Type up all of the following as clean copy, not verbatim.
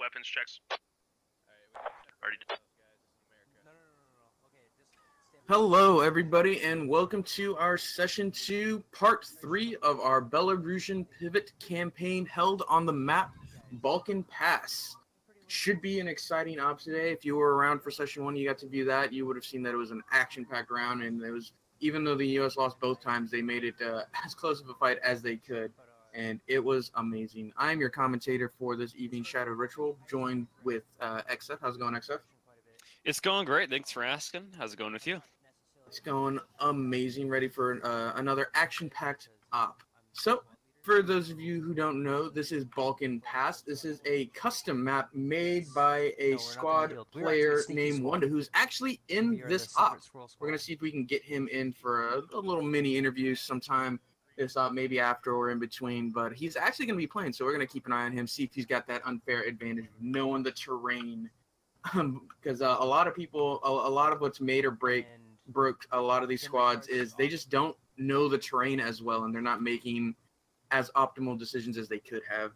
weapons checks. Already did. Hello, everybody, and welcome to our Session 2, Part 3 of our Belarusian Pivot campaign held on the map Balkan Pass. Should be an exciting op today. If you were around for Session 1, you got to view that. You would have seen that it was an action-packed round, and it was, even though the U.S. lost both times, they made it as close of a fight as they could, and it was amazing. I'm your commentator for this evening Shadow Ritual, joined with XF. How's it going, XF? It's going great. Thanks for asking. How's it going with you? It's going amazing. Ready for another action-packed op. So, for those of you who don't know, this is Balkan Pass. This is a custom map made by a squad player named Wanda, who's actually in this op. We're going to see if we can get him in for a little mini interview sometime this op, maybe after or in between. But he's actually going to be playing, so we're going to keep an eye on him, see if he's got that unfair advantage of knowing the terrain. Because a lot of people, a lot of what's made or broke a lot of these squads is they just don't know the terrain as well, and they're not making as optimal decisions as they could have.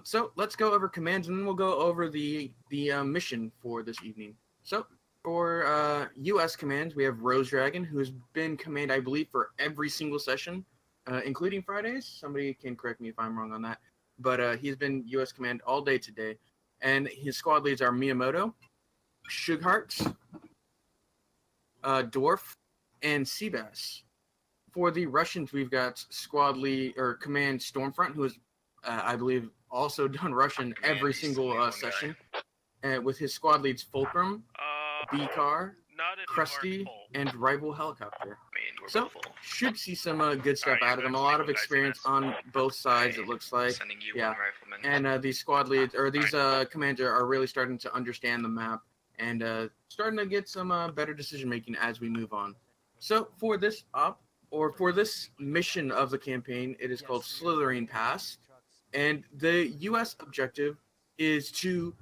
So let's go over commands, and then we'll go over the mission for this evening. So for U.S. commands, we have Rose Dragon, who has been command, I believe, for every single session, including Fridays. Somebody can correct me if I'm wrong on that, but he's been U.S. command all day today, and his squad leads are Miyamoto, Sughart, Dwarf, and Seabass. For the Russians, we've got squad lead or command Stormfront, who has, I believe, also done Russian every single session, with his squad leads Fulcrum, B-Car, Krusty, and Rival Helicopter. So, should see some good stuff out of them. A lot of experience on both sides, it looks like. Yeah, and these squad leads, or these commands are really starting to understand the map and starting to get some better decision-making as we move on. So, for this op, or for this mission of the campaign, it is called Slithering Pass, and the U.S. objective is to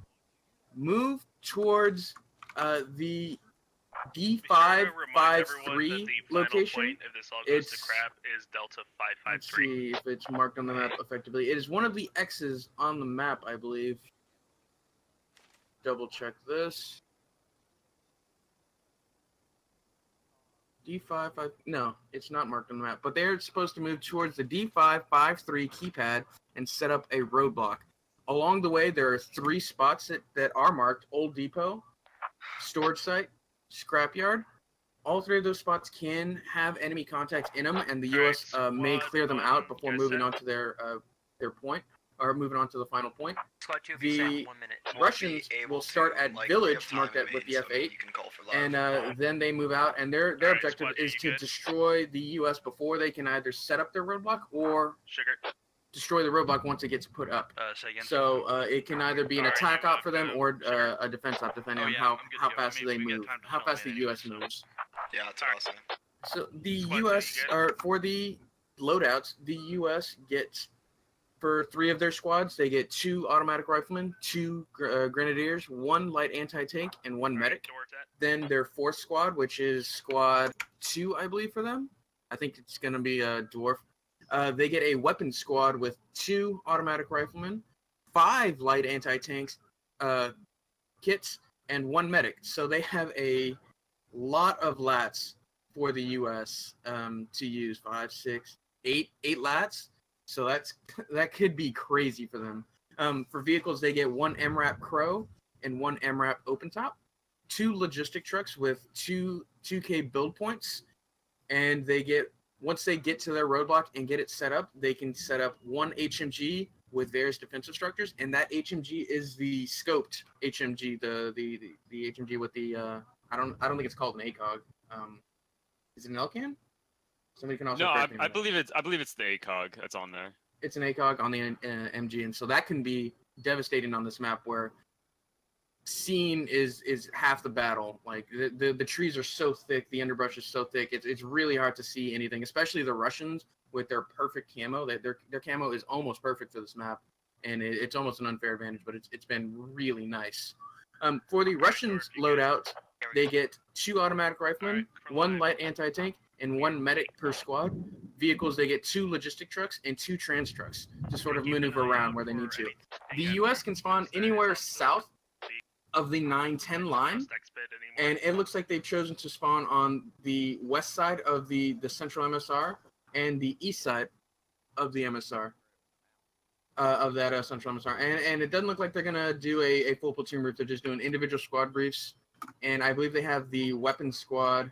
move towards the D553 location. If this all goes to crap, is Delta 553. Let's see if it's marked on the map effectively. It is one of the X's on the map, I believe. Double check this. D55, no, it's not marked on the map, but they're supposed to move towards the D553 keypad and set up a roadblock. Along the way, there are 3 spots that are marked: Old Depot, Storage Site, Scrapyard. All 3 of those spots can have enemy contacts in them, and the U.S. may clear them out before moving on to their point, or moving on to the final point. The Russians will start at Village, marked with the F8, and then they move out, and their objective is to destroy the U.S. before they can either set up their roadblock or destroy the roadblock once it gets put up. So it can either be an attack op for them or a defense op, depending on how fast they move, how fast the U.S. moves. Yeah, that's awesome. So the U.S. or for the loadouts, the U.S. gets, for 3 of their squads, they get 2 automatic riflemen, 2 grenadiers, 1 light anti-tank, and 1 medic. Then their 4th squad, which is squad 2, I believe, for them. I think it's going to be a Dwarf. They get a weapons squad with 2 automatic riflemen, 5 light anti-tanks, kits, and 1 medic. So they have a lot of lats for the U.S. To use. 5, 6, 8 lats. So that could be crazy for them. For vehicles, they get 1 MRAP Crow and 1 MRAP Open Top, 2 logistic trucks with 2K build points, and they get, once they get to their roadblock and get it set up, they can set up 1 HMG with various defensive structures, and that HMG is the scoped HMG, the HMG with the I don't think it's called an ACOG. Is it an LCAN? Somebody can also. No, I believe it's the ACOG that's on there. It's an ACOG on the MG, and so that can be devastating on this map where seeing is half the battle. Like the trees are so thick, the underbrush is so thick, it's really hard to see anything, especially the Russians with their perfect camo. Their camo is almost perfect for this map, and it's almost an unfair advantage, but it's been really nice. For the Russians loadout, they get 2 automatic riflemen, 1 light anti-tank, and 1 medic per squad. Vehicles, they get 2 logistic trucks and 2 trans trucks to sort of maneuver around where they need to. The U.S. can spawn anywhere south of the 9-10 line, and it looks like they've chosen to spawn on the west side of the central MSR and the east side of the MSR. Of that central MSR, and it doesn't look like they're gonna do a full platoon brief. They're just doing individual squad briefs, and I believe they have the weapons squad,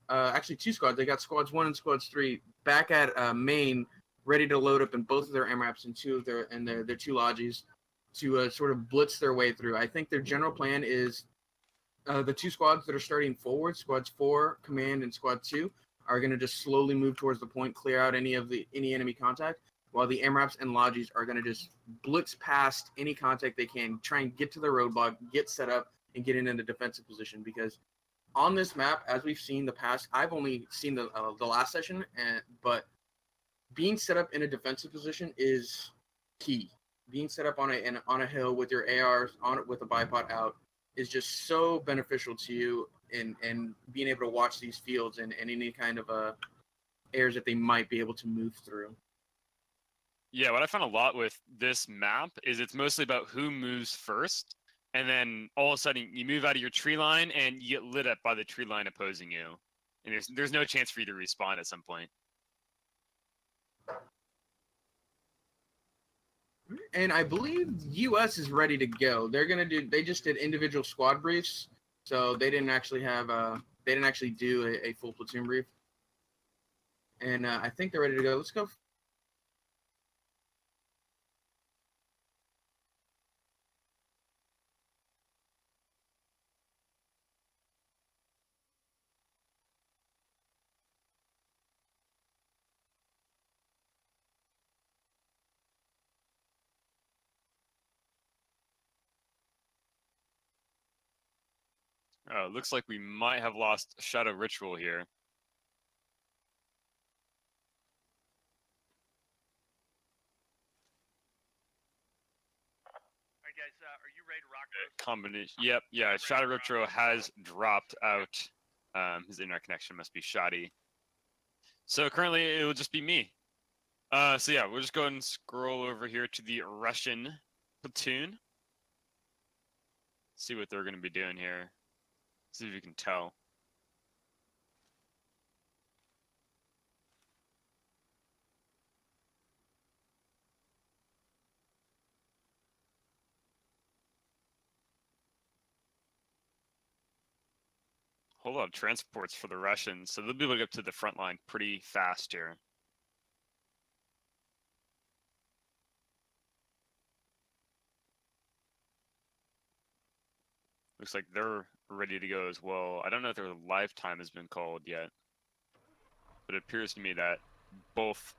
actually 2 squads. They got squads 1 and squads 3 back at main, ready to load up in both of their MRAPs and 2 of their 2 lodges to sort of blitz their way through. I think their general plan is the 2 squads that are starting forward, squads 4 command and squad 2, are gonna just slowly move towards the point, clear out any enemy contact, while the MRAPs and lodges are going to just blitz past any contact they can, try and get to the roadblock, get set up, and get in a defensive position. Because on this map, as we've seen the past, I've only seen the last session, but being set up in a defensive position is key. Being set up on a hill with your ARs on it with a bipod out is just so beneficial to you in being able to watch these fields and any kind of areas that they might be able to move through. Yeah, what I found a lot with this map is it's mostly about who moves first, and then all of a sudden you move out of your tree line and you get lit up by the tree line opposing you, and there's no chance for you to respawn at some point. And I believe U.S. is ready to go. They just did individual squad briefs, so they didn't actually do a full platoon brief. And I think they're ready to go. Let's go. Oh, looks like we might have lost Shadow Ritual here. Alright guys, are you ready to rock those? Combination. Yep, yeah, Shadow Ritual has dropped out. His internet connection must be shoddy. So currently it will just be me. So yeah, we'll just go ahead and scroll over here to the Russian platoon. See what they're going to be doing here. See if you can tell. Whole lot of transports for the Russians, so they'll be able to get to the front line pretty fast here. Looks like they're ready to go as well. I don't know if their live time has been called yet, but it appears to me that both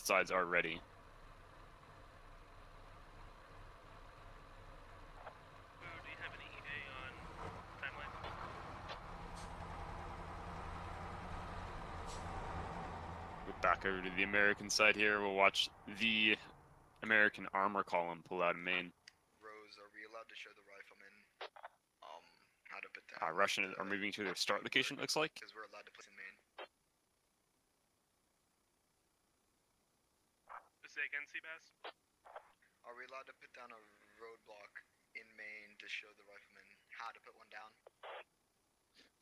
sides are ready. Do you have any EA on timeline? Go back over to the American side here. We'll watch the American armor column pull out of main. Rose, are we allowed to show the riflemen how to put down? Russian are moving to their start location, it looks like. Because we're allowed to place in main. Say again, Seabass? Are we allowed to put down a roadblock in main to show the riflemen how to put one down?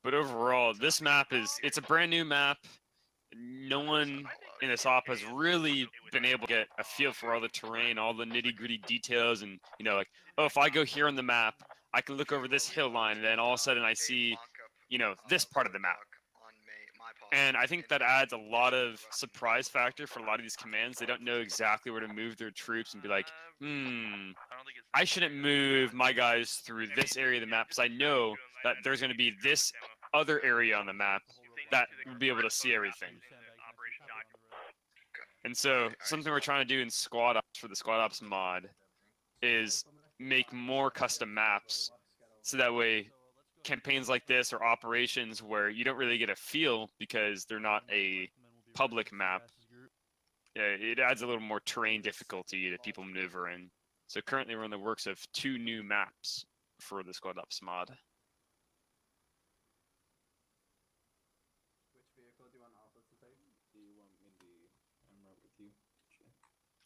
But overall, this map it's a brand new map. No one in this op has really been able to get a feel for all the terrain, all the nitty-gritty details, and like, oh, if I go here on the map, I can look over this hill line, and then all of a sudden I see, this part of the map. And I think that adds a lot of surprise factor for a lot of these commands. They don't know exactly where to move their troops and be like, I shouldn't move my guys through this area of the map because I know that there's going to be this other area on the map that will be able to see everything. And so something we're trying to do in Squad Ops for the Squad Ops mod is make more custom maps so that way campaigns like this or operations where you don't really get a feel because they're not a public map, it adds a little more terrain difficulty that people maneuver in. So currently we're in the works of 2 new maps for the Squad Ops mod.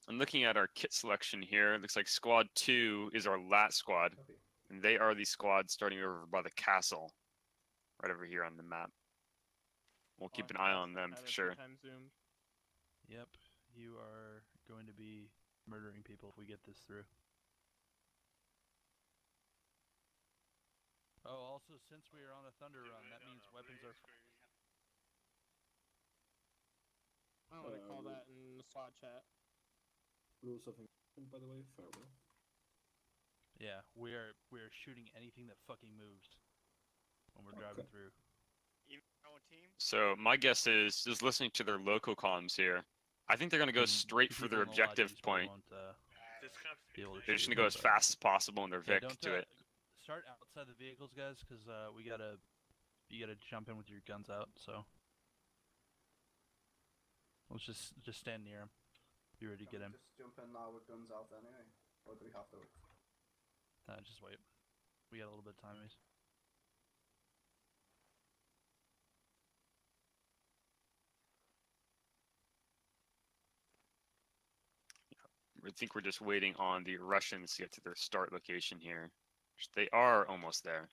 I'm looking at our kit selection here. It looks like Squad 2 is our lat squad. Copy. And they are the squad starting over by the castle. Right over here on the map. We'll keep an eye on them for sure. Yep, you are going to be murdering people if we get this through. Oh, also, since we are on a thunder run, that means weapons are... I don't want to call that in the slot chat. Rules of engagement, by the way, farewell. Yeah, we are shooting anything that fucking moves when we're driving through. So my guess is just listening to their local comms here. I think they're gonna go straight for their objective point. They're just gonna go as fast as possible in their Vic to it. Start outside the vehicles, guys, because you gotta jump in with your guns out. So let's just stand near him. Be ready to get him. Just jump in now with guns out anyway, or do we have to wait? Just wait. We got a little bit of time, guys. I think we're just waiting on the Russians to get to their start location here. They are almost there.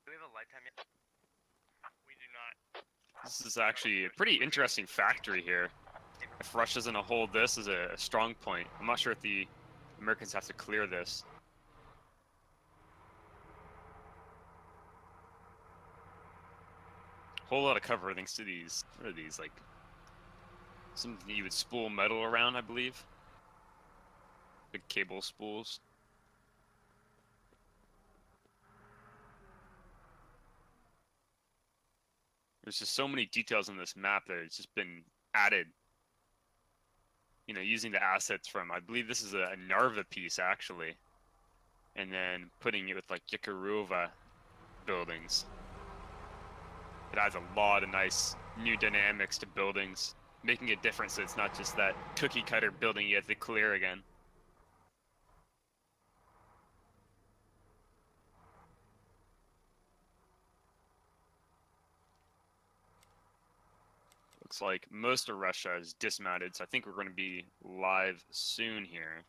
Do we have a light time yet? We do not. This is actually a pretty interesting factory here. If Russia's gonna hold this as a strong point, I'm not sure if the Americans have to clear this. Whole lot of cover thanks to these. What are these, like something you would spool metal around, I believe. Big cable spools. There's just so many details on this map that it's just been added. You know, using the assets from, I believe this is a Narva piece actually. And then putting it with like Yekirova buildings. It adds a lot of nice new dynamics to buildings, making it different so it's not just that cookie cutter building you have to clear again. Looks like most of Russia is dismounted, so I think we're going to be live soon here.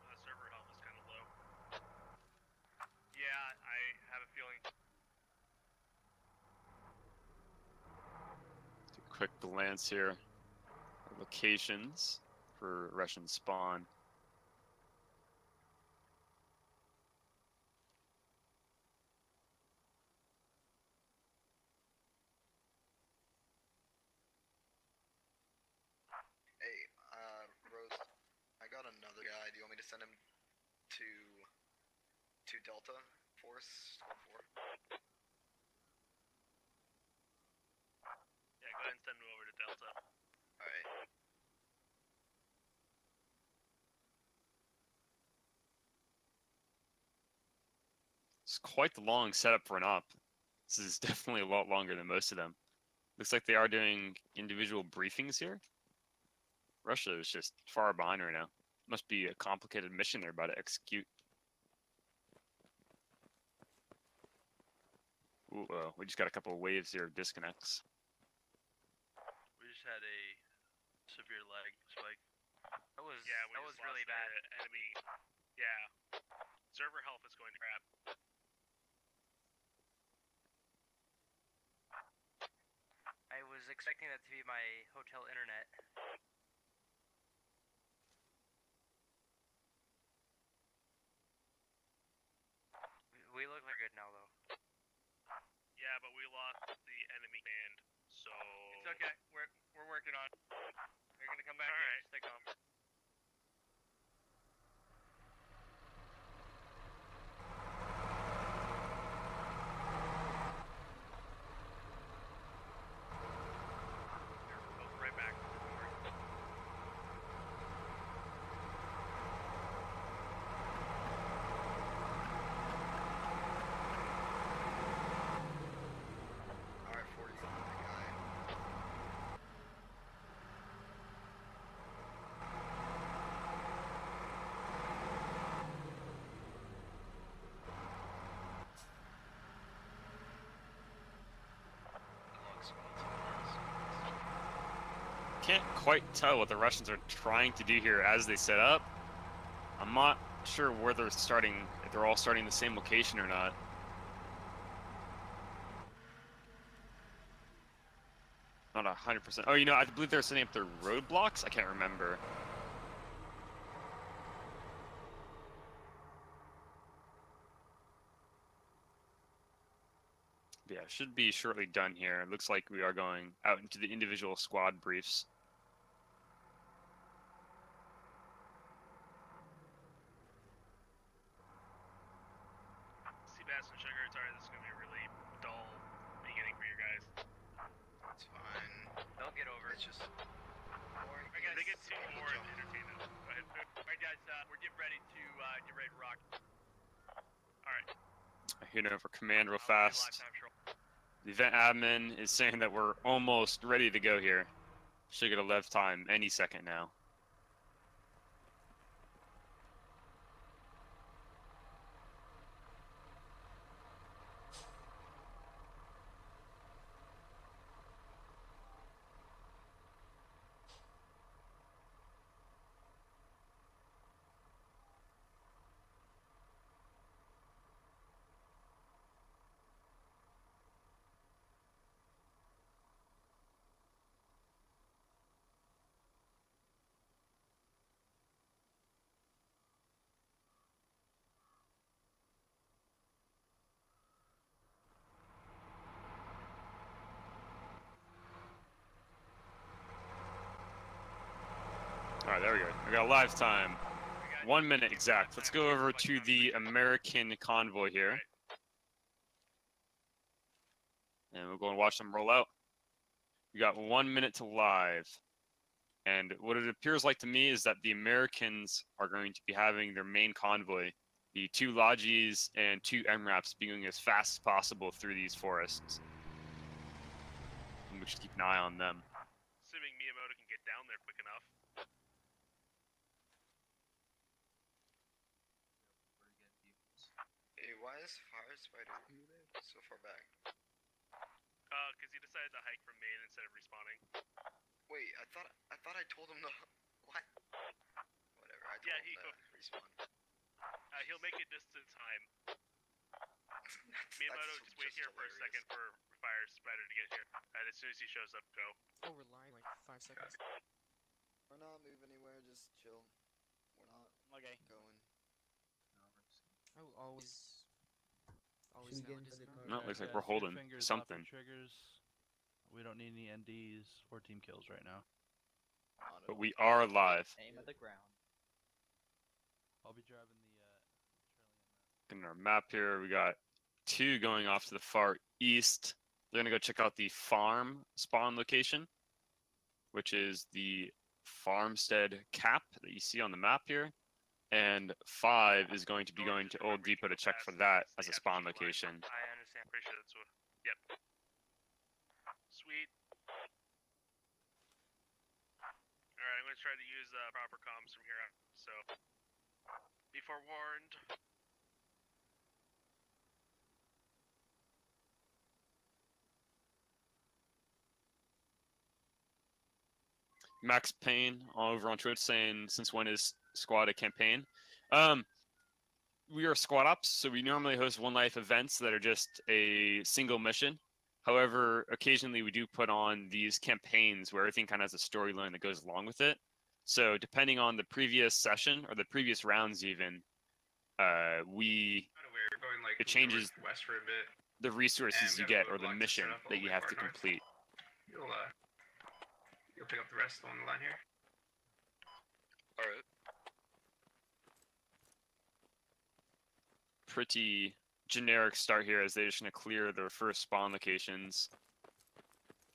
The server health is kind of low. Yeah, I have a feeling. Quick glance here. Locations for Russian spawn. Hey, Rose, I got another guy. Do you want me to send him to Delta Force 4? Yeah, go ahead and send him over to Delta. Alright. It's quite the long setup for an op. This is definitely a lot longer than most of them. Looks like they are doing individual briefings here. Russia is just far behind right now. Must be a complicated mission they're about to execute. Ooh, we just got a couple of waves here of disconnects. We just had a severe lag spike. That was That was really bad. Enemy. Yeah. Server health is going to crap. I was expecting that to be my hotel internet. Yeah, but we lost the enemy band, so... It's okay. We're working on it. They're gonna come back All in. right. Just take them. Both right back. Alright, 40, the guy. Can't quite tell what the Russians are trying to do here as they set up. I'm not sure where they're starting, if they're all starting the same location or not. Not 100%. Oh, you know, I believe they're setting up their roadblocks. I can't remember. Yeah, should be shortly done here. It looks like we are going out into the individual squad briefs. Seabass and Sugar, sorry, this is gonna be a really dull beginning for you guys. It's fine. They'll get over It's it. just... Alright, Okay, they get two People more and jump. entertain them. Go ahead. Alright, guys, we're getting ready to rock. Alright. I hear over command real I'll give you fast. lifetime control. The event admin is saying that we're almost ready to go here. Should get a left time any second now. Alright, there we go. We got live time. 1 minute exact. Let's go over to the American convoy here. And we'll go and watch them roll out. We got 1 minute to live. And what it appears like to me is that the Americans are going to be having their main convoy, the 2 Lodges and 2 MRAPs, being as fast as possible through these forests. And we should keep an eye on them. Assuming Miyamoto can get down there quick enough. Hey, why is Fire Spider so far back? Because he decided to hike from main instead of respawning. Wait, I thought I told him to... What? Whatever, I told Yeah, him to respawn. He'll make it just in time. That's Miyamoto, just wait here for a hilarious. second for Fire Spider to get here. And as soon as he shows up, go. Oh, we're lying like 5 seconds. We're not move anywhere, just chill. We're not Okay. going. I will always Should we know get it into the is car? No, Alright, looks like guys, we're your holding fingers off something. the triggers. We don't need any NDs or team kills right now. Not at But all. we are live. Aim at the ground. I'll be driving the In our map here, we got 2 going off to the far east. They're gonna go check out the farm spawn location, which is the farmstead cap that you see on the map here. And 5 is going to be going to Old Depot to check for that as a spawn location. I understand. Pretty sure that's what. Yep. Sweet. Alright, I'm gonna try to use proper comms from here out. So, be forewarned. Max Payne all over on Twitch saying, since when is squad a campaign? We are squad ops, so we normally host one life events that are just a single mission. However, occasionally we do put on these campaigns where everything kind of has a storyline that goes along with it. So depending on the previous session or the previous rounds even, We're going like it changes. west for a bit. the resources you get or the mission that you have to complete. You'll pick up the rest along the line here. Alright. Pretty generic start here as they're just going to clear their first spawn locations.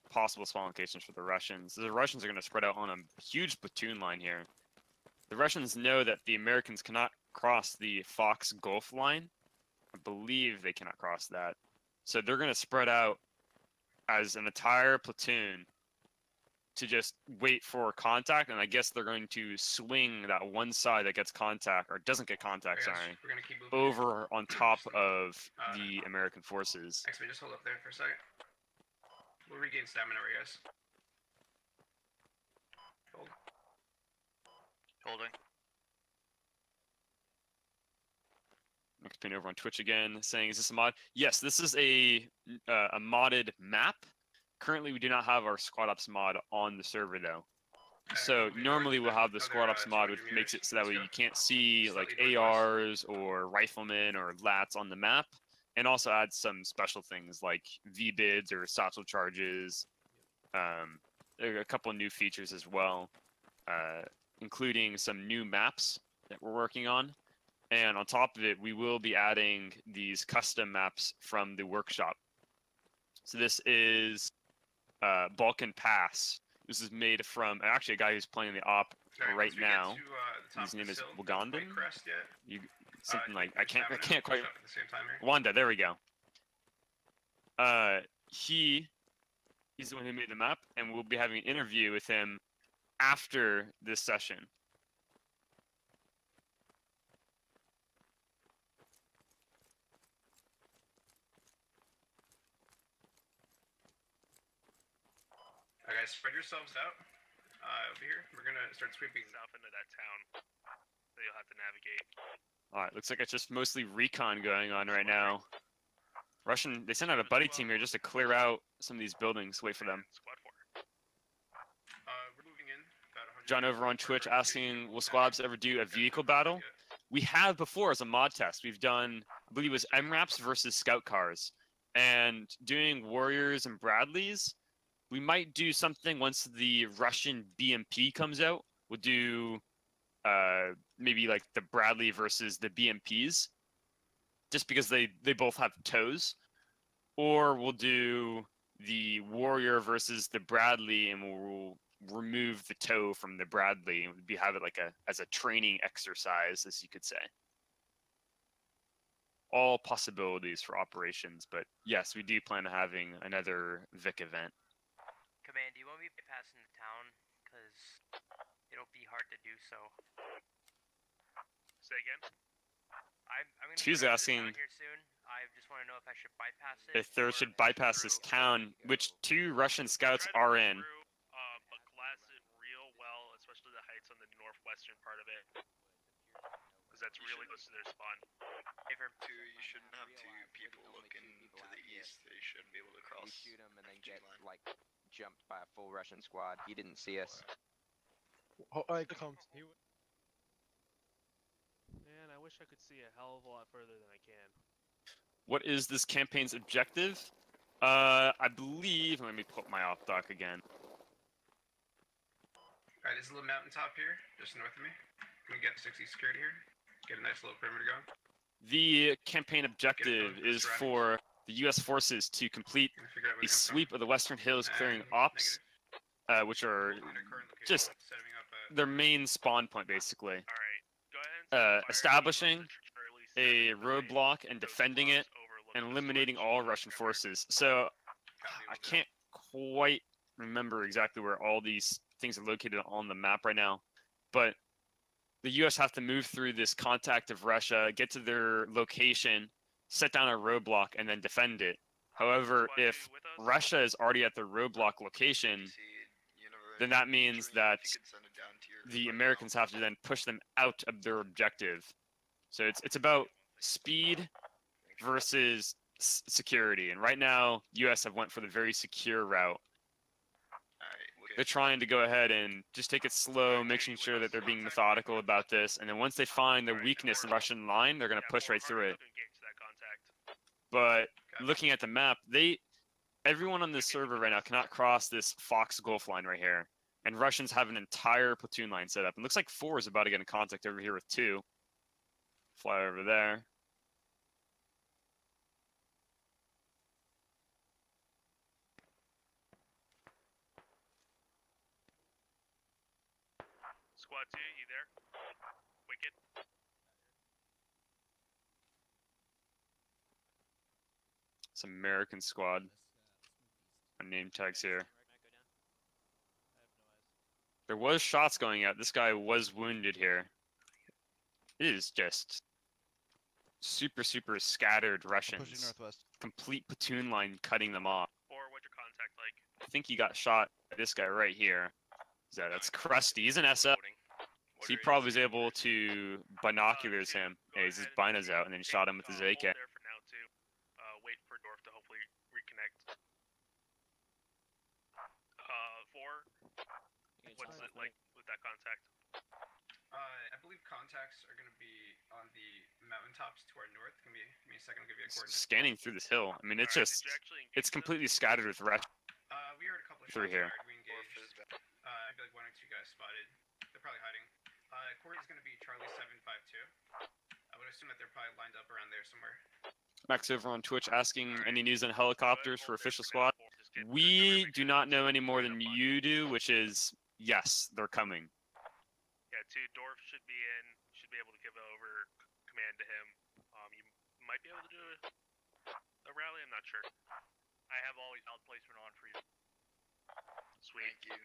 Possible spawn locations for the Russians. The Russians are going to spread out on a huge platoon line here. The Russians know that the Americans cannot cross the Fox Gulf line. I believe they cannot cross that. So they're going to spread out as an entire platoon to just wait for contact, and I guess they're going to swing that one side that gets contact, or doesn't get contact, sorry, over on top of the American forces. Actually, just hold up there for a second. We'll regain stamina, guys. Hold. Holding. Next pin over on Twitch again, saying, is this a mod? Yes, this is a modded map. Currently, we do not have our Squad Ops mod on the server, though. So normally we'll have the Squad Ops mod, which makes it so that way you can't see like ARs or riflemen or lats on the map, and also adds some special things like V-bids or satchel charges. There are a couple new features as well, including some new maps that we're working on. And on top of it, we will be adding these custom maps from the workshop. So this is Balkan Pass. This is made from actually a guy who's playing the op right now. His name is Wagandan. Something like I can't quite. Wanda, there we go. He's the one who made the map, and we'll be having an interview with him after this session. Alright, guys, spread yourselves out. Over here, we're gonna start sweeping south into that town that you'll have to navigate. Alright, looks like it's just mostly recon going on right now. They sent out a buddy team here just to clear out some of these buildings, wait for them. Squad 4. We're moving in. John over on Twitch asking, will squads ever do a vehicle battle? We have before as a mod test. We've done, I believe it was MRAPs versus scout cars. And doing Warriors and Bradleys, we might do something once the Russian BMP comes out. We'll do maybe like the Bradley versus the BMPs, just because they both have toes. Or we'll do the Warrior versus the Bradley, and we'll remove the toe from the Bradley and have it like as a training exercise, as you could say. All possibilities for operations, but yes, we do plan on having another Vic event. Command, do you want me bypassing the town? Because it'll be hard to do so. Say again? I'm gonna She's go to the asking town here soon. I just want to know if I should bypass it. if there should bypass this town, which 2 Russian scouts are in. But glass it real well, especially the heights on the northwestern part of it. Because that's really close to their spawn. You shouldn't have 2 people looking to the east. They shouldn't be able to cross. We shoot him and then get like jumped by a full Russian squad. He didn't see us. I come. Man, I wish I could see a hell of a lot further than I can. What is this campaign's objective? I believe. Let me put my op doc again. Alright, there's a little mountaintop here, just north of me. Can we get 60 security here? Get a nice little perimeter going. The campaign objective is for the U.S. forces to complete a sweep of the Western Hills, clearing ops, which are just their main spawn point, basically. Establishing a roadblock and defending it, and eliminating all Russian forces. So I can't quite remember exactly where all these things are located on the map right now, but the U.S. have to move through this contact of Russia, get to their location, set down a roadblock, and then defend it. However, if Russia is already at the roadblock location, then that means that the Americans have to then push them out of their objective. So it's about speed versus security. And right now, U.S. have went for the very secure route. They're trying to go ahead and just take it slow, making sure that they're being methodical about this. And then once they find the weakness in the Russian line, they're going to push right through it. But looking at the map, everyone on this server right now cannot cross this Fox Gulf line right here. And Russians have an entire platoon line set up. It looks like 4 is about to get in contact over here with 2. Fly over there. Squad 2, you there? Wicked. It's American squad. My name tags here. There was shots going out. This guy was wounded here. It is just super, super scattered Russians. Complete platoon line cutting them off. Or what's your contact like? I think he got shot by this guy right here. That's Krusty. He's an SF. So he probably was able to binoculars him. Yeah, he's his binos out, and then shot him with his AK. Hold there for now too. Wait for Dorf to hopefully reconnect. 4. What's it like with that contact? I believe contacts are going to be on the mountaintops to our north. Give me a second. I'll give you a coordinate. Scanning through this hill. I mean, it's just, it's completely scattered with Russians. We heard a couple of through shots here. fired. We engaged. I feel like 1 or 2 guys spotted. They're probably hiding. Coordinate's going to be Charlie 752. I would assume that they're probably lined up around there somewhere. Max over on Twitch asking any news on helicopters for official squad. We do not know any more than you do, which is yes, they're coming. Yeah, 2. Dorf should be in. Should be able to give over command to him. You might be able to do a rally. I'm not sure. I have always held placement on for you. Sweet. Thank you.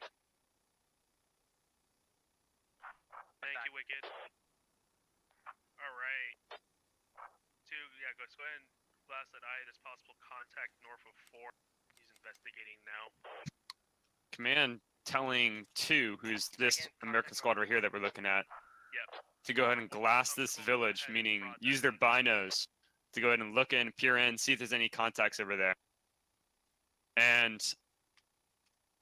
Thank you, Wicked. Alright. 2, yeah, go ahead and blast that eye as possible contact north of 4. He's investigating now. Command telling 2, who's this American squad right here that we're looking at, Yep. to go ahead and glass this village, meaning use their binos to go ahead and look in, peer in, see if there's any contacts over there. And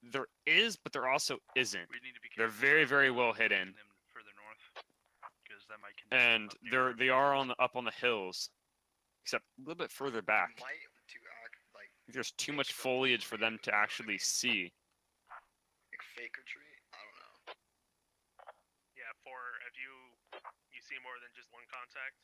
there is, but there also isn't. We need to be They're careful very, about very well pushing hidden. them further north, because that might continue And up the they are up on the hills, except a little bit further back. Might to act like There's too much foliage for them to actually see. fake retreat. I don't know. Yeah, 4, if you see more than just 1 contact.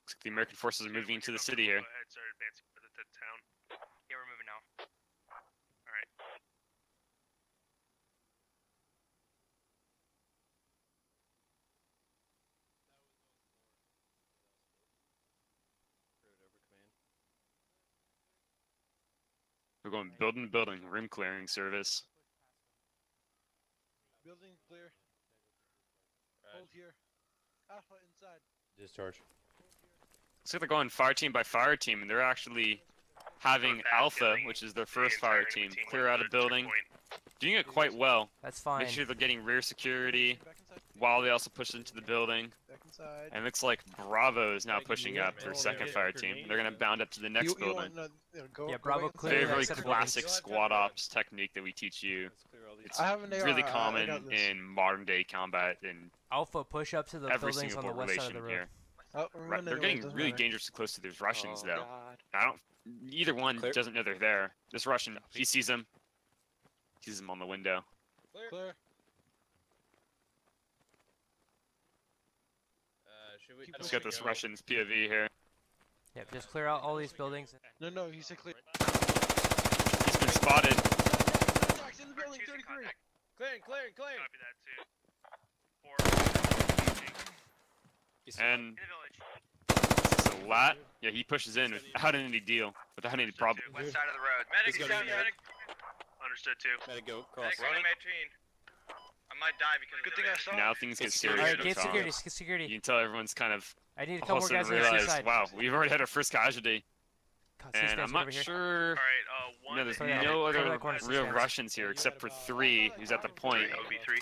Looks like the American forces are moving into the city here. Go ahead, start advancing to town. Yeah, we're moving now. Alright. We're going building to building, room clearing service. Building clear. Hold here. Alpha inside. Discharge. Looks like they're going fire team by fire team, and they're actually having Alpha, which is their first fire team, clear out a building. Doing it quite well. That's fine. Make sure they're getting rear security while they also push into the building. Back inside. And it looks like Bravo is now pushing up their second fire team. They're going to bound up to the next building. Yeah, Bravo clear. Very, very except for classic squad ops technique that we teach you. It's I have an AR, really I common got this. in modern day combat and Alpha push up to the every buildings on single the west side of relation the road. here. Oh, They're getting really dangerously close to those Russians, though. I don't. Either one doesn't know they're there. This Russian, he sees them. Sees them on the window. Clear. Let's get this Russian's POV here. Yeah, just clear out all these buildings. No, he said clear. He's been spotted. In the building, 33. Clearing. Copy that too. 4. And this is a lat. Yeah, he pushes in without any deal, without any problem. West side of the road. Medic is down, medic. Understood too. Medic go, cross. Medic running 18. I might die because Good thing I saw. Now things get serious. Alright, for get Tom. security, get security. You can tell everyone's kind of I need a couple more also guys on the realize, side. wow, we've already had our first casualty. And I'm not sure. Alright, No, there's one. no other that corner, real stands. Russians here except for 3 who's at the point. That would be 3.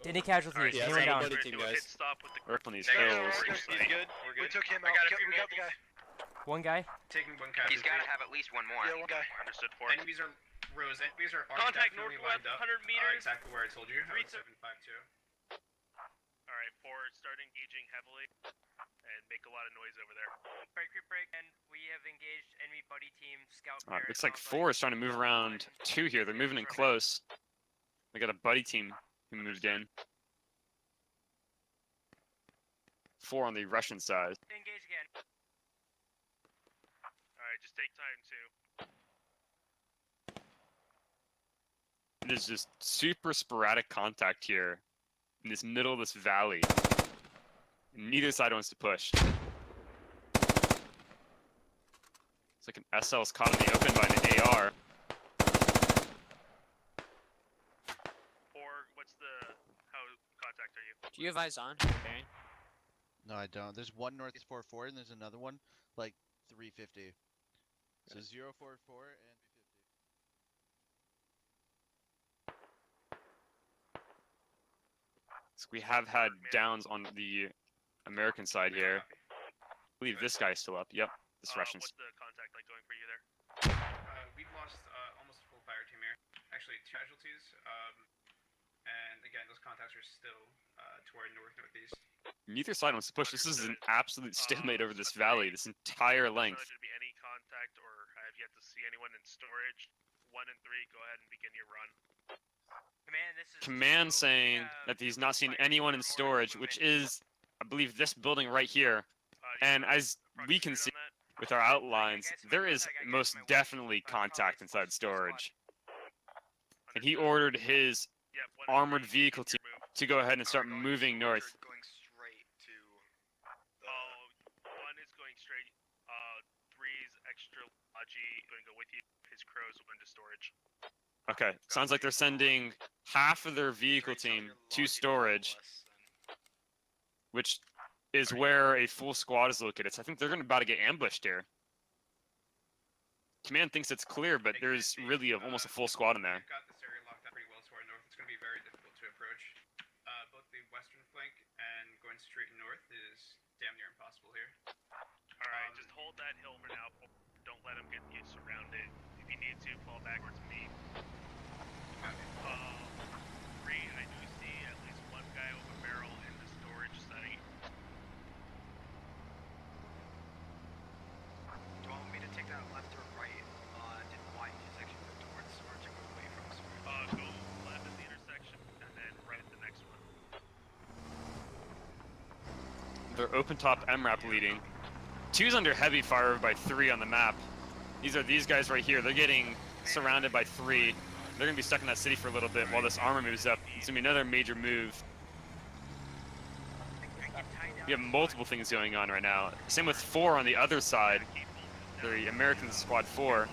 Any casualties? Alright, Anyone down? Hit stop with the We're up on these Negative, hills. He's good. We took him out. We got the guy. One guy. Taking one He's casualty. got to have at least one more. Yeah, one guy. Understood 4. Enemies are Rose. Enemies are Contact definitely northwest, lined up. 100 meters. Exactly where I told you. 752. Alright, 4, start engaging heavily. And make a lot of noise over there. Break, and we have engaged enemy buddy team scout. Looks like 4 is trying to move around 2 here. They're moving in close. They got a buddy team who moved in. 4 on the Russian side. Engage again. Alright, just take time to. It is just super sporadic contact here in this middle of this valley. Neither side wants to push. It's like an SL is caught in the open by an AR. 4, what's the. How contact are you? Do you have eyes on? Okay. No, I don't. There's one northeast 44 and there's another one like 350. So 044 and 350. So we have had downs on the American side here. I believe this guy's still up. Yep, this Russian's. What's the contact like going for you there? We've lost almost a full fire team here. Actually, 2 casualties. And again, those contacts are still to our northeast. Neither side wants to push. This is an absolute stalemate over this valley, this entire length. Did be any contact, or I have yet to see anyone in storage. 1 and 3, go ahead and begin your run. Command saying that he's not seen anyone in storage, which is, I believe, this building right here. And as we can see with our outlines, there is most definitely contact inside storage. And he ordered his armored vehicle team to go ahead and start moving north. Going straight to the... 1 is going straight. 3's extra Logi going to go with you. His crows will into storage. Okay, sounds like they're sending half of their vehicle team to storage, which is where a full squad is located. So I think they're about to get ambushed here. Command thinks it's clear, but there's really almost a full squad in there. We've got this area locked down pretty well to our north. It's going to be very difficult to approach. Both the western flank and going straight north is damn near impossible here. Alright, just hold that hill for now. Don't let them get you surrounded. If you need to, fall backwards to me. 3, I do see at least 1 guy with a barrel in the storage site. Do you want me to take that left or right in wide intersection towards storage or go away from storage? Go left at the intersection and then right at the next one. They're open top MRAP leading. 2's under heavy fire by 3 on the map. These are these guys right here. They're getting surrounded by 3. They're gonna be stuck in that city for a little bit while this armor moves up. It's gonna be another major move. We have multiple things going on right now. Same with 4 on the other side. The American squad 4.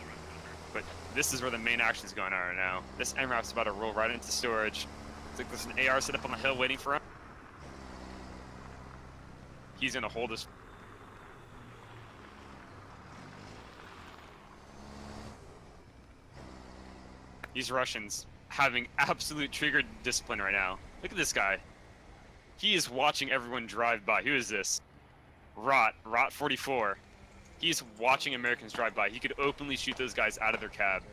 But this is where the main action is going on right now. This MRAP's about to roll right into storage. It's like there's an AR set up on the hill waiting for him. He's gonna hold us. These Russians having absolute trigger discipline right now. Look at this guy. He is watching everyone drive by. Who is this? Rot 44. He's watching Americans drive by. He could openly shoot those guys out of their cab.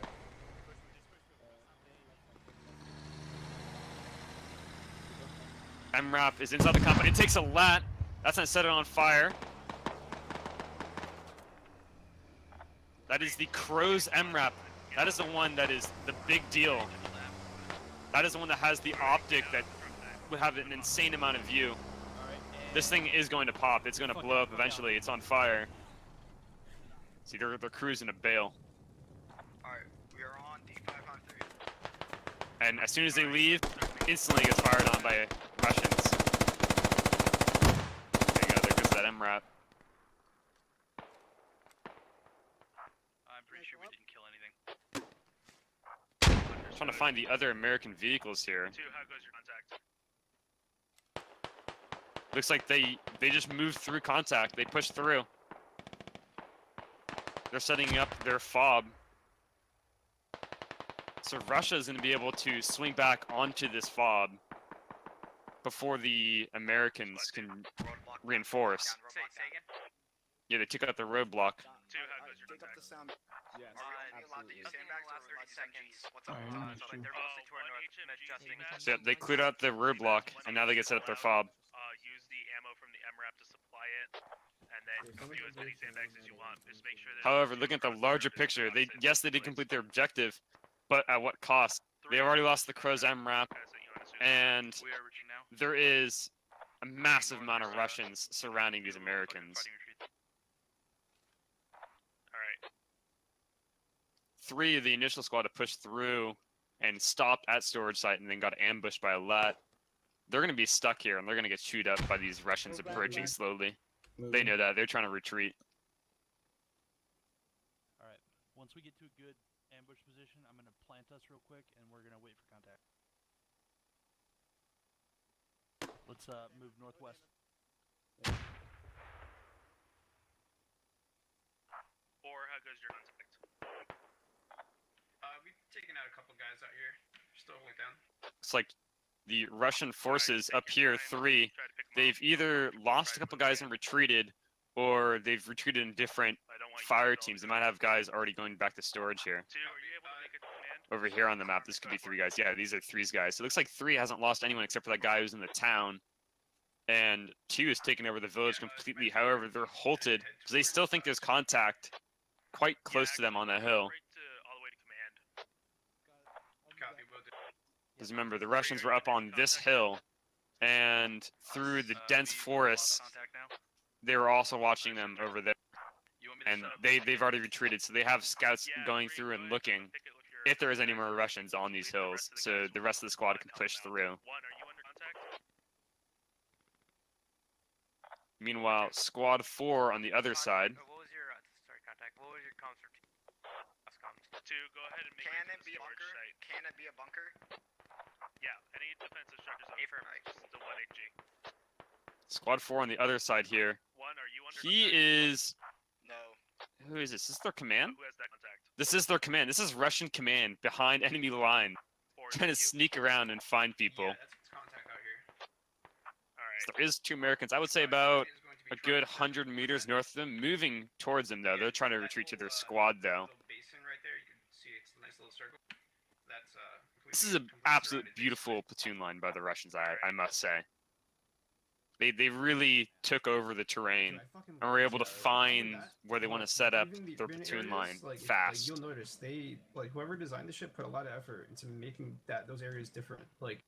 MRAP is inside the compound. It takes a lat. That's gonna set it on fire. That is the Crow's MRAP. That is the one that is the big deal. That is the one that has the optic that would have an insane amount of view. This thing is going to pop. It's going to blow up eventually. It's on fire. See, their crew's in a bail. Alright, we are on D553. And as soon as they leave, instantly gets fired on by Russians. There you go. There goes that MRAP. I'm pretty sure we didn't kill anything. Trying to find the other American vehicles here. 2, how goes your contact? Looks like they just moved through contact. They pushed through. They're setting up their fob. So Russia is going to be able to swing back onto this fob before the Americans can reinforce. Say again? Yeah, they took out the roadblock. Yes, Nothing in the last 30 seconds. What's up? But they're mostly to our north, adjusting. So they cleared out the roadblock, and now they get set up their fob. Use the ammo from the MRAP to supply it, and then do as many sandbags as you want. Just make sure. However, looking at the larger picture, they did complete their objective, but at what cost? They already lost the Crow's MRAP, and there is a massive amount of Russians surrounding these Americans. Alright. 3 of the initial squad have pushed through and stopped at storage site and then got ambushed by a lot. They're going to be stuck here and they're going to get chewed up by these Russians approaching slowly. They know that. They're trying to retreat. Alright, once we get to a good ambush position, I'm going to plant us real quick and we're going to wait for contact. Let's move northwest. Or how goes your contact? We've taken out a couple guys out here. Still holding down. It's like the Russian forces up here, 3, they've either lost a couple guys and retreated, or they've retreated in different fire teams. They might have guys already going back to storage here. Over here on the map, this could be 3 guys. Yeah, these are 3's guys. So it looks like 3 hasn't lost anyone except for that guy who's in the town. And 2 is taking over the village completely. However, they're halted because they still think there's contact quite close to them on that hill. Because remember, the Russians were up on this hill, and through the dense forests, they were also watching them over there. And they've already retreated, so they have scouts going through and looking if there is any more Russians on these hills, so the rest of the squad can push through. Meanwhile, Squad 4 on the other side. What was your, sorry, contact. What was your comms for To go ahead and make Can it be a bunker? Can it be a bunker? Yeah, any defensive structures up. The 1 HG. Squad 4 on the other side here. He is... No. Who is this? Is this their command? Who has that contact? This is their command. This is Russian command behind enemy line. Trying to sneak around and find people. Yeah, that's contact out here. So there is 2 Americans. I would say about a good 100 meters north of them. Moving towards them, though. They're trying to retreat to their squad, though. Basin right there. You can see it's a nice little circle. That's This is an absolute beautiful platoon line by the Russians, I must say. They really took over the terrain and were able to find where they want to set up their platoon line fast. You'll notice they whoever designed the ship put a lot of effort into making those areas different. Like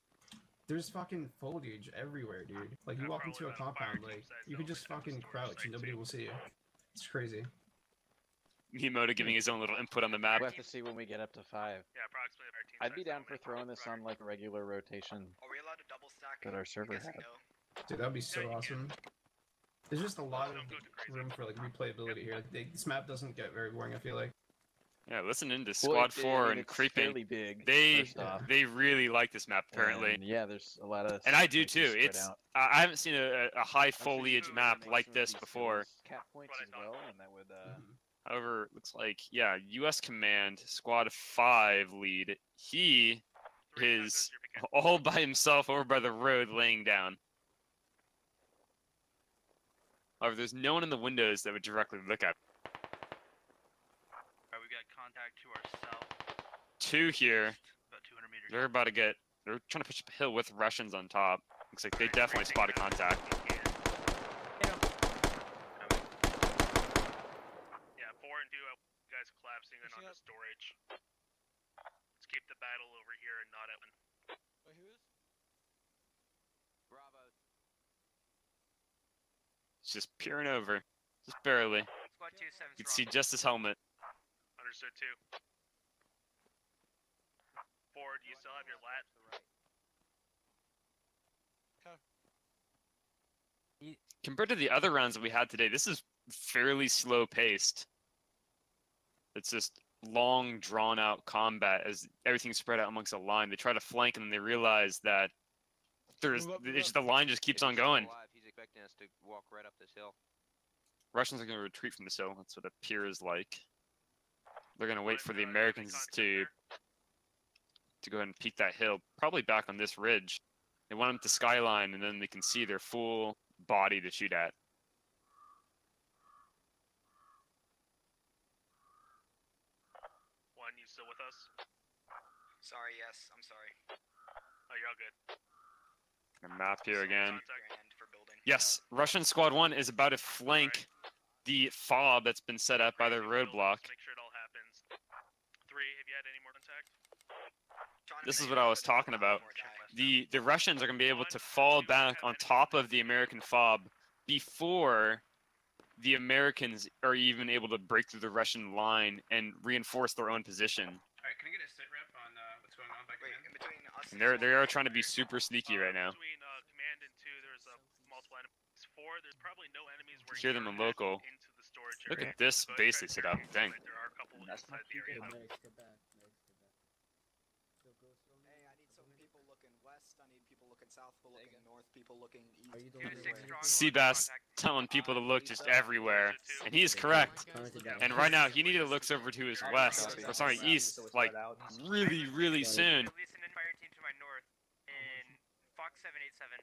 there's fucking foliage everywhere, dude. Like you walk into a compound, like you could just fucking crouch and nobody will see you. It's crazy. Miyamoto giving his own little input on the map. We'll have to see when we get up to 5. Yeah, approximately 13. I'd be down for throwing this on like a regular rotation Are we allowed to double stack? that our server had. Dude, that'd be so awesome. There's just a lot of room for like replayability here. Like, this map doesn't get very boring, I feel like. Yeah, listen into Squad 4 and creeping. Big, they really like this map apparently. And yeah, there's a lot of. And I do too. It's I haven't seen a high foliage map like this before. Cap points as well, and that would. However, looks like yeah, U.S. Command Squad 5 lead. He is all by himself over by the road, laying down. However, there's no one in the windows that would directly look at. Alright, we got contact to our south. 2 here. About 200 meters. They're about to get. They're trying to push up a hill with Russians on top. Looks like they definitely spotted contact. Yeah, 4 and 2 guys collapsing and onto storage. Let's keep the battle over here and not at one. Wait, who is? Bravo. It's just peering over. Just barely. Squad 2, 7 You can see just his helmet. Understood 2. 4, do you still have your lat? Compared to the other rounds that we had today, this is fairly slow paced. It's just long, drawn out combat as everything's spread out amongst a line. They try to flank and then they realize that the line just keeps on going. He's expecting us to walk right up this hill. Russians are going to retreat from this hill. That's what it appears like. They're gonna wait for the Americans to go ahead and peek that hill, probably back on this ridge. They want them to skyline, and then they can see their full body to shoot at. One, you still with us? Sorry, yes, I'm sorry. Oh, you're all good. A map here again. Grand for building. Yes, Russian Squad 1 is about to flank the fob that's been set up by their roadblock. Make sure it all happens. 3, have you had any more contact? This is what I was talking about. The Russians are going to be able to fall back on top of the American fob before the Americans are even able to break through the Russian line and reinforce their own position. Alright, can I get a sit rep on what's going on back Wait, in? in between us And they are trying to be super sneaky right now. Between command and 2, there's multiple enemies. 4, there's probably no enemies where Hear them in local. into the storage Look area. at this So I base tried they to set up. figure Dang. out there are a couple inside the area. Hey, I need some people looking west, I need people looking south, people looking north, people looking east. Seabass telling people to look just everywhere, and he's correct. And right now, he needs to look over to his west, or sorry, east, like really, really soon. Release an fire team to my north in Fox 787.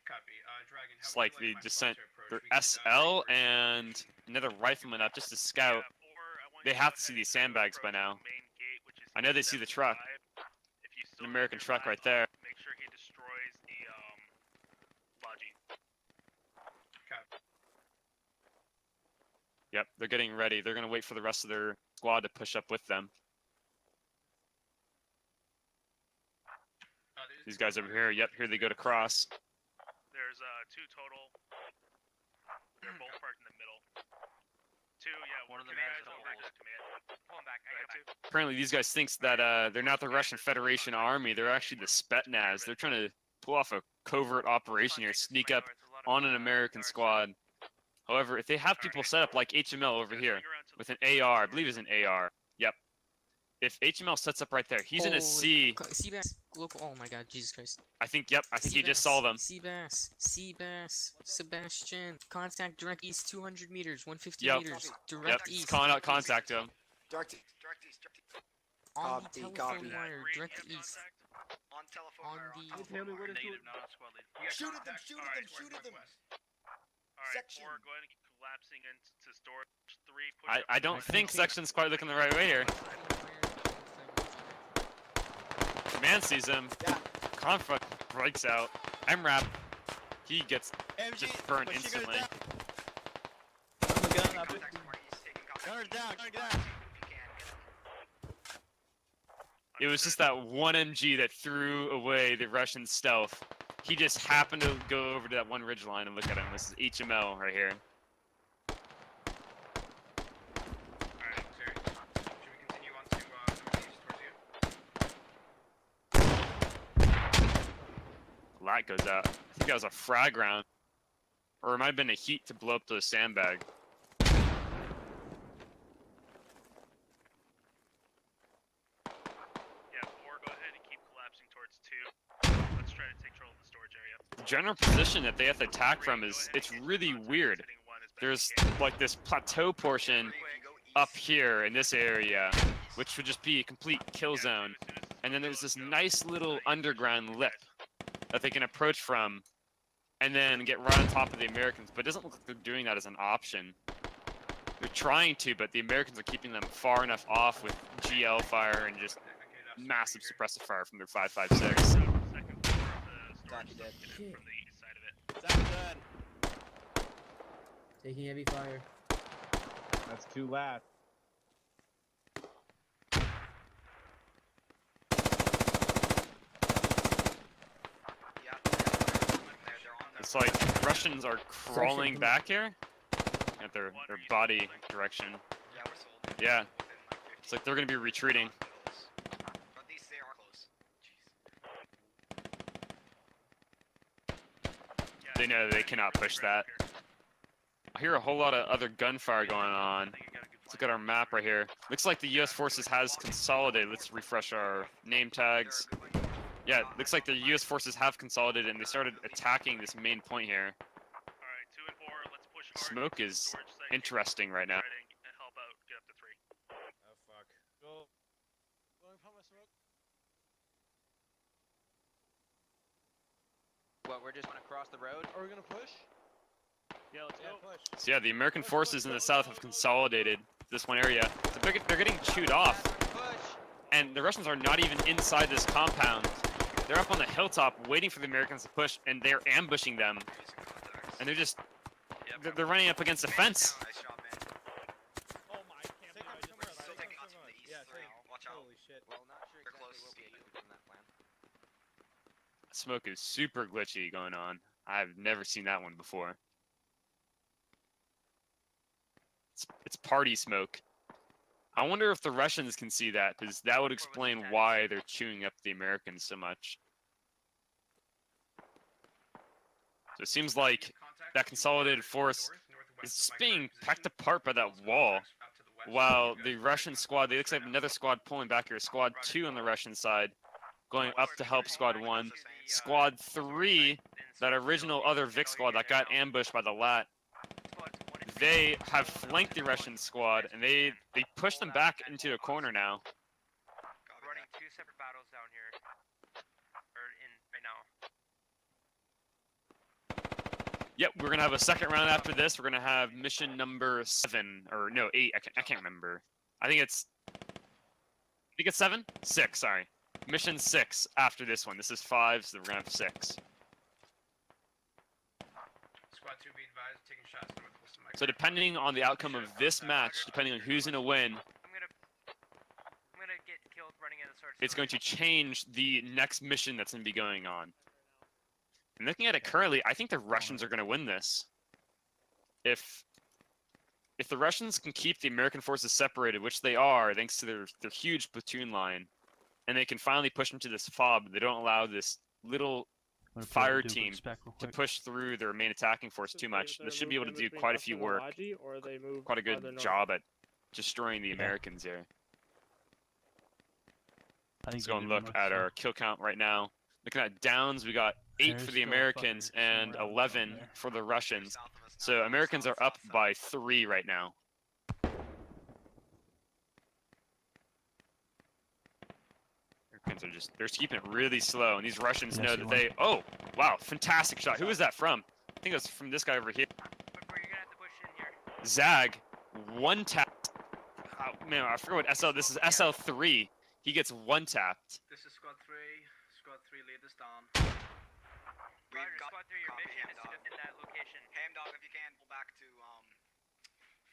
Copy. Dragon, how It's would like you the my descent. sponsor approach? They're We can, SL and another rifleman up just to scout. They have to see these sandbags by now. I know they see the truck. An American truck right there. Make sure he destroys the Logi. Copy. Yep, they're getting ready. They're gonna wait for the rest of their squad to push up with them. These guys over here. Yep, here they go to cross. There's 2 total. They're both parked in the middle. 2, yeah, one of them has over to command. Pull him back. I got back. Apparently, these guys thinks that they're not the Russian Federation army. They're actually the spectators. They're trying to pull off a covert operation here, sneak up on an American squad. However, if they have people set up like HML over here with an AR, I believe it's an AR. Yep. If HML sets up right there, he's gonna see. Seabass, local. Oh my God, Jesus Christ! I think. Yep. I think he just saw them. Seabass, Sebastian, contact direct east 200 meters, 150 Yep. meters, Yep. direct He's east. calling out contact to him. Direct east, direct east, direct east. On the Copy, telephone copy. wire, direct east. On telephone On wire, the- telephone wire. Negative, not a squad lead. Shoot at them, shoot at them, shoot at them! Alright, Section. 4, go ahead and keep collapsing into storage. 3, push up I don't think section's quite looking the right way here. Command sees him. Conflict breaks out. MRAP. He gets just burnt instantly. Gunners down, It was just that one MG that threw away the Russian stealth. He just happened to go over to that one ridgeline and look at him. This is HML right here. Alright, sir. Should we continue on to northeast towards you? Light goes out. I think that was a frag round. Or it might have been a heat to blow up the sandbag. Yeah, 4, go ahead and keep collapsing towards 2. Let's try to take control of the storage area. The general position that they have to attack from is, it's really weird. There's like this plateau portion up here in this area, which would just be a complete kill zone. And then there's this nice little underground lip that they can approach from and then get right on top of the Americans, but it doesn't look like they're doing that as an option. They're trying to, but the Americans are keeping them far enough off with GL fire and just massive suppressive fire from their 5.56. Taking heavy fire. That's 2 last. It's like Russians are crawling back here at their body direction. Yeah. It's like they're gonna be retreating. They know they cannot push that. I hear a whole lot of other gunfire going on. Let's look at our map right here. Looks like the U.S. forces has consolidated. Let's refresh our name tags. Yeah, looks like the U.S. forces have consolidated and they started attacking this main point here. Alright, 2 and 4, let's push hard. Smoke is interesting right now. Try to help out, get up to 3. What, we're just gonna cross the road? Are we gonna push? Yeah, let's go. Push. So yeah, the American forces in the south have consolidated this one area. So they're getting chewed off. And the Russians are not even inside this compound. They're up on the hilltop waiting for the Americans to push, and they're ambushing them. And they're just... They're running up against a fence. Holy shit. Well, not sure exactly what we do from that plan. Smoke is super glitchy going on. I've never seen that one before. It's party smoke. I wonder if the Russians can see that, because that would explain why they're chewing up the Americans so much. So it seems like that consolidated force is just being pecked apart by that wall, while the Russian squad, they looks like another squad pulling back here. Squad 2 on the Russian side, going up to help Squad 1. Squad 3, that original other Vic squad that got ambushed by the LAT, they have flanked the Russian squad, and they pushed them back into a corner now. Running 2 separate battles down here. Or in right now. Yep, we're gonna have a second round after this. We're gonna have mission number 7, or no, 8. I can't remember. I think it's 7? 6. Sorry, mission 6 after this one. This is 5, so we're gonna have 6. Squad 2 be advised, taking shots north of Wilson Mike. So depending on the outcome of this match, depending on who's gonna win, I'm gonna get killed running in the sword. it's going to change the next mission that's gonna be going on. And looking at it currently, I think the Russians are going to win this. If the Russians can keep the American forces separated, which they are, thanks to their huge platoon line, and they can finally push into this fob, they don't allow this little fire team to push through their main attacking force too much. They should be able to do quite a few work, quite a good job at destroying the Americans here. Let's go and look at our kill count right now. Looking at downs, we got 8 for the Americans and 11 for the Russians. So Americans are up by 3 right now. Americans are they're keeping it really slow, and these Russians know that they... Oh, wow, fantastic shot. Who was that from? I think it was from this guy over here. Zag, 1 tapped. Oh, man, I forgot what SL... This is SL3. He gets 1 tapped. This is Squad 3. Squad 3, lead us down. Roger, Squad 3, your mission is to defend that location. Hamdog, if you can, pull back to,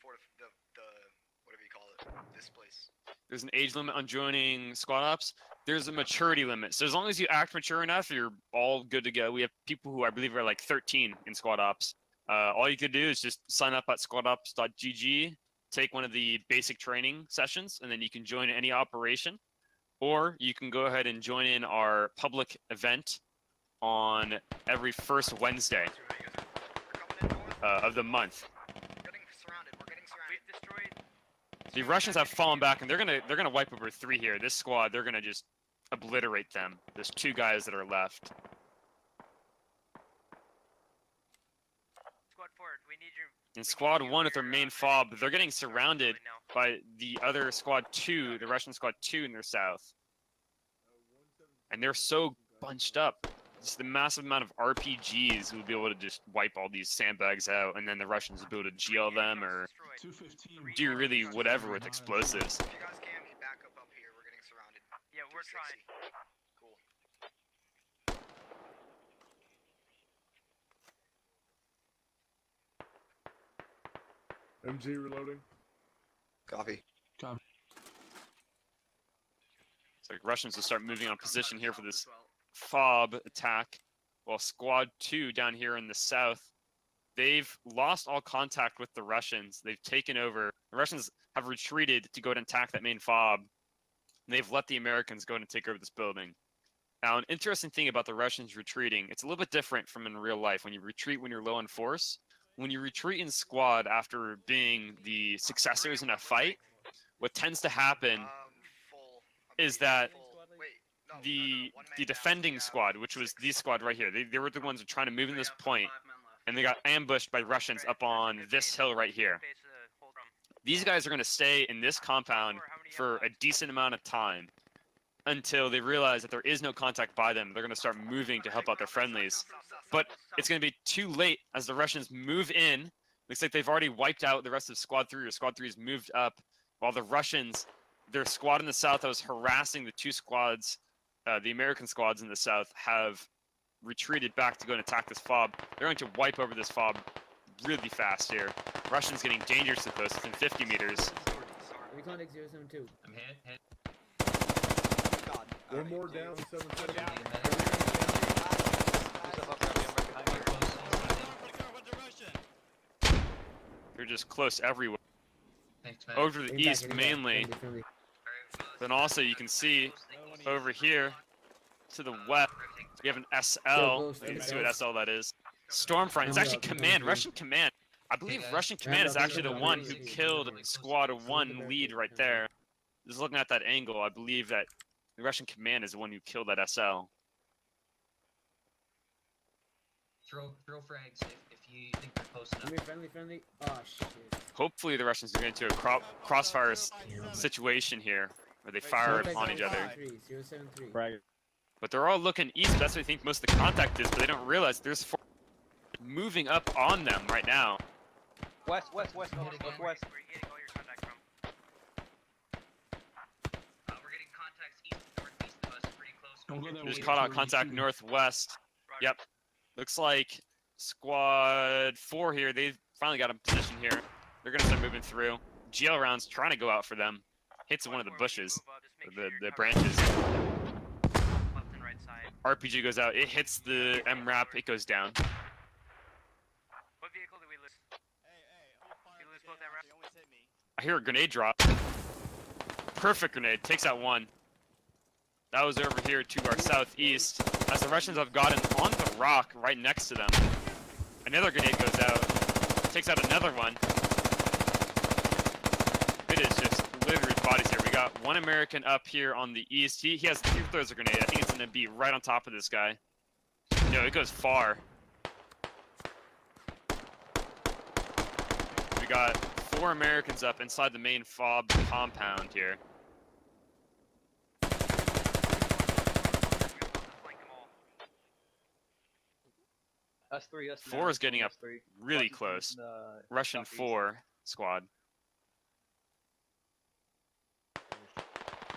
for the whatever you call it, this place. There's an age limit on joining squad ops. There's a maturity limit. So as long as you act mature enough, you're all good to go. We have people who I believe are like 13 in squad ops. All you could do is just sign up at squadops.gg, take one of the basic training sessions, and then you can join any operation. Or you can go ahead and join in our public event on every first Wednesday of the month. The Russians have fallen back, and they're gonna wipe over 3 here. This squad, they're gonna just obliterate them. There's 2 guys that are left. Squad 4, we need your... In Squad 1 with their main fob, they're getting surrounded by the other Squad 2, the Russian Squad 2 in their south. And they're so bunched up. Just the massive amount of RPGs will be able to just wipe all these sandbags out, and then the Russians will be able to GL them or do really whatever with explosives. If you guys can, get back up here. We're getting surrounded. Yeah, we're trying. Cool. MG reloading. Copy. Copy. So Russians will start moving on position here for this fob attack, while Squad 2 down here in the south, they've lost all contact with the Russians. They've taken over. The Russians have retreated to go and attack that main fob. And they've let the Americans go and take over this building. Now, an interesting thing about the Russians retreating, it's a little bit different from in real life. When you retreat when you're low on force, when you retreat in squad after being the successors in a fight, what tends to happen is that the defending squad, which was this squad right here, they were the ones who were trying to move in this point, and they got ambushed by Russians up on this hill right here. These guys are going to stay in this compound for a decent amount of time until they realize that there is no contact by them. They're going to start moving to help out their friendlies. but it's going to be too late as the Russians move in. Looks like they've already wiped out the rest of Squad 3, or Squad 3 has moved up, while the Russians, their squad in the south that was harassing the two squads, the American squads in the south, have retreated back to go and attack this fob. They're going to wipe over this fob really fast here. Russians getting dangerously close, within 50 meters. We contact 072. I'm hit. God. One more down, 772. They're just close everywhere. Thanks, man. Over to the east mainly. Then also you can see over here to the west, we have an SL. You can see what SL that is. Stormfront. It's actually command, Russian command. I believe Russian command is actually the one who killed Squad 1 lead right there. Just looking at that angle, I believe that the Russian command is the one who killed that SL. Throw frags if you think they're close enough. Friendly. Oh shit. Hopefully the Russians are going to a crossfire situation here, where they fire upon each other. 073. But they're all looking east. That's what they think most of the contact is, but they don't realize there's 4 moving up on them right now. West, northwest. Where are you getting all your contact from? We're getting contacts east and northeast of us, pretty close. Just caught out contact northwest. Yep. Looks like Squad 4 here, they've finally got a position here. They're going to start moving through. GL rounds trying to go out for them. Hits one of the bushes, the branches. Left and right side. RPG goes out. It hits the MRAP. It goes down. What vehicle did we lose? We lose both MRAPs? I hear a grenade drop. Perfect grenade. Takes out one. That was over here to our southeast. As the Russians have gotten on the rock right next to them. Another grenade goes out. Takes out another one. It is just littered with bodies here. We got one American up here on the east. He has 2 throws of grenade. I think it's going to be right on top of this guy. No, it goes far. We got 4 Americans up inside the main fob compound here. Us 3, us 4 is getting up really close. Russian 4 squad.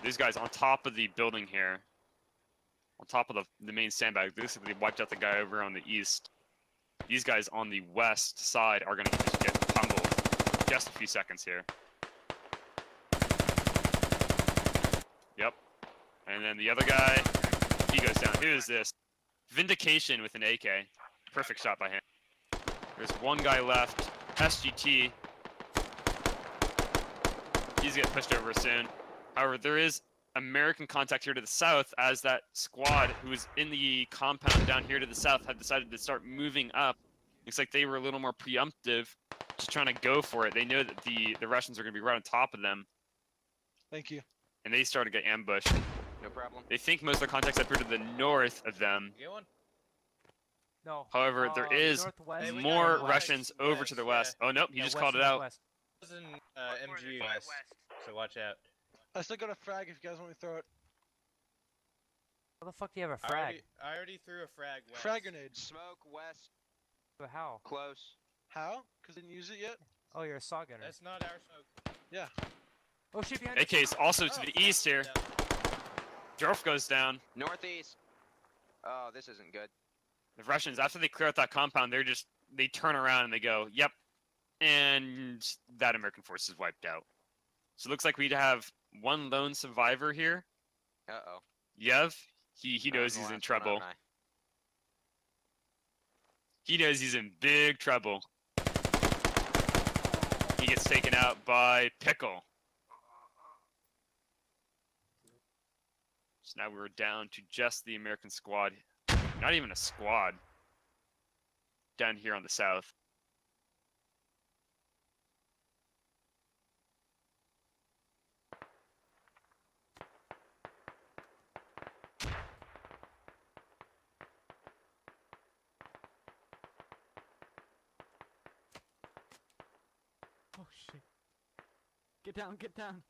These guys on top of the building here. On top of the main sandbag. Basically wiped out the guy over on the east. These guys on the west side are going to just get pummeled just a few seconds here. Yep. And then the other guy, he goes down. Who is this? Vindication with an AK. Perfect shot by him. There's one guy left. SGT. He's getting pushed over soon. However, there is American contact here to the south as that squad who was in the compound down here to the south had decided to start moving up. Looks like they were a little more preemptive, just trying to go for it. They know that the Russians are going to be right on top of them. Thank you. And they started to get ambushed. No problem. They think most of their contacts up here to the north of them. You get one? No. However, there is northwest. more Russians over to the west. Oh, nope, he just called it out. It was in MG West, so watch out. I still got a frag if you guys want me to throw it. How the fuck do you have a frag? I already threw a frag west. Frag grenades. Smoke west. But how? Close. How? Because I didn't use it yet? Oh, you're a saw gunner. That's not our smoke. Yeah. Oh shit, behind AK is also to the east here. Dorf goes down. Northeast. Oh, this isn't good. The Russians, after they clear out that compound, they turn around and they go, yep. And that American force is wiped out. So it looks like we'd have one lone survivor here. Uh-oh. Yev, he knows he's in trouble. He knows he's in big trouble. He gets taken out by Pickle. So now we're down to just the American squad. Not even a squad. Down here on the south. Oh shit. Get down, get down.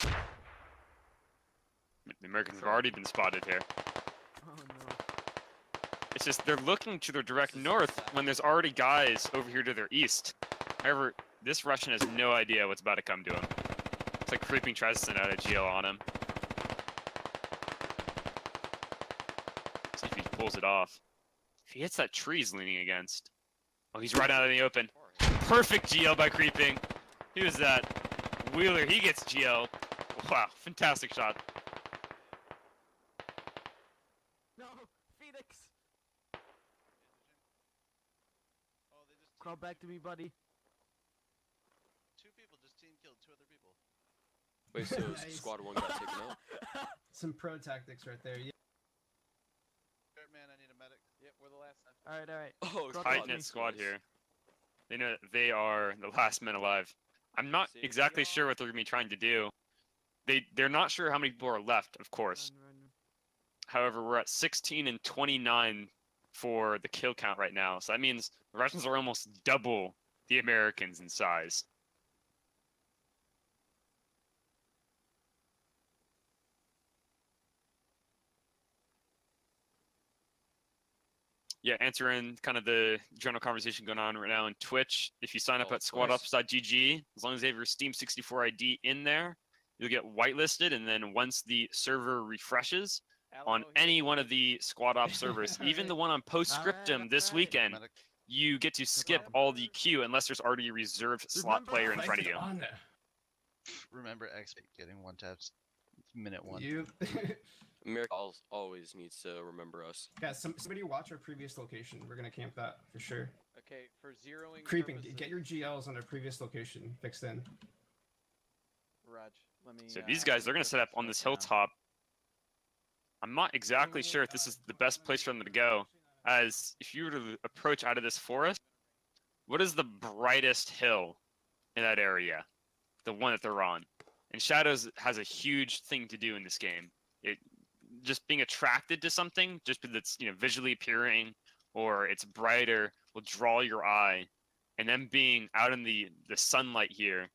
The Americans have already been spotted here. Oh no. It's just they're looking to their direct north when there's already guys over here to their east. However, this Russian has no idea what's about to come to him. It's like creeping tries to send out a GL on him. See if he pulls it off. If he hits that tree he's leaning against. Oh, he's right out in the open. Perfect GL by creeping. Who is that? Wheeler, he gets GL. Wow, fantastic shot. No, Phoenix. Crawl back to me, buddy. 2 people just team killed 2 other people. Wait, so Nice. squad 1 got taken out? Some pro tactics right there. Yeah. Man, I need a medic. Yep, we're the last. Alright, alright. Oh, Tight knit squad here. They know that they are the last men alive. I'm not exactly sure what they're gonna be trying to do. They're not sure how many people are left, of course. However, we're at 16 and 29 for the kill count right now. So that means the Russians are almost double the Americans in size. Yeah, answering kind of the general conversation going on right now on Twitch. If you sign up at squadops.gg, as long as you have your Steam 64 ID in there, you'll get whitelisted, and then once the server refreshes on any one of the squad ops servers, even the one on Postscriptum this weekend, you get to skip all the queue unless there's already a reserved slot player in front of you. Remember X getting 1 taps. Minute 1. You. America always needs to remember us. Guys, somebody watch our previous location. We're gonna camp that for sure. Okay, for zeroing Creeping. purposes- Get your GLs on our previous location fixed in. Raj, let me. So these guys, they're going to set up on this hilltop. I'm not exactly sure if this is the best place for them to go, as if you were to approach out of this forest, what is the brightest hill in that area? The one that they're on. And Shadows has a huge thing to do in this game. It just being attracted to something, just because it's visually appearing or it's brighter, will draw your eye. And then being out in the sunlight here,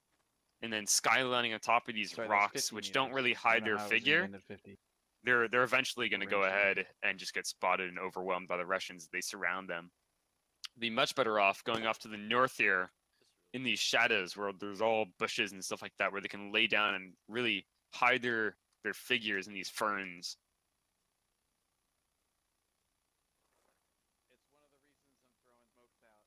and then skylining on top of these rocks, which don't really hide their figure, they're eventually going to go ahead and just get spotted and overwhelmed by the Russians. They surround them. Be much better off going off to the north here in these shadows where there's all bushes and stuff like that, where they can lay down and really hide their figures in these ferns. It's one of the reasons I'm throwing smokes out.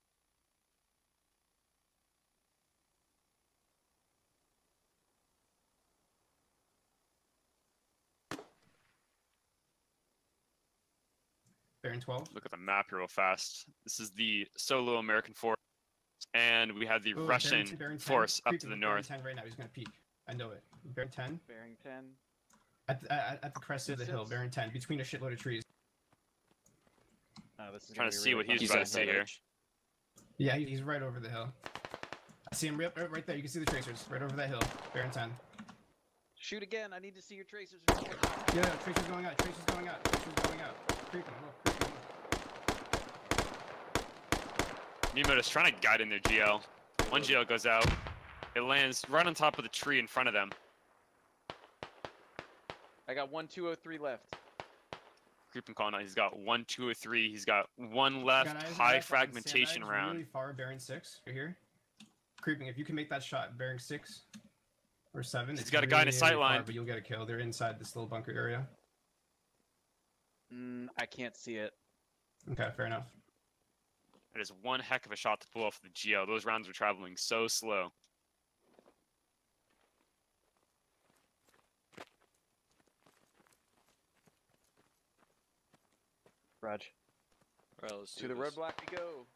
Baron 12. Look at the map here real fast. This is the solo American force, and we have the Ooh, Russian Baron 10, force up to creeping. the Baron north. 10 right now. He's gonna peek. I know it. Baron 10. Bearing 10. At the crest of the hill. Baron 10. Between a shitload of trees. Oh, this is Trying to see what he's about to see here. Yeah, he's right over the hill. I see him right there. You can see the tracers right over that hill. Baron 10. Shoot again. I need to see your tracers. Yeah, tracers going out. Tracers going out. Tracers going out. Creeping. Look, creeping. Nemo's trying to guide in their GL. One GL goes out. It lands right on top of the tree in front of them. I got 1-2-0-3 left. Creeping calling out. He's got 1, 2, or 3. He's got one left. High fragmentation round. Really far, bearing 6. Right here. Creeping. If you can make that shot, bearing 6 or 7. He's it's got a guy in his sight far, line. but you'll get a kill. They're inside this little bunker area. I can't see it. Okay, fair enough. That is one heck of a shot to pull off the GL. Those rounds are traveling so slow. Raj. Alright, let's To the roadblock we go.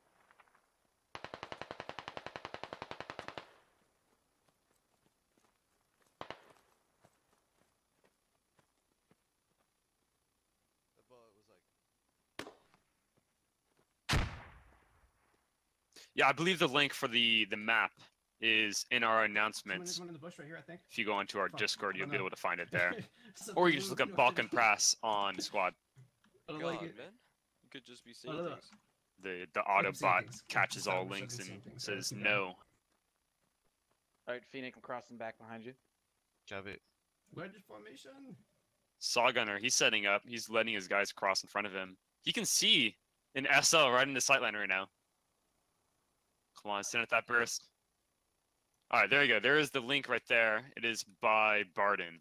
The bullet was like. Yeah, I believe the link for the map is in our announcements. There's one in the bush right here, I think. If you go into our Fuck, Discord, I you'll don't be know. able to find it there. So Or you the can just blue look up field- Balkan Press on Squad. I don't God, like it. man. You could just be saying I don't know. things. The I'm saying Autobot things. catches all I'm links saying and things. says Keep no. Alright, Phoenix, I'm crossing back behind you. Copy. Wedge formation. Sawgunner, he's setting up. He's letting his guys cross in front of him. He can see In SL, right in the sightline right now. Come on, send it that burst. All right, there you go. There is the link right there. It is by Barden.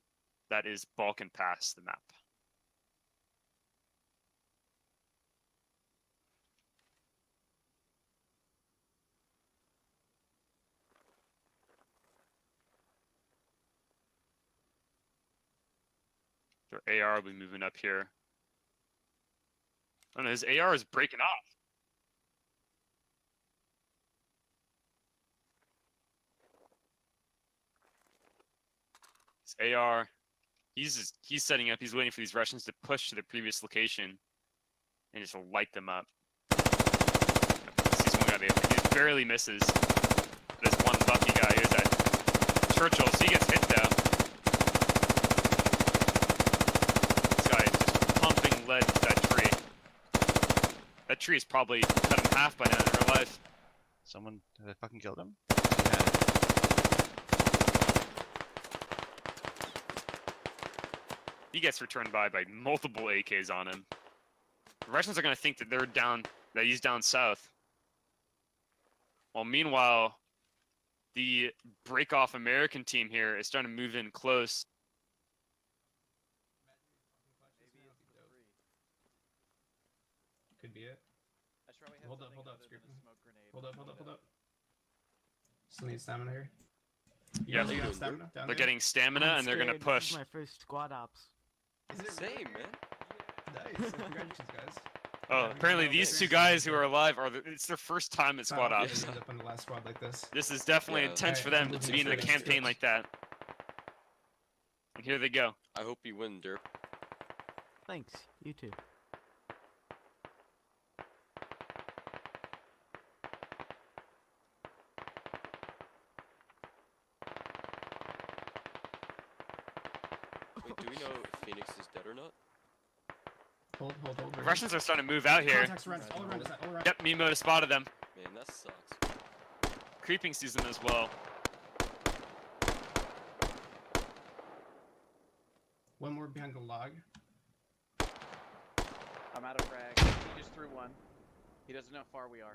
That is Balkan Pass, the map. Their AR will be moving up here. Oh no, his AR is breaking off. His AR, he's setting up. He's waiting for these Russians to push to the previous location and just light them up. He's one guy there. He barely misses. There's one lucky guy. Here's that Churchill. So he gets hit though. This guy is just pumping lead to that tree. That tree is probably cut in half by now in real life. Someone, did I fucking killed him? He gets returned by multiple AKs on him. The Russians are going to think that they're down, that he's down south. Well, meanwhile, the break-off American team here is starting to move in close. Could be it. Hold up, Scripting. Hold up. Still need stamina here. Yeah, You got stamina down they're there? getting stamina and they're going to Scared. This push. is my first squad ops. Is it Same, man. Nice. Congratulations, guys. Oh, apparently these two guys who are alive it's their first time at squad Wow, ops. end up in the last squad like this. This is definitely Yeah. intense for Alright, them I'm to be in a moving campaign like that. And here they go. I hope you win, Derp. Thanks. You too. Wait, do we know if Phoenix is dead or not? Hold. The Russians are starting to move out here. Contacts around, all around. Yep, Mimo spotted them. Man, that sucks. Creeping season as well. One more behind the log. I'm out of frag. He just threw one. He doesn't know how far we are.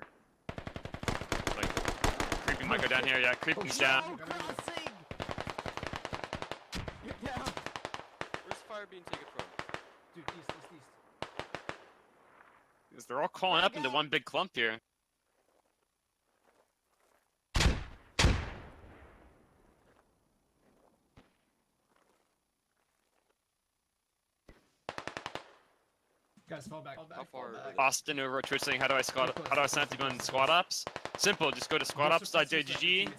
Like, creeping might go down here. Yeah, creeping's down. Crossing! You're down! Where's fire being taken from? Dude, east. Because they're all calling up into one big clump here. Guys, fall back. How far? Austin over at Twitch saying, how do I sign up to go in squad ops? Simple, just go to squadops.jgg,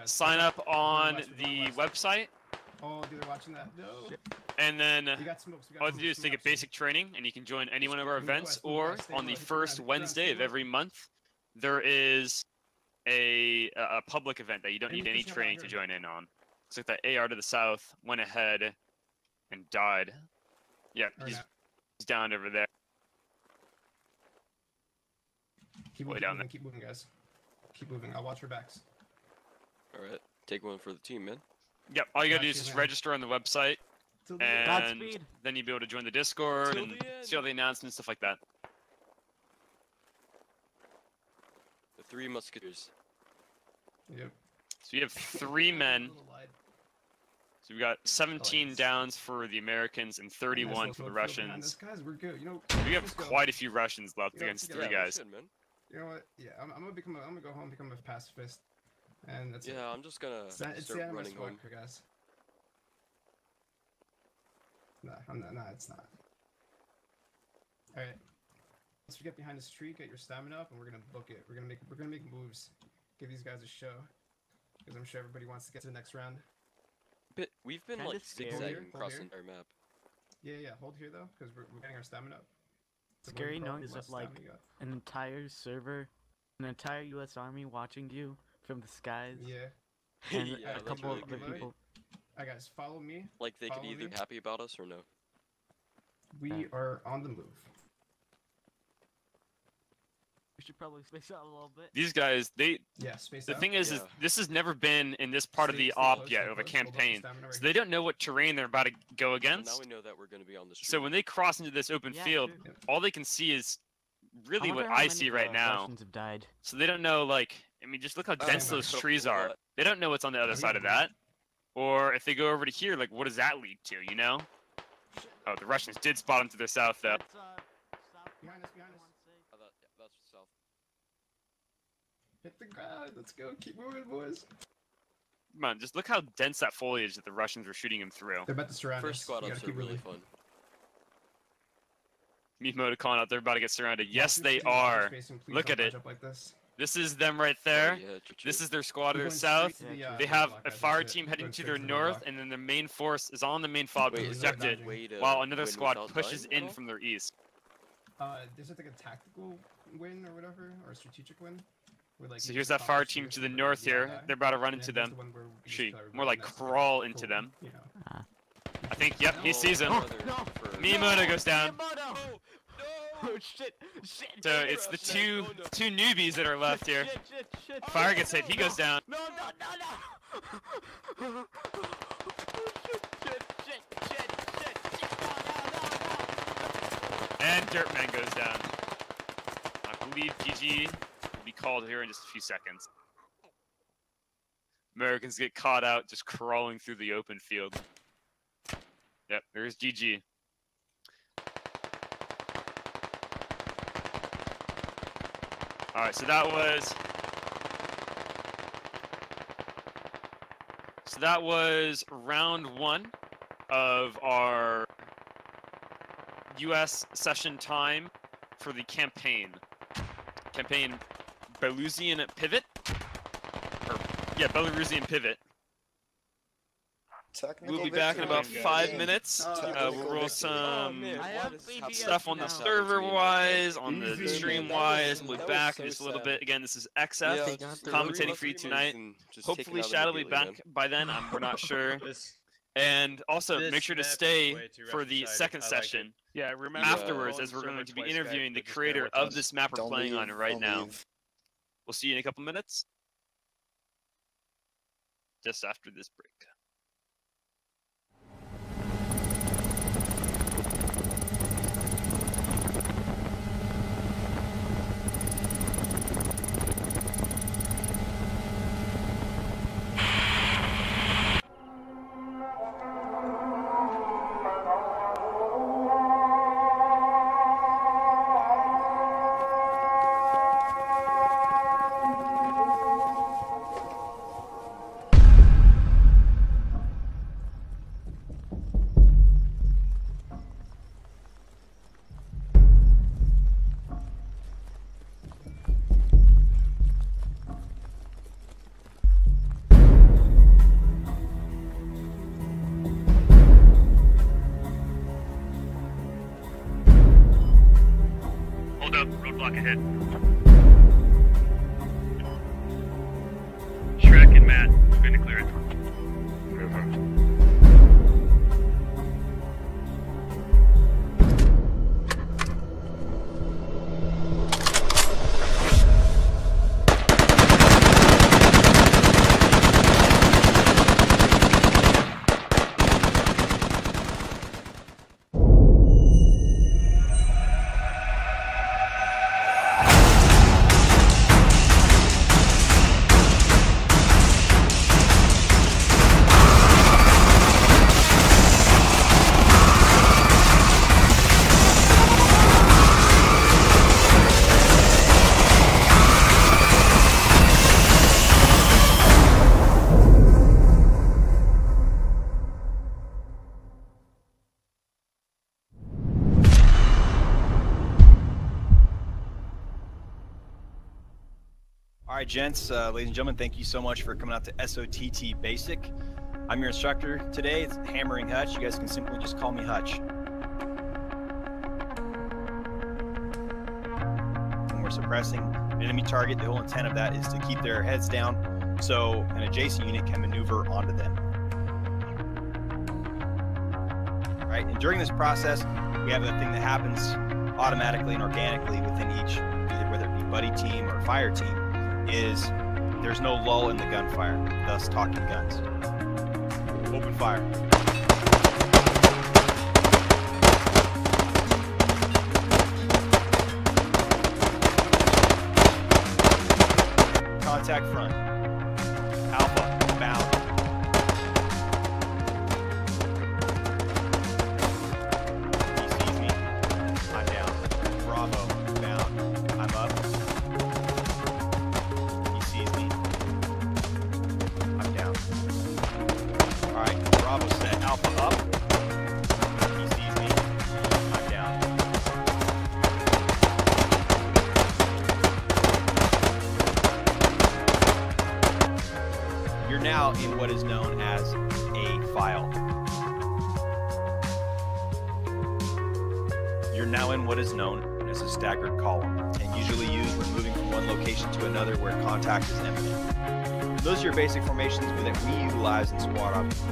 sign up on the website, Oh, dude, they're watching that. No. and then We got smokes. all you have to do is take a basic training, and you can join any one of our events, or on the first Wednesday of every month, there is a public event that you don't need any training to join in on. Looks like that AR to the south went ahead and died. Yeah, he's down over there. Keep Way moving, down there. keep moving, guys. Keep moving. I'll watch your backs. Alright, take one for the team, man. Yep, all you gotta do is Gotcha, just man. register on the website, Till the and Godspeed. then you'll be able to join the Discord Till and the end. see all the announcements, stuff like that. The Three Musketeers. Yep. So you have 3 men. So we got 17 downs for the Americans and 31 for the Russians. Guys, we're good. You know, We have let's go. quite a few Russians left You know, against yeah, 3 Yeah, guys. good, man. You know what? Yeah, I'm gonna go home, become a pacifist, and that's it. Yeah, I'm just gonna It's the start anime running squad, home. guys. Nah, I'm not. Nah, it's not. All right. Once we get behind this tree, get your stamina up, and we're gonna book it. We're gonna make moves. Give these guys a show, because I'm sure everybody wants to get to the next round. But we've been Kinda like scary. zigzagging Hold across here. the entire map. Yeah. Hold here though, because we're getting our stamina up. The more Scary you crawl, knowing the that, less like, stamina you got. an entire server, an entire U.S. Army watching you from the skies, Yeah. and Yeah, a that's couple really of other good. people. Alright, guys, follow me. Like they could Follow either me. be happy about us or no. We are on the move. We should probably space out a little bit. These guys, Yeah, space the out. thing is Yeah. this has never been in this part of Stay- the stay op close, yet stay of a close, hold up the campaign. stamina right So they don't know what terrain they're about to go Well, against. now we know that we're gonna be on the street. So when they cross into this open Yeah, field, true. all they can see is really wonder what how I many, see right now. Russians have died. So they don't know, like, I mean, just look how dense those trees are. They don't know what's on the other side of that. Or if they go over to here, like, what does that lead to, you know? Oh, the Russians did spot them to the south, though. Behind us, behind us. Oh, that's south. Hit the ground. Let's go. Keep moving, boys. Come on, just look how dense that foliage that the Russians were shooting him through. They're about to surround First us. squad We ups gotta are keep really moving. fun. Me emoticon out, they're about to get surrounded. Yes, Watch they your are. spacing, please Look don't at it. bunch up like this. This is them right there. Yeah, This is their squad to We're the going south. straight to the, They main have block, a guys, fire that's it. team heading Going to straight their the main north, block. and then their main force is on the main fob to Wait, is protect there a it, way to while another win squad without pushes dying at in all? from their east. There's like a tactical win or whatever, or a strategic win. Where, like, So you here's just that fire accomplish team this to the but north you here. die. They're about to run And into then there's them. the one where we just She, kill everybody, more like and that's crawl cool, into them. You know. I think, yep, he Oh, sees them. Miyamoto goes down. Oh shit! Shit! So it's the two newbies that are left here. Shit! Fire gets hit, he goes down. No! Shit! And Dirtman goes down. I believe GG will be called here in just a few seconds. Americans get caught out just crawling through the open field. Yep, there's GG. Alright, so that was round 1 of our US session time for the campaign. Campaign Belarusian Pivot. Or, yeah, Belarusian Pivot. We'll be back in about 5 minutes. We'll roll some stuff on the server-wise, on the stream-wise. We'll be back in just a little bit. Again, this is XF commentating for you tonight. Hopefully Shadow will be back by then. We're not sure. And also, make sure to stay for the second session. Yeah, remember afterwards, as we're going to be interviewing the creator of this map we're playing on right now. We'll see you in a couple minutes. Just after this break. Hold up, roadblock ahead. Shrek and Matt, we're going to clear it. All right, gents, ladies and gentlemen, thank you so much for coming out to SOTT Basic. I'm your instructor today. It's Hammering Hutch. You guys can simply just call me Hutch. When we're suppressing an enemy target, the whole intent of that is to keep their heads down so an adjacent unit can maneuver onto them. All right, and during this process, we have a thing that happens automatically and organically within each, either whether it be buddy team or fire team, is there's no lull in the gunfire, thus talking guns. Open fire. Contact front. Alpha, bound. He sees me. I'm down. Bravo, bound. I'm up. He sees me. I'm down. Alright, Bravo set. Alpha up. He sees me. I'm down. You're now in what is known as a file. You're now in what is known as a staggered column, and usually used when moving from one location to another where contact is imminent. Those are your basic formations that we utilize in squad ops.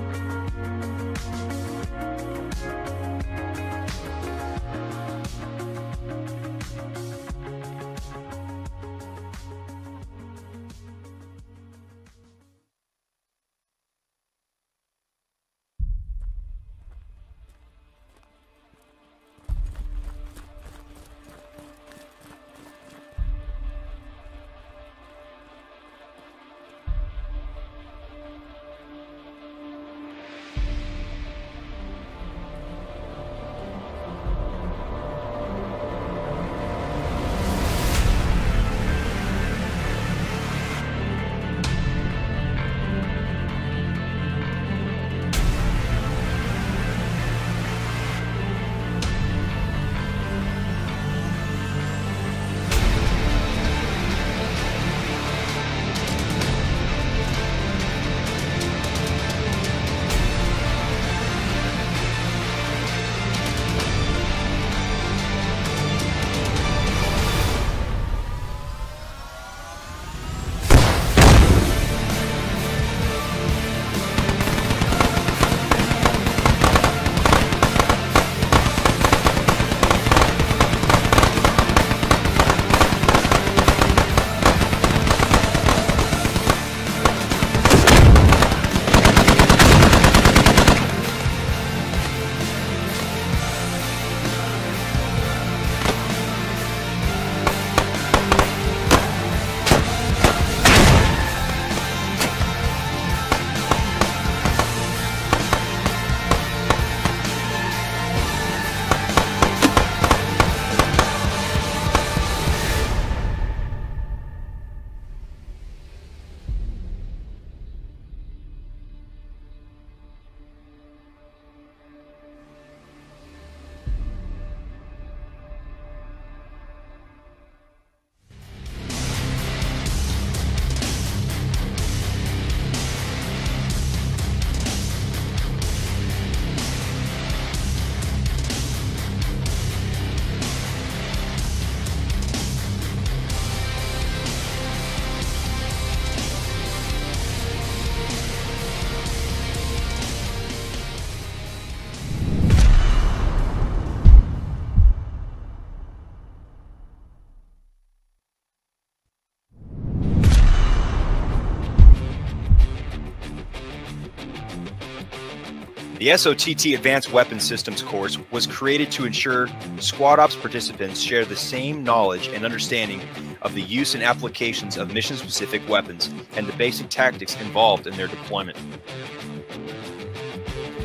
The SOTT Advanced Weapons Systems course was created to ensure Squad Ops participants share the same knowledge and understanding of the use and applications of mission-specific weapons and the basic tactics involved in their deployment.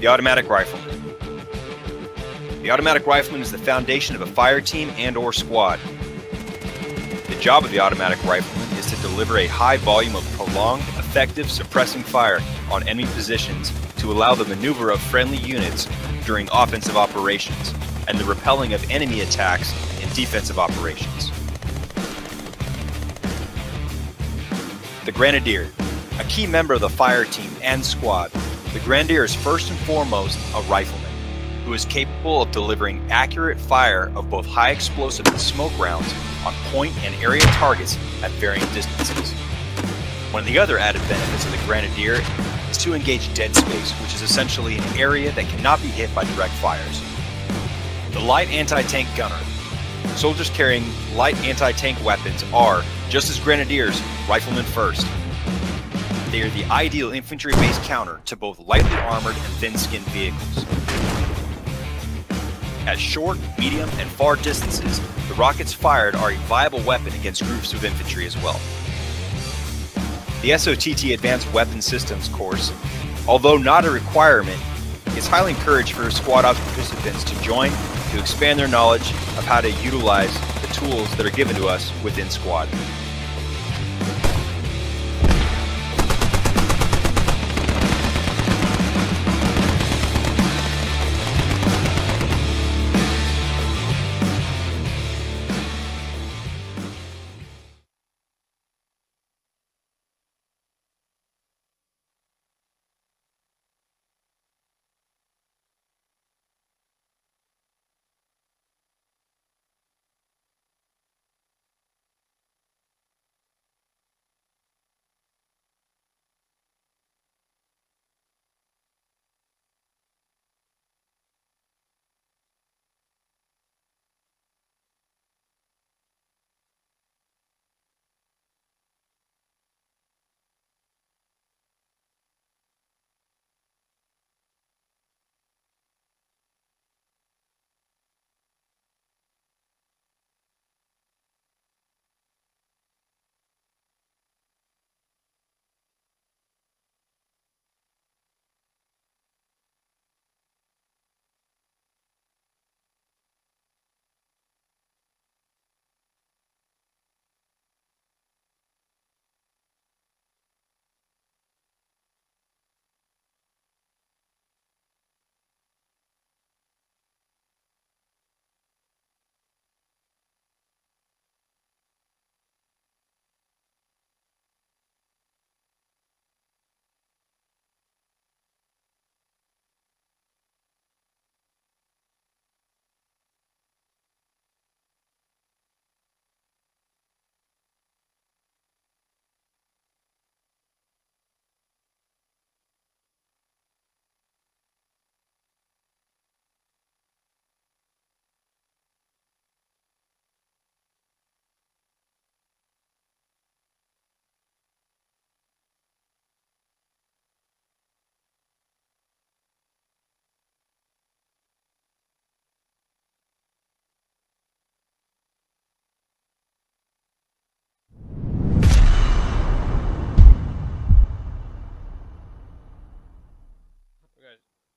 The Automatic Rifleman. The Automatic Rifleman is the foundation of a fire team and/or squad. The job of the Automatic Rifleman is to deliver a high volume of prolonged, effective, suppressing fire on enemy positions to allow the maneuver of friendly units during offensive operations and the repelling of enemy attacks in defensive operations. The Grenadier, a key member of the fire team and squad. The Grenadier is first and foremost a rifleman who is capable of delivering accurate fire of both high explosive and smoke rounds on point and area targets at varying distances. One of the other added benefits of the Grenadier is to engage dead space, which is essentially an area that cannot be hit by direct fires. The Light Anti-Tank Gunner. Soldiers carrying light anti-tank weapons are, just as Grenadiers, riflemen first. They are the ideal infantry-based counter to both lightly armored and thin-skinned vehicles. At short, medium, and far distances, the rockets fired are a viable weapon against groups of infantry as well. The SOTT Advanced Weapon Systems course, although not a requirement, is highly encouraged for squad ops participants to join to expand their knowledge of how to utilize the tools that are given to us within squad.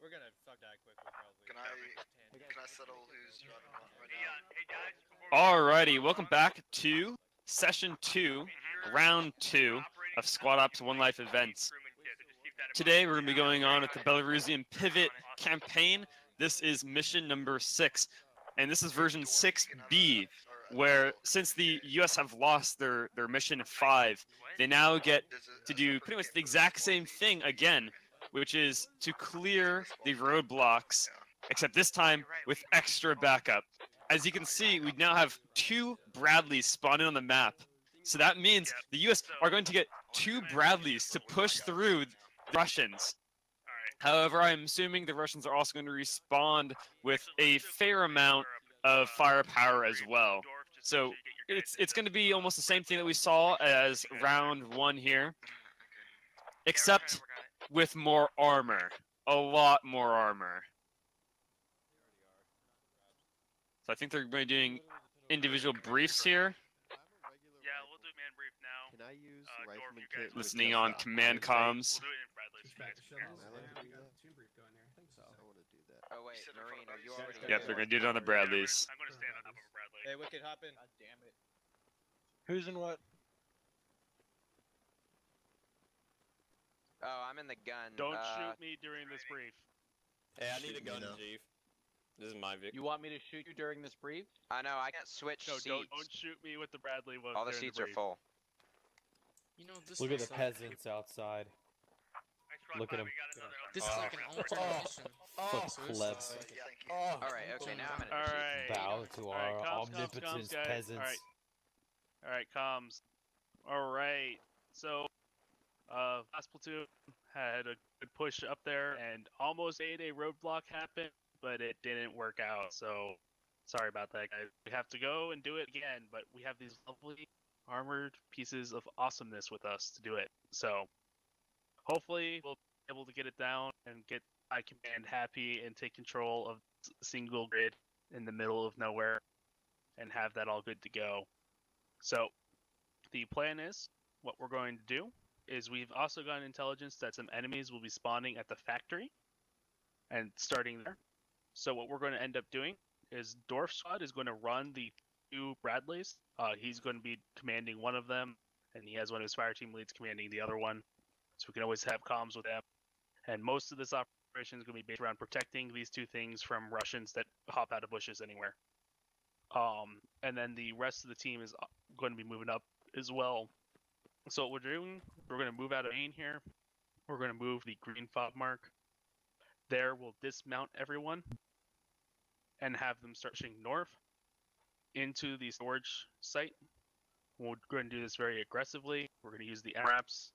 We're gonna suck that quickly, probably. Can I settle who's driving what right now? Alrighty, welcome back to Session 2, Round 2 of Squad Ops One Life events. Today we're going to be going on with the Belarusian Pivot campaign. This is mission number 6, and this is version 6B, where since the US have lost their mission 5, they now get to do pretty much the exact same thing again, which is to clear the roadblocks, except this time with extra backup. As you can see, we now have 2 Bradleys spawning on the map. So that means the US are going to get 2 Bradleys to push through the Russians. However, I'm assuming the Russians are also going to respond with a fair amount of firepower as well. So it's going to be almost the same thing that we saw as round 1 here, except with more armor. A lot more armor. So I think they're going to be doing individual briefs here. Yeah, we'll do man brief now. Can I use rifleman kit? Listening on command comms. We'll do it in Bradley's speaker. Oh wait, Marine, are you already? Yep, they're going to do it on the Bradleys. I'm going to stand on top of a Bradley. Hey, Wicked, hop in. God damn it. Who's in what? Oh, I'm in the gun. Don't shoot me during this brief. Hey, I need a gun, Chief. This is my vehicle. You want me to shoot you during this brief? I know, I can't switch No, seats. don't shoot me with the Bradley. All the seats are full. You know, this Look at looks the like, peasants outside. Look at them. this is like an alternate mission. Fuck So this is plebs. All right, okay, now I'm in a Alright. Bow to our comms, omnipotence, guys. peasants. Alright, comms. Alright, so, last platoon had a good push up there and almost made a roadblock happen, but it didn't work out, so sorry about that, guys. We have to go and do it again, but we have these lovely armored pieces of awesomeness with us to do it, so hopefully we'll be able to get it down and get High Command happy and take control of a single grid in the middle of nowhere and have that all good to go. So the plan is, what we're going to do is we've also gotten intelligence that some enemies will be spawning at the factory and starting there. So what we're going to end up doing is Dorf Squad is going to run the 2 Bradleys. He's going to be commanding one of them, and he has one of his fire team leads commanding the other one. So we can always have comms with them. And most of this operation is going to be based around protecting these 2 things from Russians that hop out of bushes anywhere. And then the rest of the team is going to be moving up as well. So what we're doing, we're going to move out of main here. We're going to move the green fob mark. There we'll dismount everyone and have them start pushing north into the storage site. We're going to do this very aggressively. We're going to use the MRAPs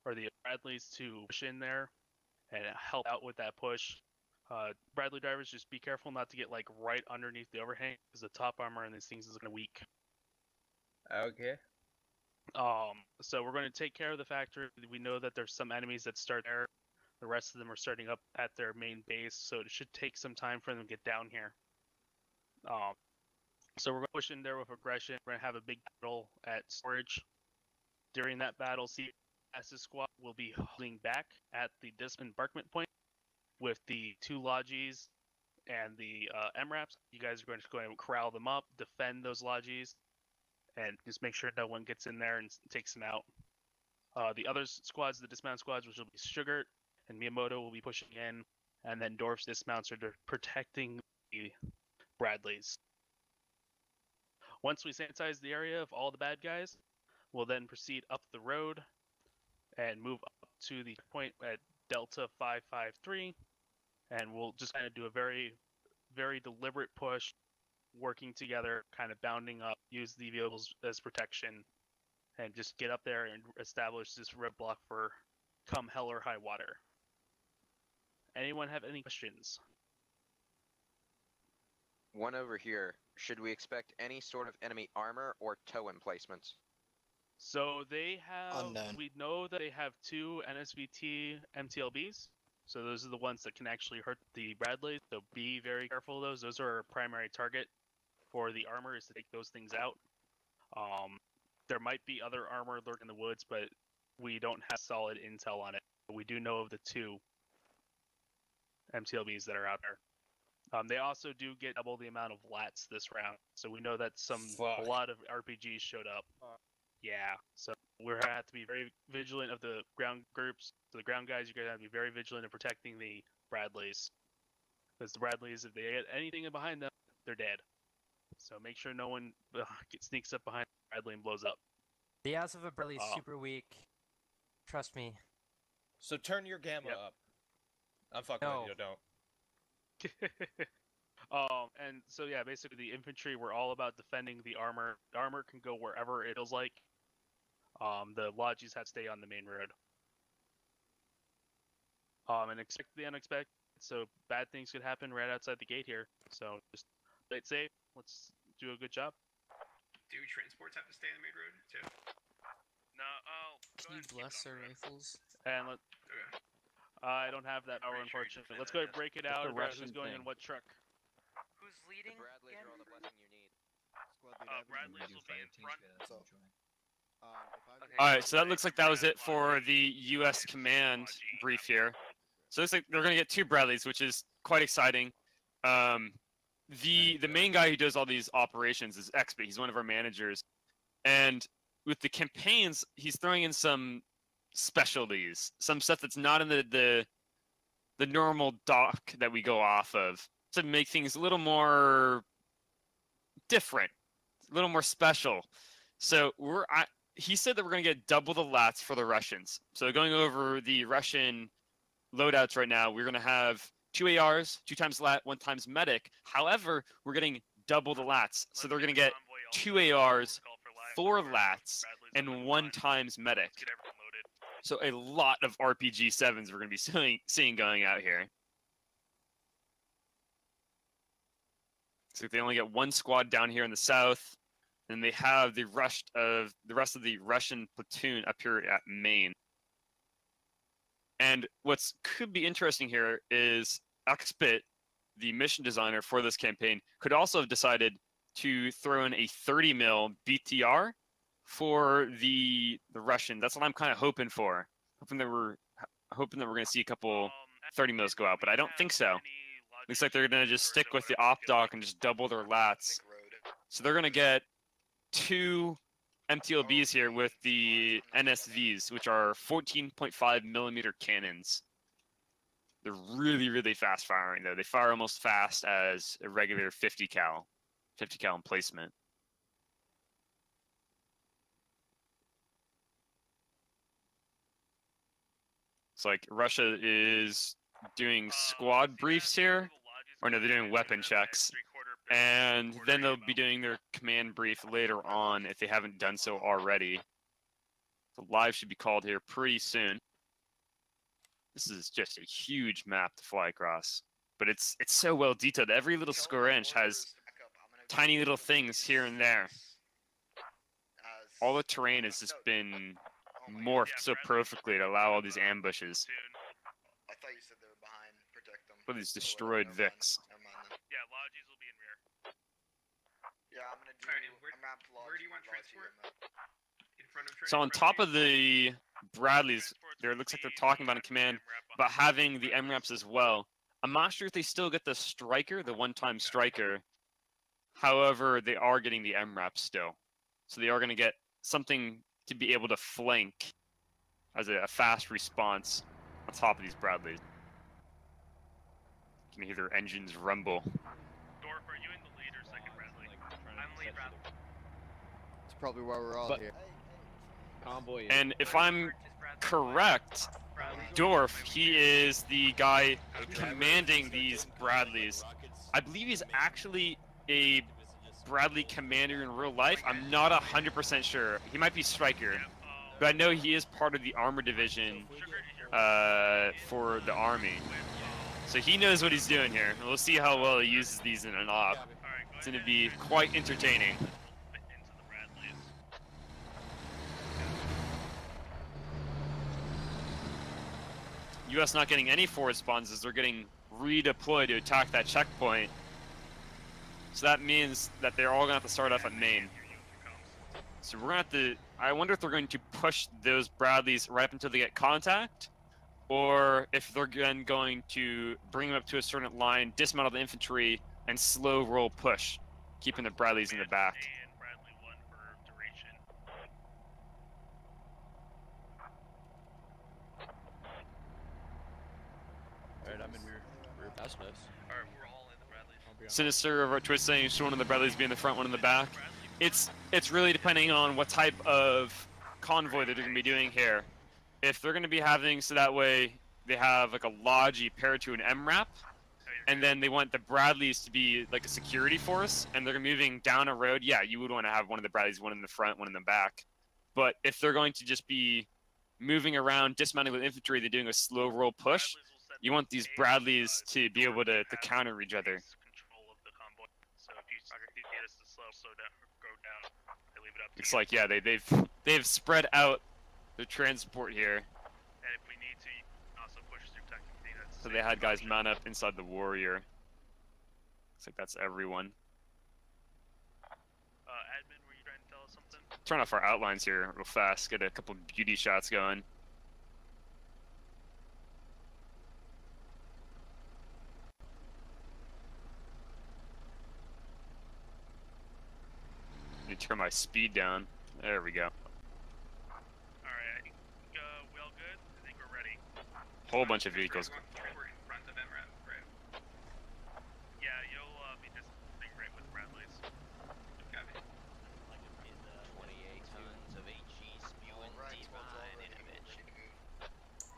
or the Bradleys to push in there and help out with that push. Bradley drivers, just be careful not to get like right underneath the overhang because the top armor on these things is going to weak. Okay. So we're going to take care of the factory. We know that there's some enemies that start there. The rest of them are starting up at their main base, so it should take some time for them to get down here. So we're going to push in there with aggression. We're going to have a big battle at storage. During that battle, CS's squad will be holding back at the disembarkment point with the 2 lodges and the MRAPs. You guys are going to go and corral them up, defend those lodges, and just make sure no one gets in there and takes them out. The other squads, the dismount squads, which will be Sugar and Miyamoto, will be pushing in, and then Dorf's dismounts are protecting the Bradleys. Once we sanitize the area of all the bad guys, we'll then proceed up the road and move up to the point at Delta 553, and we'll just kind of do a very, very deliberate push, working together, kind of bounding up, use the vehicles as protection, and just get up there and establish this roadblock for come hell or high water. Anyone have any questions? One over here. Should we expect any sort of enemy armor or tow emplacements? So they have, Unknown. we know that they have 2 NSVT MTLBs. So those are the ones that can actually hurt the Bradleys. So be very careful of those. Those are our primary target for the armor, is to take those things out. There might be other armor lurking in the woods, but we don't have solid intel on it. We do know of the 2 MTLBs that are out there. They also do get double the amount of lats this round, so we know that a lot of RPGs showed up. Yeah, so we're gonna have to be very vigilant of the ground groups. So the ground guys, you're gonna have to be very vigilant in protecting the Bradleys, because the Bradleys, if they get anything in behind them, they're dead. So make sure no one sneaks up behind Bradley and blows up. The odds of a Bradley is super weak. Trust me. So turn your gamma up. I'm fucking with you, don't. And so yeah, basically the infantry, we're all about defending the armor. The armor can go wherever it feels like. The lodges have to stay on the main road. And expect the unexpected. So bad things could happen right outside the gate here. So just play it safe. Let's do a good job. Do transports have to stay on the main road too? No. Can you bless our rifles? And I don't have that power, unfortunately. Let's go ahead and break it out. Who's going in what truck? Who's leading? The Bradleys are all the blessing you need. Bradleys will be in front. Alright, so that looks like that was it for the U.S. command brief here. So it looks like they're going to get 2 Bradleys, which is quite exciting. The main guy who does all these operations is XB. He's one of our managers. And with the campaigns, he's throwing in some specialties, some stuff that's not in the normal dock that we go off of, to make things a little more different, a little more special. So he said that we're going to get double the lats for the Russians. So going over the Russian loadouts right now, we're going to have 2 ARs, 2 times lat, 1 times medic. However, we're getting double the lats. So they're going to get 2 ARs, 4 lats, and 1 times medic. So a lot of RPG 7s we're going to be seeing going out here. So they only get 1 squad down here in the south, and they have the rest of the Russian platoon up here at main. And what's could be interesting here is Xbit, the mission designer for this campaign, could also have decided to throw in a 30 mil BTR for the Russian. That's what I'm kind of hoping for. Hoping that we're gonna see a couple 30 mils go out, but I don't think so. Looks like they're gonna just stick with the op dock and just double their lats. So they're gonna get 2 MTLBs here with the NSVs, which are 14.5 millimeter cannons. They're really, really fast firing though. They fire almost fast as a regular 50 cal emplacement. It's like Russia is doing squad briefs here, or no, they're doing weapon checks, and then they'll be doing their command brief later on if they haven't done so already. So live should be called here pretty soon. This is just a huge map to fly across, but it's so well detailed. Every little square inch has tiny little things here and there. All the terrain has just been morphed so perfectly to allow all these ambushes. I thought you said they were behind. Protect them. All these destroyed Vics. Never mind then. Yeah, Lodges will be in rear. Yeah, I'm gonna do a map to Where do you want transport? In front of So on top of the Bradleys, there looks like they're talking about in command about having the MRAPs as well. I'm not sure if they still get the striker, the one-time striker. However, they are getting the MRAPs still. So they are going to get something to be able to flank as a fast response on top of these Bradleys. You can hear their engines rumble. Dorf, are you in the lead or second Bradley? I'm lead Bradley. It's probably why we're all here. Convoy. And if I'm correct, Dorf, he is the guy commanding these Bradleys. I believe he's actually a Bradley commander in real life. I'm not 100% sure. He might be striker, but I know he is part of the armor division for the army. So he knows what he's doing here. We'll see how well he uses these in an op. It's going to be quite entertaining. US not getting any forward spawns as they're getting redeployed to attack that checkpoint. So that means that they're all going to have to start off at main. So we're going to have to... I wonder if they're going to push those Bradleys right up until they get contact, or if they're then going to bring them up to a certain line, dismantle the infantry, and slow roll push, keeping the Bradleys in the back. Alright, I'm in rear. That's nice. Alright, we're all in the Bradleys. Sinister over at Twitch saying should one of the Bradleys be in the front, one in the back. It's really depending on what type of convoy that they're going to be doing here. If they're going to be having, so that way they have like a Logi paired to an MRAP, and then they want the Bradleys to be like a security force, and they're moving down a road, yeah, you would want to have one of the Bradleys, one in the front, one in the back. But if they're going to just be moving around, dismounting with infantry, they're doing a slow roll push, you want these Bradleys to be able to counter each other. So if you get us to slow down, go down, they leave it up to It's you. like, yeah, they've spread out their transport here. And if we need to, you can also push through technically. That's So they had guys mount up inside the Warrior. Looks like that's everyone. Admin, were you trying to tell us something? Turn off our outlines here real fast, get a couple beauty shots going. Let me turn my speed down. There we go. Alright, I think we all good? I think we're ready. Whole bunch of vehicles. Yeah, you'll be just right with Bradley's. Got it. 28 tons of HE spewing divine intervention.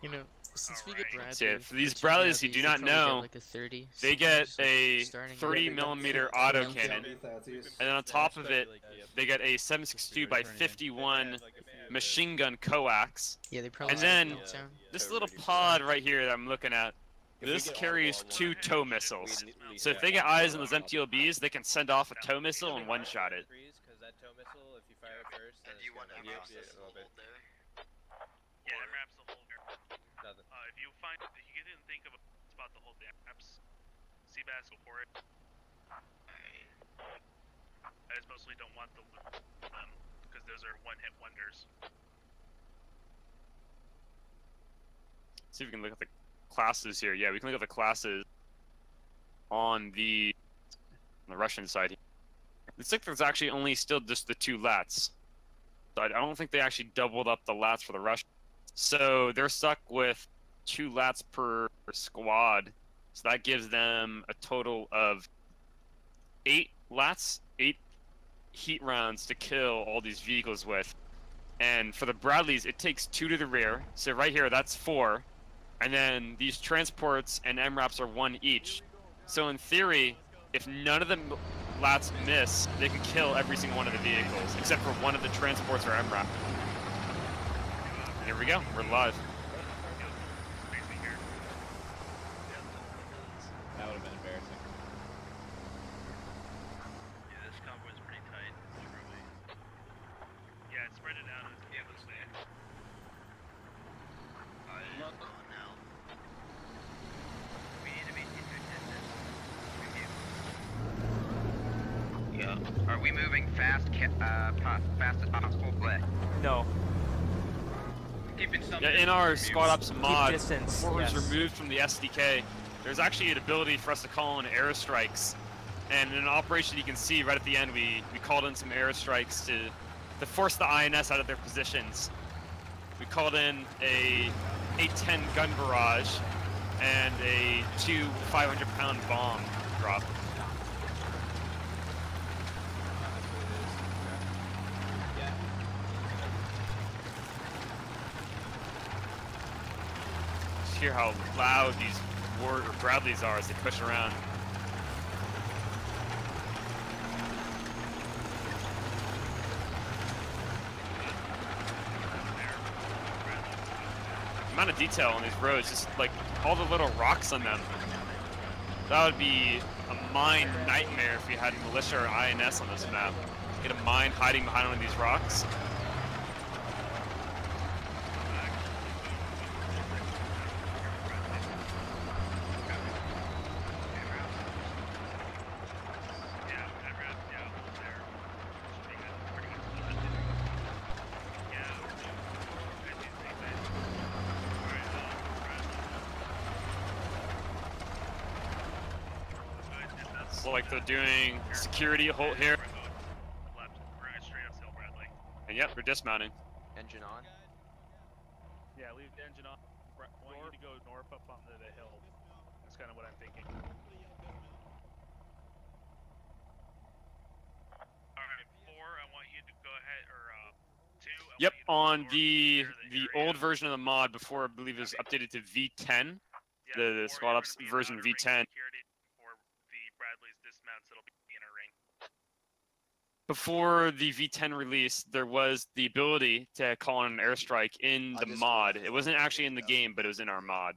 You know, since we get Bradley, So yeah, for these Bradleys you do not know, like a 30, they get a starting 30 millimeter autocannon, and then on top of it, they get a 7.62 by 51 machine gun coax. Yeah, they probably And then meltdown. this little pod right here that I'm looking at, this carries 2 tow missiles. So if they get eyes on those MTLBs, they can send off a tow missile and one-shot it. Because that tow missile, if you fire it first, then Do you want MRAPs to a little bit. Yeah, MRAPs the whole here. Nothing. If you didn't think of a spot to hold the MRAPs, Seabass, go for it. I just mostly don't want the loot. because those are one-hit wonders. See if we can look at the classes here. Yeah, we can look at the classes on the Russian side. Looks like there's actually only still just the 2 lats. So I don't think they actually doubled up the lats for the Russian. So they're stuck with 2 lats per squad. So that gives them a total of 8 lats, 8 heat rounds to kill all these vehicles with. And for the Bradleys, it takes 2 to the rear. So right here, that's 4. And then these transports and MRAPs are 1 each. So in theory, if none of the lats miss, they can kill every single one of the vehicles, except for one of the transports or MRAP. And here we go, we're live. That would have been embarrassing. Yeah, this convoy is pretty tight. Yeah, it's spread it out. Yeah, let's see. Look on now. We need to maintain good distance. Yeah. Are we moving fast as possible? Bleh. No. Keeping some Yeah, in our Squad Ops mod, distance, before it was yes. removed from the SDK, there's actually an ability for us to call in airstrikes. And in an operation you can see right at the end, we called in some airstrikes to force the INS out of their positions. We called in a 810 gun barrage and a 2 500-pound bomb drop. Just hear how loud these Bradleys are as they push around. The amount of detail on these roads, just like all the little rocks on them. That would be a mine nightmare if you had militia or INS on this map. Get a mine hiding behind one of these rocks. So like they're doing security hold here. And yep, they're dismounting. Engine on. Yeah, leave the engine on. Want you to go north up onto the hill. That's kind of what I'm thinking. Alright, 4, I want you to go ahead, or 2. Yep, on the old version of the mod before I believe it was updated to V10, the Squad Ops version V10. Before the V10 release, there was the ability to call in an airstrike in the mod. It wasn't actually in the game, but it was in our mod.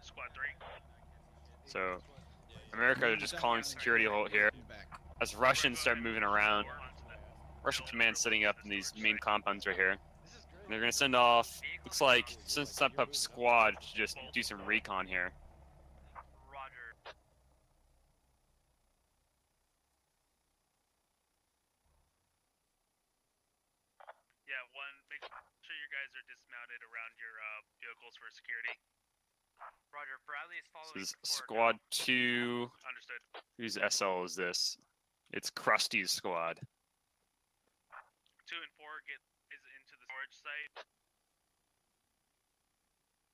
Squad 3. So, America are just calling security hold here. As Russians start moving around, Russian command setting up in these main compounds right here. And they're gonna send off, looks like, step up squad to just do some recon here. Yeah, 1, make sure you guys are dismounted around your vehicles for security. Roger, Bradley is following. This is Squad 2. Understood. Whose SL is this? It's Krusty's squad. 2 and 4 get into the storage site.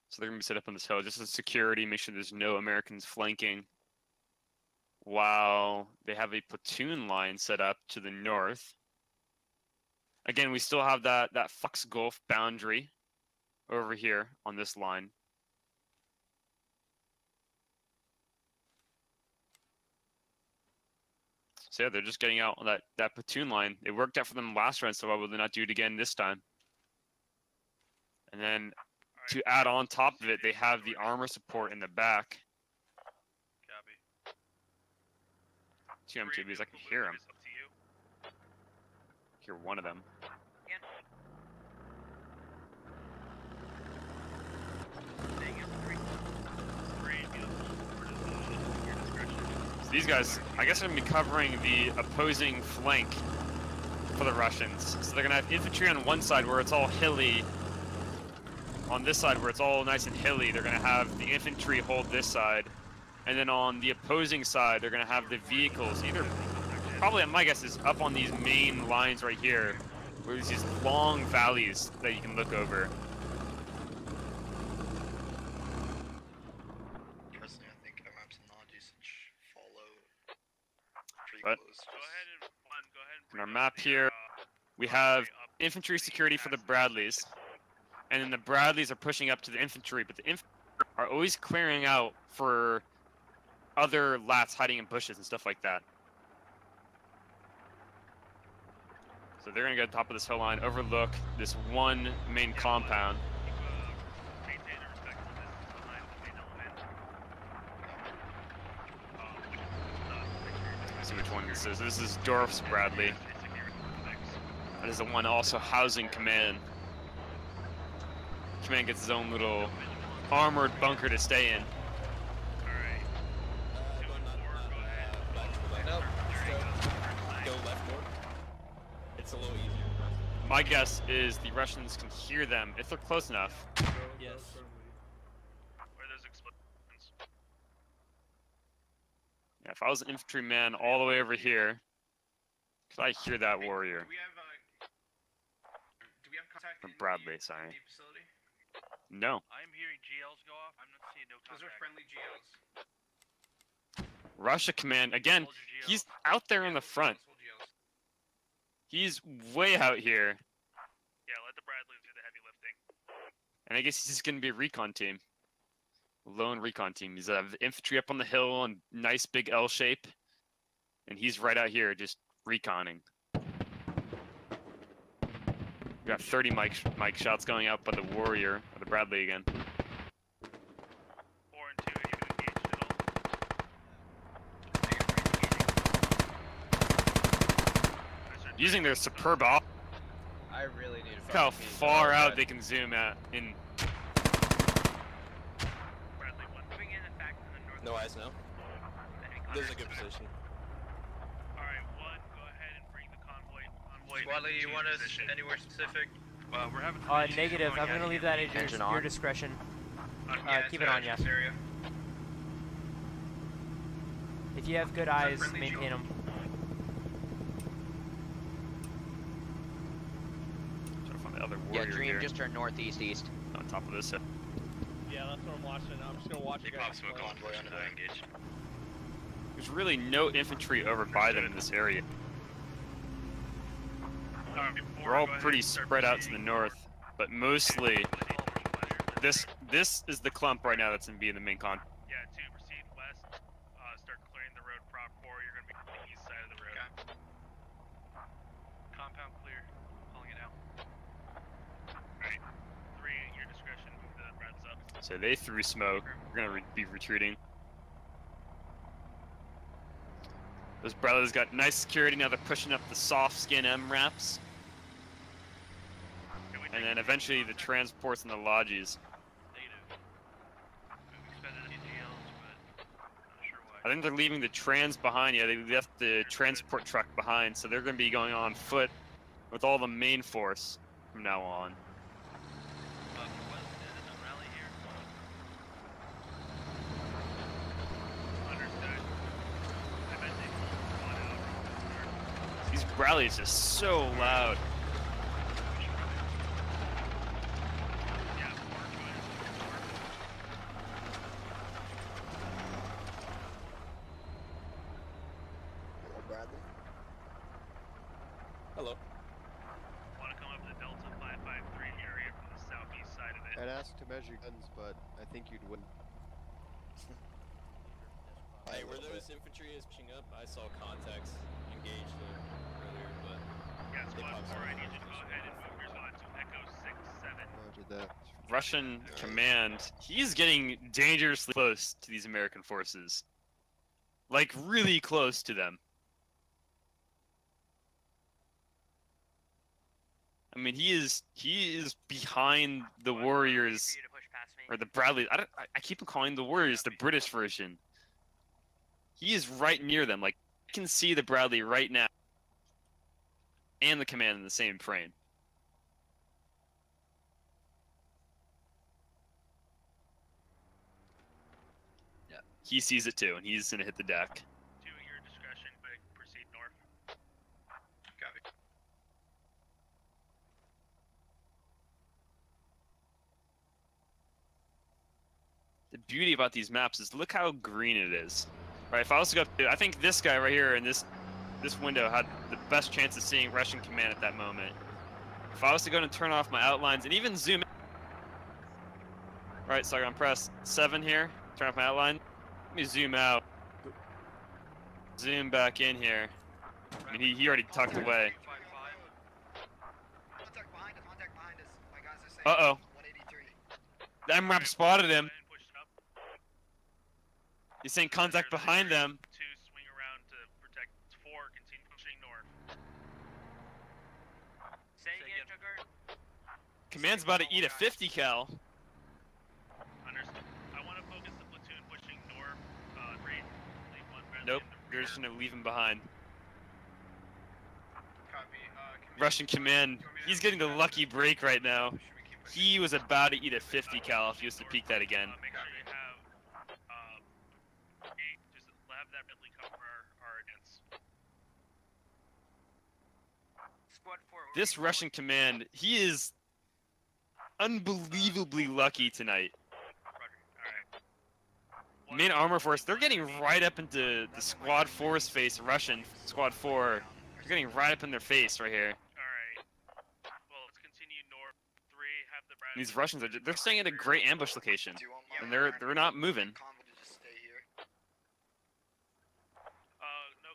So they're gonna be set up on this hill just as security, make sure there's no Americans flanking. While they have a platoon line set up to the north. Again, we still have that Fox Gulf boundary over here on this line. So yeah, they're just getting out on that platoon line. It worked out for them last round, so why would they not do it again this time? And then to add on top of it, they have the armor support in the back. Copy. 2 MTBs, I can hear them. Hear one of them. So these guys, I guess, are going to be covering the opposing flank for the Russians. So they're going to have infantry on one side where it's all hilly. On this side where it's all nice and hilly, they're going to have the infantry hold this side. And then on the opposing side, they're going to have the vehicles, either, probably my guess is up on these main lines right here, where there's these long valleys that you can look over. Personally, I think our maps and knowledge usage follow pretty But close. in our map here, we have infantry security for the Bradleys. And then the Bradleys are pushing up to the infantry, but the infantry are always clearing out for other lats hiding in bushes and stuff like that. So they're gonna go to the top of this hill line, overlook this one main compound. Let's see which one this is. This is Dorf's Bradley. That is the one also housing command. Command gets his own little armored bunker to stay in. Nope. Go left more. It's a little easier. My guess is the Russians can hear them if they're close enough. Yes. Where those explosions? Yeah, if I was an infantryman all the way over here, could I hear that warrior? Do we have contact Or in Bradley, the sorry. D facility? No. I'm hearing GLs go off. I'm not seeing no Those contact. are friendly GLs. Russia command, again, he's out there in the front. He's way out here. Yeah, let the Bradleys do the heavy lifting. And I guess he's just gonna be a recon team. Lone recon team. He's infantry up on the hill on nice big L shape. And he's right out here just reconning. We got 30 mic shots going out by the warrior, or the Bradley again. 4 and 2, you engaged at all? Using their superb op. I really need to Look how fucking pee. far Oh, out God. they can zoom at in. Bradley 1 moving in and back to the north. No eyes now. This is a good position. Alright, 1, go ahead and bring the convoy. Squadly, you want us anywhere specific? We're having Negative. I'm gonna leave that at Engine your on. discretion. Yeah, Keep it on, yes. Area. If you have good eyes, maintain them. Trying to find the other Yeah, warrior Dream here. just turned northeast-east. On top of this hill. Yeah, that's what I'm watching. I'm just gonna watch you guys. Convoy under that engage. There's really no infantry over by them in this area. We're all pretty spread out to the north, but mostly this is the clump right now that's gonna be in the main con. Yeah, 2, proceed west. Start clearing the road prop 4. You're going to be on the east side of the road. Compound clear. Pulling it out. Alright. 3, at your discretion. Move the Bradleys up. So they threw smoke. We're gonna be retreating. Those brothers got nice security. Now they're pushing up the soft skin M wraps. And then eventually the transports and the lodges. I think they're leaving the trans behind. Yeah, they left the transport truck behind, so they're going to be going on foot with all the main force from now on. These rallies are so loud. Bradley? Hello. Want to come up to the Delta 553 area from the southeast side of it. I'd ask to measure guns, but I think you'd win. Hey, where those infantry is pushing up, I saw contacts engaged there earlier, but Yeah, squad 4, I need you to go ahead and move your squad to Echo 6-7. Roger that. Russian command, he's getting dangerously close to these American forces. Like, really close to them. I mean, he is behind the Warriors, or the Bradley. I keep calling the Warriors the British version. He is right near them. Like, you can see the Bradley right now. And the command in the same frame. Yeah. He sees it too, and he's going to hit the deck. To your discretion, but proceed north. Copy. The beauty about these maps is look how green it is. Right, if I was to go, I think this guy right here in this window had the best chance of seeing Russian command at that moment. If I was to go and turn off my outlines and even zoom in. Right, so I'm gonna press 7 here, turn off my outline. Let me zoom out. Zoom back in here. I mean, he already tucked away. Uh-oh. The MRAP spotted him. He's saying contact behind them. To swing around to protect 4, continue pushing north. Say again, Jugger. Command's about to eat a 50 cal. Understood. I want to focus the platoon pushing north. Leave one Nope, they're just gonna leave him behind. Copy. Russian command, he's getting the lucky break right now. He was about to eat a 50 cal if he was to peek that again. Make sure you have, just have that Ridley cover our against. Squad 4. This Russian command, he is unbelievably lucky tonight. Main armor force, they're getting right up into the squad 4's face. Russian squad 4, they're getting right up in their face right here. Alright. Well, let's continue north. 3, have the Bradley. These Russians they're staying at a great ambush location, and they're not moving. No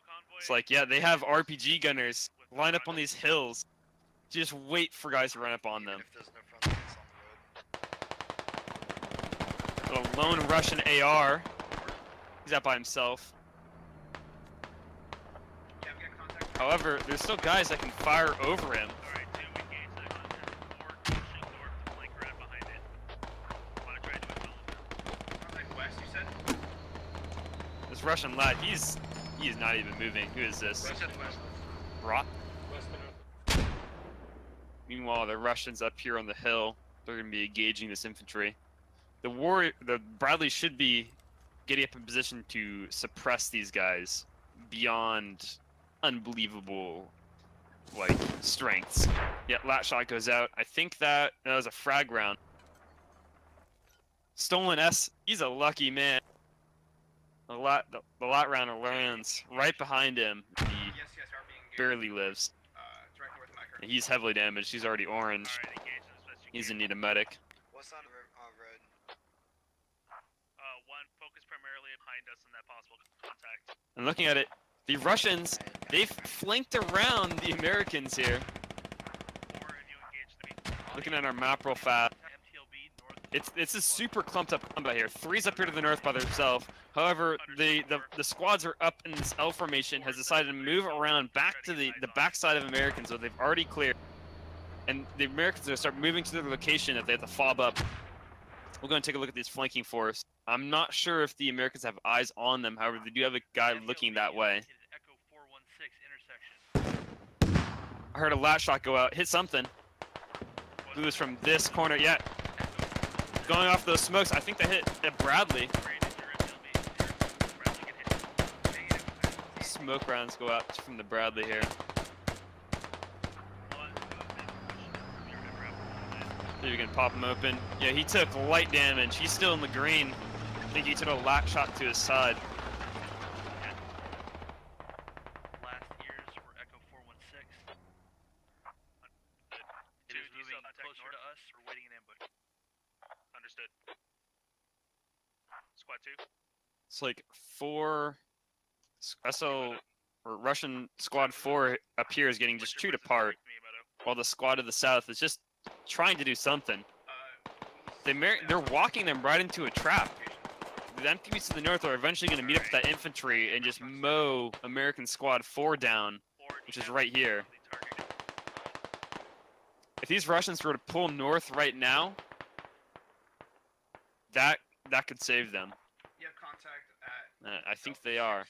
convoy. It's like, yeah, they have RPG gunners line up on these hills. Just wait for guys to run up on them. The lone Russian AR. He's out by himself. However, there's still guys that can fire over him. Alright, 2, engage the contact. 4, pushing north to flank right behind it. Want to try to do it well. Contact west, you said? This Russian lad, he is not even moving. Who is this? Rot? Meanwhile, the Russians up here on the hill, they're going to be engaging this infantry. The Bradley should be getting up in position to suppress these guys beyond unbelievable, like, strengths. Yeah, lat shot goes out. I think that was a frag round. Stolen S, he's a lucky man. The lat round lands right behind him. He barely lives. And he's heavily damaged. He's already orange. He's in need of medic. What's on red? 1, focus primarily behind us in that possible contact. And looking at it, the Russians, they've flanked around the Americans here. Looking at our map real fast. It's a super clumped up combat here. 3's up here to the north by themselves. However, the squads are up in this L formation, has decided to move around back to the backside of Americans that they've already cleared. And the Americans are going to start moving to their location that they have to fob up. We're going to take a look at this flanking force. I'm not sure if the Americans have eyes on them. However, they do have a guy looking that way. I heard a lat shot go out. Hit something. It was from this corner. Yeah. Going off those smokes. I think they hit Bradley. Smoke rounds go out from the Bradley here. See if you can pop him open. Yeah, he took light damage. He's still in the green. I think he took a lat shot to his side. Last years were Echo 416. It is moving closer to us. We're waiting in ambush. Understood. Squad 2. It's like 4 SO or Russian squad 4 up here is getting just chewed apart, while the squad to the south is just trying to do something. They're walking them right into a trap. The MQs to the north are eventually going to meet up with that infantry and just mow American squad 4 down, which is right here. If these Russians were to pull north right now, that could save them. You have contact at I think they are. 6-7,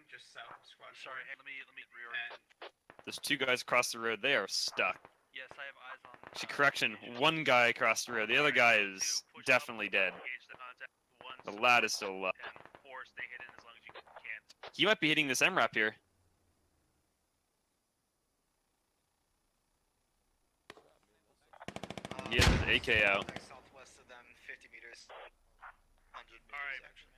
just south of squad. Sorry, hey, let me reorder. There's two guys across the road. They are stuck. Yes, I have eyes on. Actually, correction. One guy across the road. The other guy is definitely dead. The lad is still alive. Or stay hidden as long as you can. He might be hitting this MRAP here. He has his AK out. Southwest of them, 50 meters. 100 meters, Alright. actually.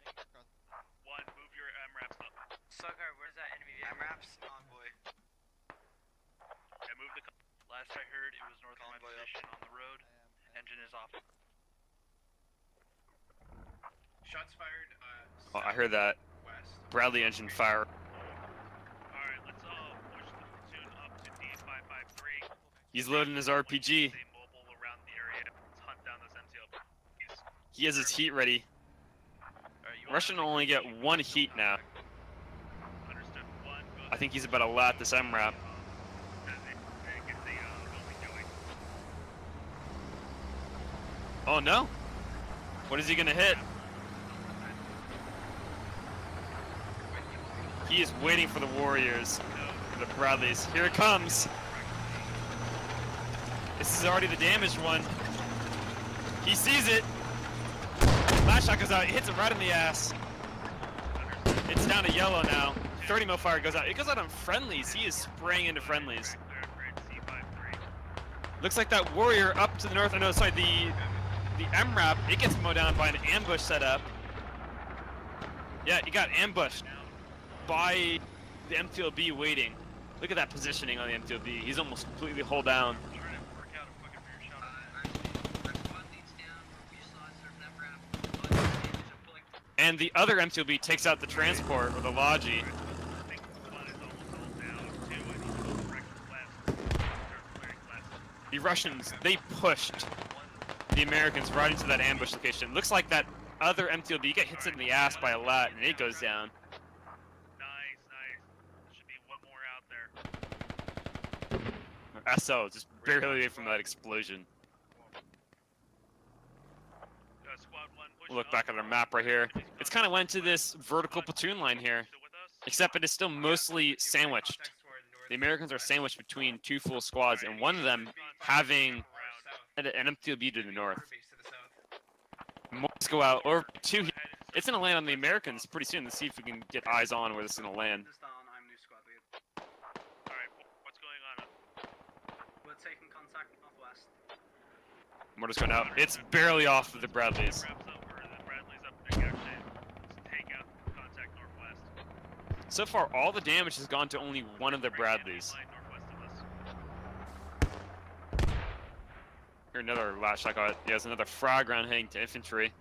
One, move your MRAPs up. Sucker, where's that enemy vehicle? MRAPs, convoy. Yeah, move the. Last I heard, it was north of my position on the road. Engine is off. Shots fired. Oh, I heard that. Bradley engine fire. Alright, let's push the platoon up to D553. He's loading his RPG. Stay mobile around the area. Let's hunt down those MTLs. He has his heat ready. Russian will only get one heat now. Understood. One, I think he's about to lat this MRAP. Oh no! What is he gonna hit? He is waiting for the Warriors, for the Bradleys. Here it comes! This is already the damaged one. He sees it! Last shot goes out, it hits him right in the ass. It's down to yellow now. 30 mil fire goes out. It goes out on friendlies. He is spraying into friendlies. Looks like that Warrior up to the north. Oh no, sorry, the MRAP, it gets mowed down by an ambush setup. Yeah, he got ambushed by the MTLB waiting. Look at that positioning on the MTLB. He's almost completely hull down. And the other MTLB takes out the transport, or the Logi. The Russians, they pushed the Americans right into that ambush location. Looks like that other MTLB gets hit in the ass by a lat, and it goes down. Nice, nice. There should be one more out there. SO, just barely away from that explosion. Squad 1, push We'll look back at our map right here. It's kind of went to this vertical platoon line here, except it is still mostly sandwiched. The Americans are sandwiched between two full squads, and one of them having an MTLB to the north. More go out, or two. It's gonna land on the Americans pretty soon. Let's see if we can get eyes on where this is gonna land. Alright, what's going on? We're taking contact northwest. Mortar's going out. It's barely off of the Bradleys. So far, all the damage has gone to only one of the Bradleys. Here, another last shot. He has another frag round heading to infantry.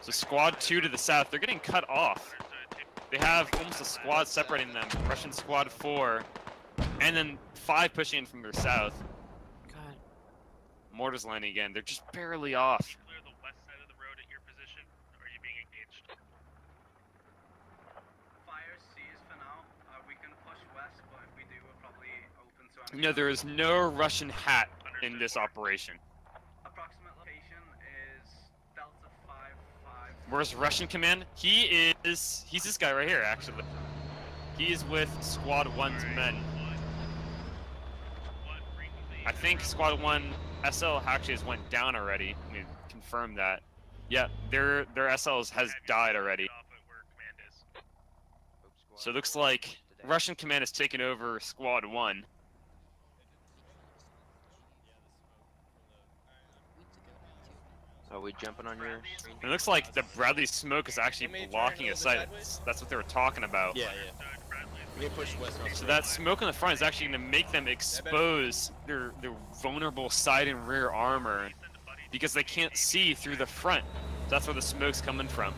So squad 2 to the south, they're getting cut off. They have almost a squad separating them. Russian squad 4, and then 5 pushing in from their south. God. Mortars landing again. They're just barely off. Clear the west side of the road at your position, or are you being engaged? Fire C's for now. We can push west, but if we do, we're probably open to. No, there is no Russian hat in this operation. Approximate location is Delta 5-5. Where's Russian command? He's this guy right here, actually. He is with Squad 1's men. I think Squad 1 SL actually has went down already. Let me confirm that. Yeah, their SLs has died already. So it looks like Russian command has taken over Squad 1. Are we jumping on your screen? It looks like the Bradley smoke is actually blocking a site. That's what they were talking about. Yeah, yeah. We can push west. So that smoke in the front is actually going to make them expose their vulnerable side and rear armor because they can't see through the front. That's where the smoke's coming from.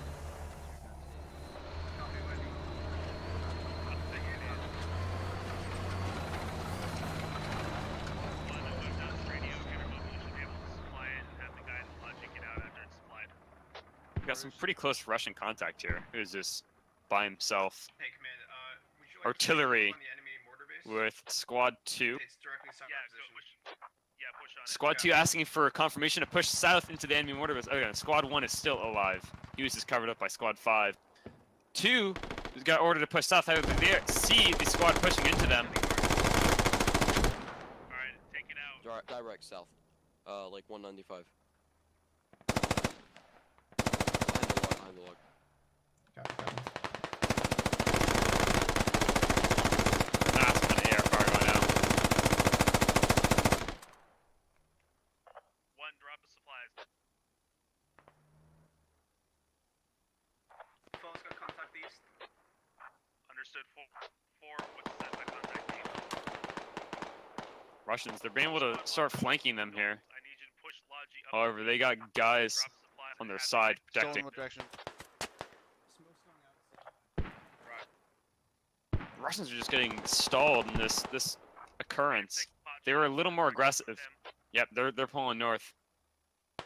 We've got some pretty close Russian contact here. Who's this by himself? Hey, command, would you like Artillery to on the enemy mortar base? with Squad 2. It's directly south of our position. Yeah, push Squad 2 asking for confirmation to push south into the enemy mortar base. Okay, Squad 1 is still alive. He was just covered up by Squad 5. 2 got ordered to push south. However, they see the squad pushing into them. Alright, take it out. Direct south. Like 195. Behind the log. Massive amount of AR fire going out. One, drop the supplies. Phone's gonna contact the east. Understood. Four, what's that by contact east? Russians, they're being able to start flanking them here. I need you to push Logi up. However, they got guys on their side protecting. What direction? Russians are just getting stalled in this occurrence. They were a little more aggressive. Yep, they're pulling north.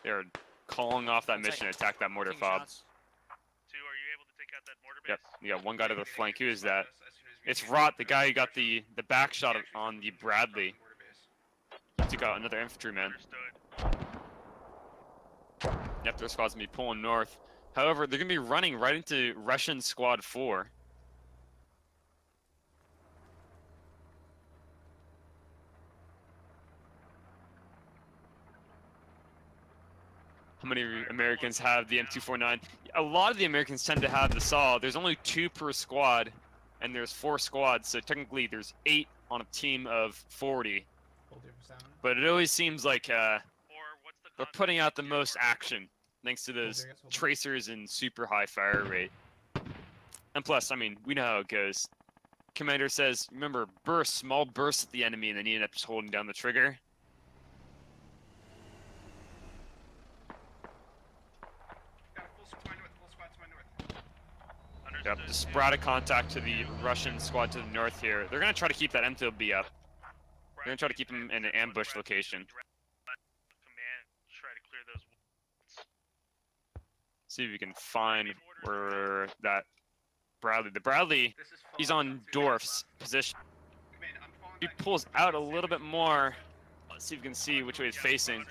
They're calling off that mission to attack that mortar fob. 2, are you able to take out that mortar base? Yep, you got one guy to the flank. Who is that? It's Rot, the guy who got the back shot on the Bradley. He took out another infantryman. Yep, their squad's gonna be pulling north. However, they're gonna be running right into Russian Squad 4. How many Americans have the M249? A lot of the Americans tend to have the SAW. There's only 2 per squad, and there's 4 squads, so technically there's 8 on a team of 40. But it always seems like they're putting out the most action, thanks to those tracers and super high fire rate. And plus, I mean, we know how it goes. Commander says, remember, bursts, small bursts at the enemy, and then you end up just holding down the trigger. Yep, the sporadic contact to the Russian squad to the north here. They're going to try to keep that MTLB up. They're going to try to keep them in an ambush location. See if we can find where that Bradley... The Bradley, he's on Dorf's position. He pulls out a little bit more. Let's see if we can see which way he's facing.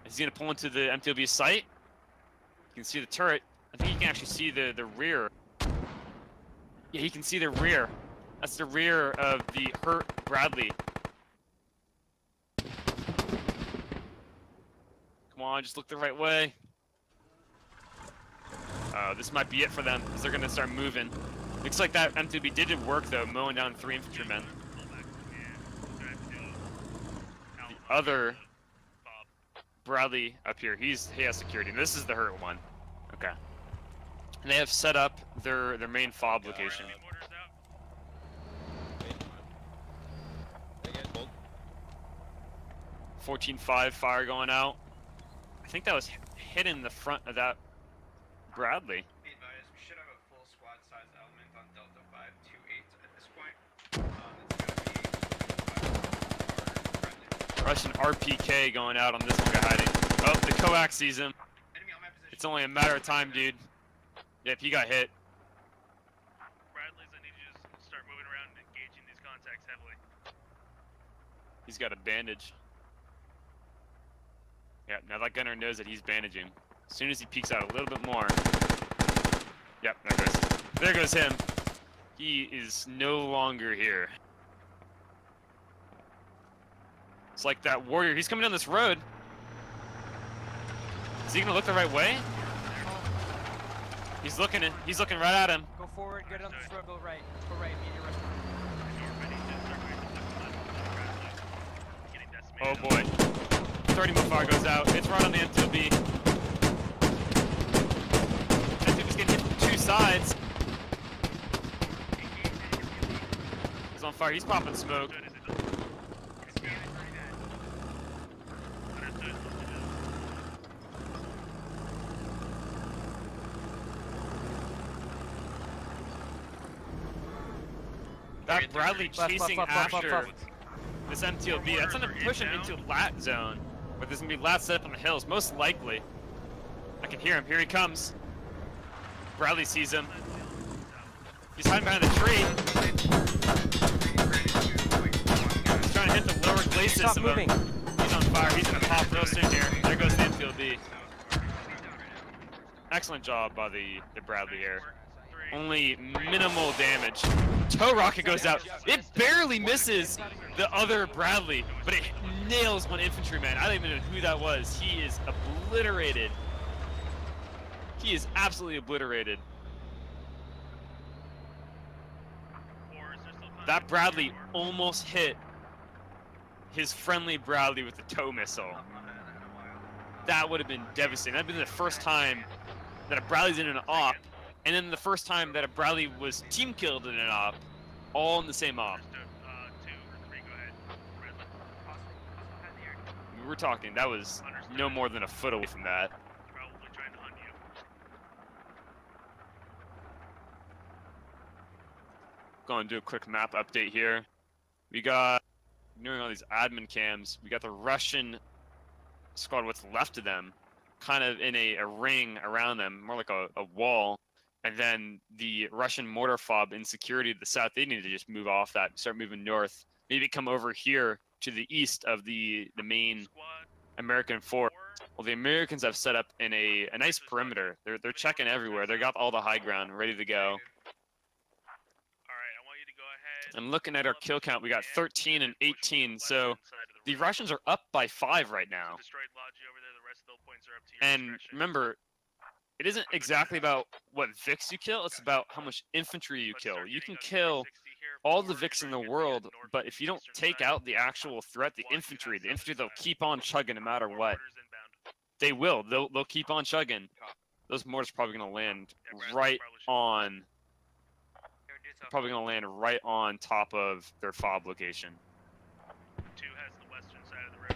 Is he going to pull into the MTLB site? You can see the turret. I think you can actually see the rear. Yeah, you can see the rear. That's the rear of the hurt Bradley. Come on, just look the right way. This might be it for them, because they're going to start moving. Looks like that M2B did work, though, mowing down 3 infantrymen. The other Bradley up here, he has security. This is the hurt one. Okay. And they have set up their main fob location. 14-5 fire going out. I think that was hitting the front of that Bradley. Be advised, we should have a full squad size element on Delta 528 at this point. Russian RPK going out on this one guy hiding. Oh, the coax sees him. It's only a matter of time, dude. Yep, he got hit. Bradley's, I need you to start moving around and engaging these contacts heavily. He's got a bandage. Yeah, now that gunner knows that he's bandaging. As soon as he peeks out a little bit more. Yep, there goes. There goes him. He is no longer here. It's like that warrior. He's coming down this road. Is he gonna look the right way? He's looking right at him. Go forward, get on this road, go right. Go right, immediate response. Oh boy. 30 mil fire goes out. It's right on the M2B. M2B's getting hit from 2 sides. He's on fire. He's popping smoke. That Bradley chasing after this MTLB, that's gonna push him into lat zone, where there's gonna be lats set up on the hills, most likely. I can hear him, here he comes. Bradley sees him. He's hiding behind the tree. He's trying to hit the lower place Stop system. moving. He's on fire. He's gonna pop real soon here. There goes the infield B. Excellent job by the Bradley here. Only minimal damage. Toe rocket goes out. It barely misses the other Bradley, but it nails one infantryman. I don't even know who that was. He is obliterated. He is absolutely obliterated. That Bradley almost hit his friendly Bradley with the tow missile. That would have been devastating. That'd been the first time that a Bradley's in an op, and then the first time that a Bradley was team killed in an op, all in the same op. We were talking, that was no more than a foot away from that. Going to do a quick map update here. We got, ignoring all these admin cams, we got the Russian squad, what's left of them, kind of in a ring around them, more like a wall. And then the Russian mortar fob in security to the south, they need to just move off that, start moving north. Maybe come over here to the east of the main American fort. Well, the Americans have set up in a nice perimeter. They're checking everywhere. They got all the high ground ready to go. And looking at our kill count, we got 13 and 18, so the Russians are up by 5 right now. And remember, it isn't exactly about what Vics you kill, it's about how much infantry you kill. You can kill all the Vics in the world, but if you don't take out the actual threat, the infantry they'll keep on chugging no matter what. They will. They'll keep on chugging. Those mortars are probably going to land right on... Probably going to land right on top of their fob location. 2 has the western side of the river.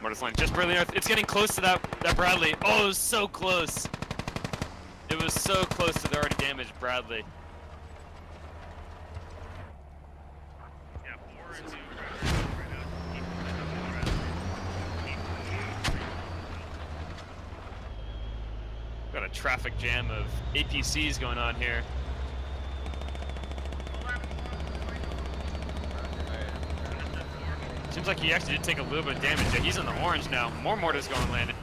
Mortar's line just barely north. It's getting close to that Bradley. Oh, it was so close. It was so close to the already damaged Bradley. Yeah, 4 and 2 Got a traffic jam of APCs going on here. Seems like he actually did take a little bit of damage. Yeah, he's in the orange now. More mortars going landed.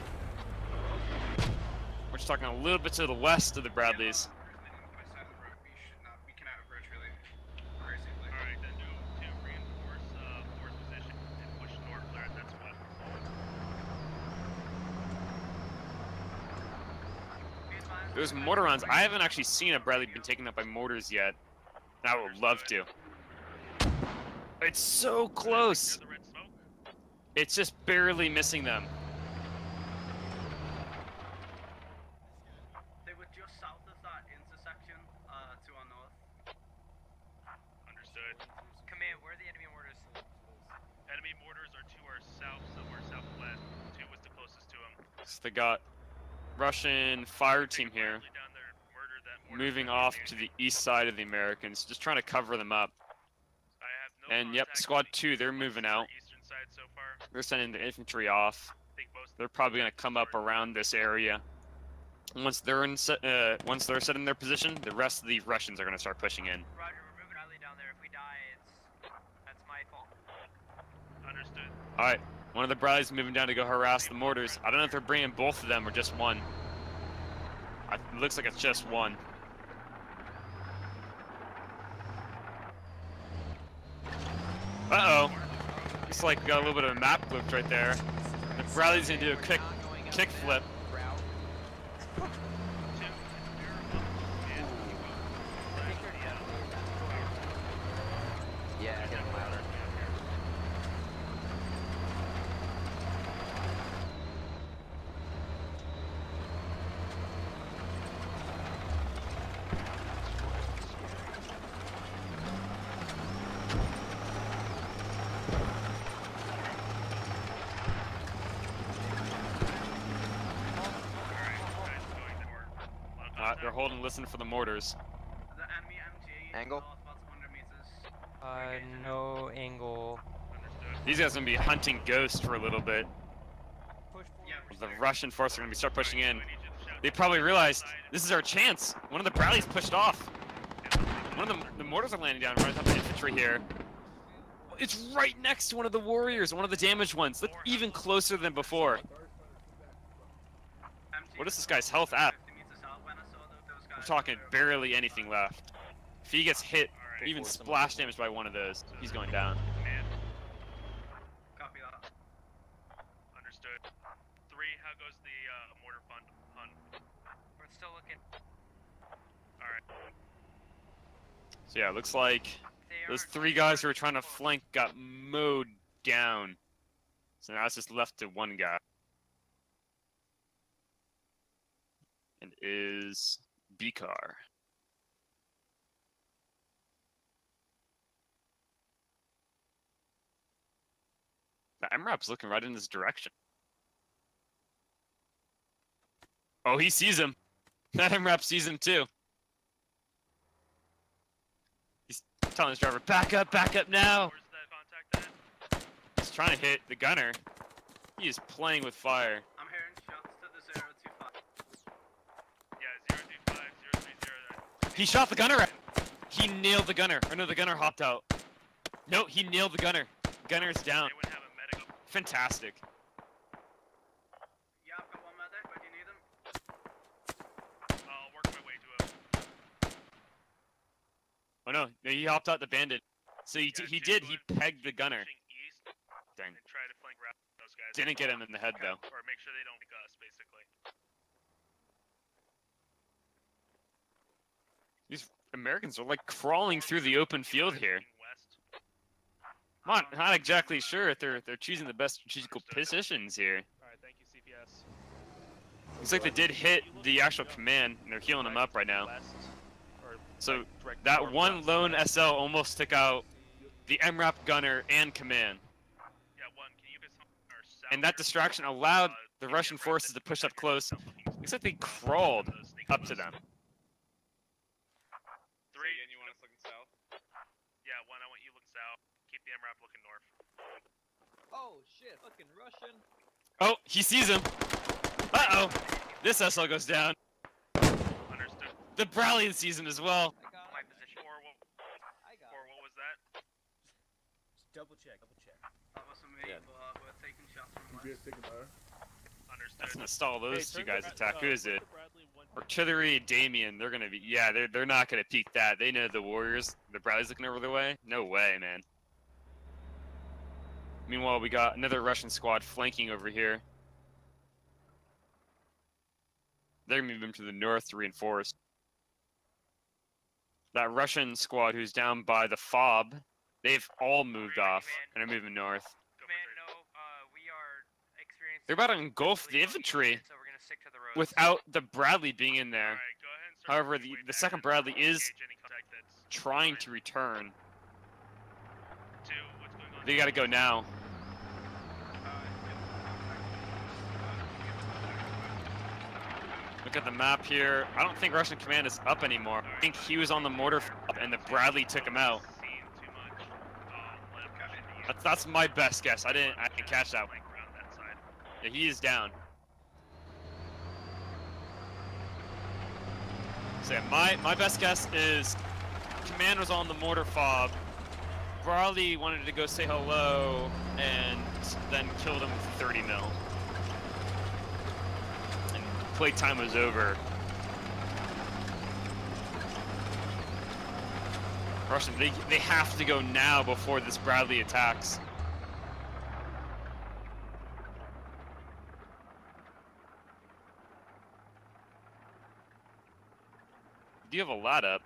We're just talking a little bit to the west of the Bradleys. Alright, then do reinforce 4th position and push north there at that spot. Those mortar rounds, I haven't actually seen a Bradley been taken up by mortars yet. I would love to. It's so close. It's just barely missing them. They were just south of that intersection to our north. Understood. Command, where are the enemy mortars? Enemy mortars are to our south, somewhere southwest. 2 was the closest to them. So they got Russian fire team here, moving off to the east side of the Americans, just trying to cover them up. And yep, squad 2, they're moving out. They're sending the infantry off. They're probably going to come up around this area. Once they're set in their position, the rest of the Russians are going to start pushing in. Roger, we're moving Riley down there. If we die, that's my fault. Understood. All right, one of the Bradleys moving down to go harass the mortars. I don't know if they're bringing both of them or just one. It looks like it's just one. Uh-oh. Looks like we got a little bit of a map glitch right there. The Bradley's gonna do a quick kick flip. Yeah, get him louder. They're holding, listen for the mortars. The enemy MG Angle? about 200 meters. No angle. These guys are gonna be hunting Ghost for a little bit. The Russian forces are gonna start pushing in. They probably realized this is our chance. One of the Bradleys pushed off. One of the mortars are landing down right on top of the infantry here. It's right next to one of the warriors, one of the damaged ones. Look, even closer than before. What is this guy's health at? We're talking barely anything left. If he gets hit, even splash damage by one of those, he's going down. Copy that. Understood. 3, how goes the mortar fund hunt? We're still looking. Alright. So yeah, it looks like those 3 guys who were trying to flank got mowed down. So now it's just left to 1 guy. And is B-Car. The MRAP's looking right in his direction. Oh, he sees him. That MRAP sees him too. He's telling his driver, back up now! Where's that contact at? He's trying to hit the gunner. He is playing with fire. I'm hearing shots to the 025. Yeah, 025, 030 there. He shot the gunner! He nailed the gunner. Or no, the gunner hopped out. No, he nailed the gunner. Gunner's down. Fantastic. Yeah, I've got 1 medic. Where do you need him? I'll work my way to him. Oh no, he hopped out the bandit. So he did. He pegged the gunner. East Dang. and try to flank around those guys. Didn't get him in the head though. Or make sure they don't make us, basically. These Americans are like crawling through the open field here. I'm not exactly sure if they're choosing the best strategical positions here. Alright, thank you, CPS. Looks like they did hit the actual command, and they're healing him up right now. So that one lone SL almost took out the MRAP gunner and command. And that distraction allowed the Russian forces to push up close. Looks like they crawled up to them. 3, and you want us looking south? Yeah, 1, I want you looking south. Keep the MRAP looking north. Oh shit, fucking Russian. Oh, he sees him. Uh-oh. This SL goes down. Understood. The Bradley sees him as well. My position. Or what was that? Just double check. That wasn't me, but we're taking shots from west. Understood. Let's install those Hey, 2 guys turn attack. Who is it? Bradley 1. Artillery, Damien. They're gonna be. Yeah, they're not gonna peek that. They know the Warriors. The Bradley's looking over their way. No way, man. Meanwhile, we got another Russian squad flanking over here. They're gonna move them to the north to reinforce. That Russian squad who's down by the FOB, they've all moved off and are moving north. Command, no, we are experiencing... They're about to engulf the infantry so we're gonna stick to the roads. without the Bradley being in there. However, the second Bradley is trying to return. They gotta go now. Look at the map here. I don't think Russian command is up anymore. I think he was on the mortar and the Bradley took him out. That's my best guess. I didn't catch that one. Yeah, he is down. So yeah, my best guess is command was on the mortar fob. Bradley wanted to go say hello and then killed him with 30 mil. And playtime was over. Russian, they have to go now before this Bradley attacks. Do you have a lot up?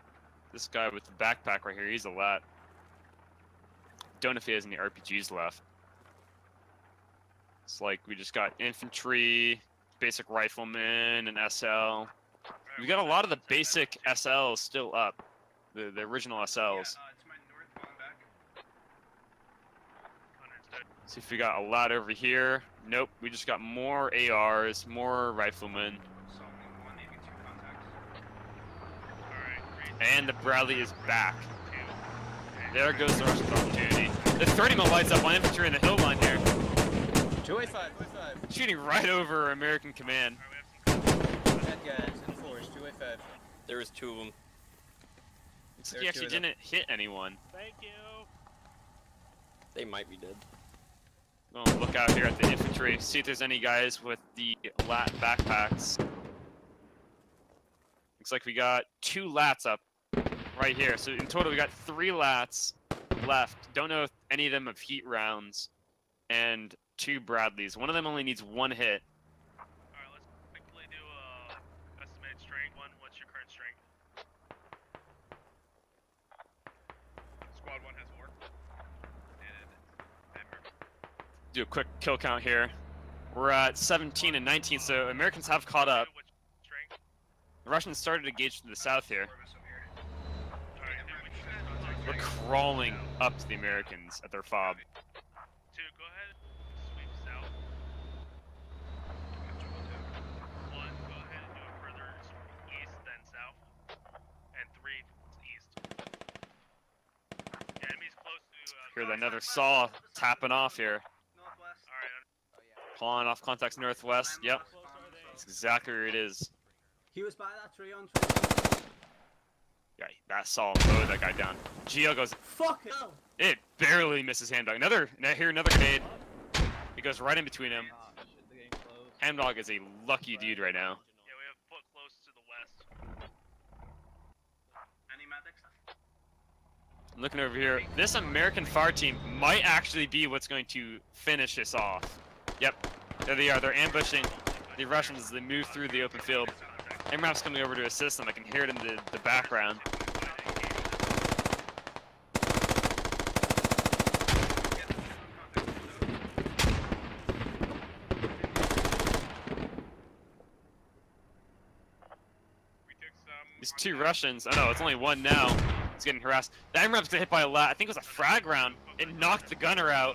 This guy with the backpack right here, he's a lot. Don't know if he has any RPGs left. It's like we just got infantry, basic riflemen, and SL. We got a lot of the basic SLs still up. The original SLs. See if we got a lot over here. Nope, we just got more ARs, more riflemen. And the Bradley is back. There goes the Russian opportunity. The 30 mil lights up on infantry in the hill line here. 285. Shooting right over American command. Bad guys in force, 285. There was 2 of them. Looks like he actually didn't hit anyone. Thank you. They might be dead. Oh, look out here at the infantry. See if there's any guys with the lat backpacks. Looks like we got 2 lats up right here. So in total, we got 3 lats left. Don't know if any of them have heat rounds. And 2 Bradleys. One of them only needs 1 hit. Alright, let's quickly do estimated strength. What's your current strength? Squad 1 has 4. Do a quick kill count here. We're at 17 and 19, so Americans have caught up. The Russians started to engage to the south here. We're crawling up to the Americans at their fob. 2, go ahead. Sweep south. 1, go ahead and do it further east than south. And 3, east. Enemies close to... Here's another saw tapping off here. Pulling off contacts northwest. Yep. That's exactly where it is. He was by that tree on tree. Yeah, that saw mowed that guy down. Geo goes. Fuck hell! It barely misses Hamdog. Another grenade. It goes right in between him. Hamdog is a lucky dude right now. Yeah, we have foot close to the west. Any medics? I'm looking over here. This American fire team might actually be what's going to finish this off. Yep, there they are. They're ambushing the Russians as they move through the open field. MRAP's coming over to assist them. I can hear it in the background. These 2 Russians. Oh no, it's only 1 now. He's getting harassed. The MRAP's got hit by a lat. I think it was a frag round. It knocked the gunner out.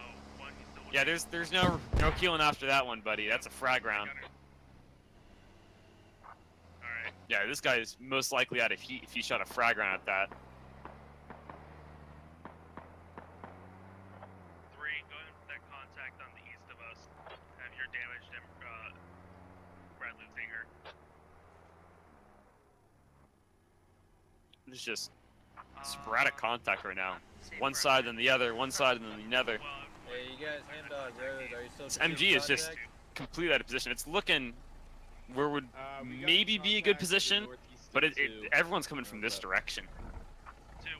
Yeah, there's no killing after that one, buddy. That's a frag round. Alright. Yeah, this guy is most likely out of heat if he shot a frag round at that. 3, go ahead and put that contact on the east of us. Have your damaged Bradley Zinger. There's just sporadic contact right now. One side then the other, one side and then the other. Hey, you guys, Hamdog Road, are you still... This MG is just completely out of position. It's looking where would maybe be a good position, but everyone's coming from this direction. Okay.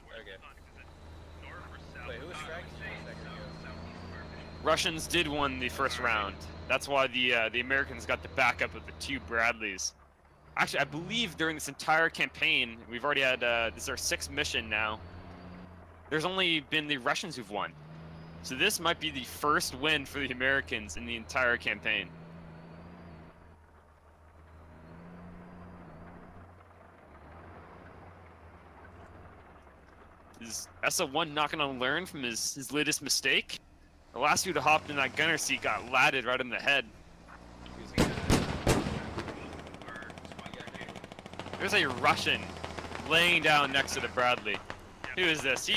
Wait, who was striking a second ago? Russians did win the first round. That's why the Americans got the backup of the 2 Bradleys. Actually, I believe during this entire campaign, we've already had, this is our 6th mission now. There's only been the Russians who've won. So this might be the first win for the Americans in the entire campaign. Is SO1 not going to learn from his latest mistake? The last dude to hop in that gunner seat got latted right in the head. There's a Russian laying down next to the Bradley. Who is this?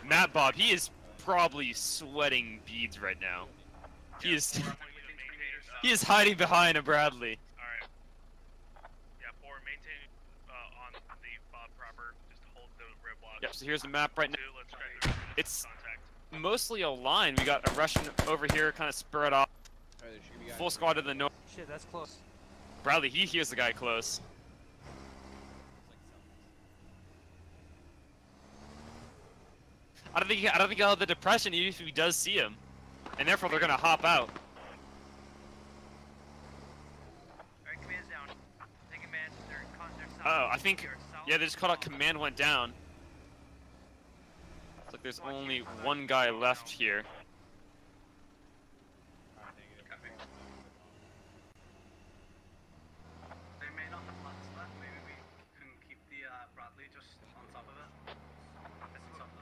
Matt Bob, he is probably sweating beads right now. He is hiding behind a Bradley. Alright. Yeah, 4, maintain on the fob proper. Just hold the roadblock. Yep, so here's the map right now. 2, let's try to It's mostly a line. We got a Russian over here kind of spread off. Full squad to the north. Shit, that's close. Bradley, he hears the guy close. I don't think he'll have the depression even if he does see him, and therefore they're gonna hop out. Alright, command's down. Take command. They're in contact south. Oh, I think yeah, they just called out command went down. Looks like there's only 1 guy left here. They may not have lots left. Maybe we can keep the Bradley just on top of it.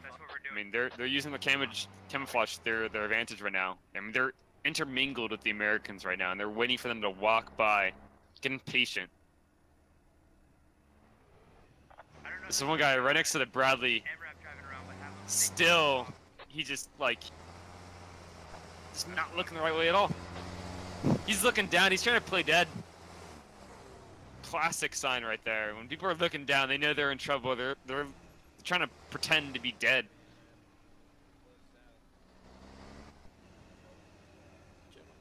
That's what we're doing. I mean, they're using the camouflage to their advantage right now. I mean, they're intermingled with the Americans right now, and they're waiting for them to walk by, getting patient. This is 1 guy right next to the Bradley. Still, he just not looking the right way at all. He's looking down. He's trying to play dead. Classic sign right there. When people are looking down, they know they're in trouble. They're They're trying to pretend to be dead. Gentlemen,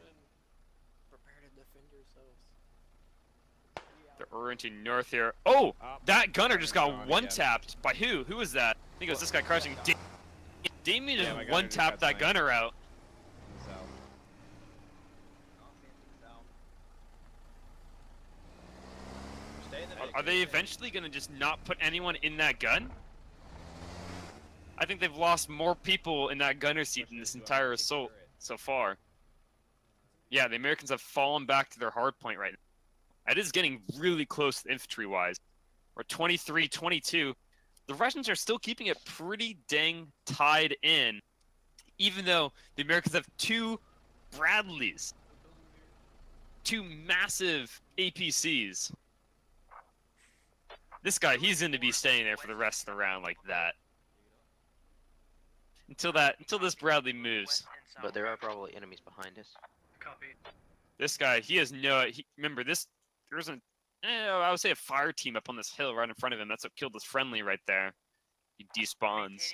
prepare to defend yourselves. They're orienting north here. Oh! That gunner just got one-tapped. By who? Who was that? I think it was this guy crouching. Damien just one-tapped that gunner out. Are they eventually going to just not put anyone in that gun? I think they've lost more people in that gunner seat in this entire assault so far. Yeah, the Americans have fallen back to their hard point right now. It is getting really close infantry-wise. We're 23-22. The Russians are still keeping it pretty dang tied in, even though the Americans have 2 Bradleys. 2 massive APCs. This guy, he's going to be staying there for the rest of the round like that. Until this Bradley moves. But there are probably enemies behind us. Copy. This guy, he has no. Remember this. There's I would say a fire team up on this hill right in front of him. That's what killed this friendly right there. He despawns,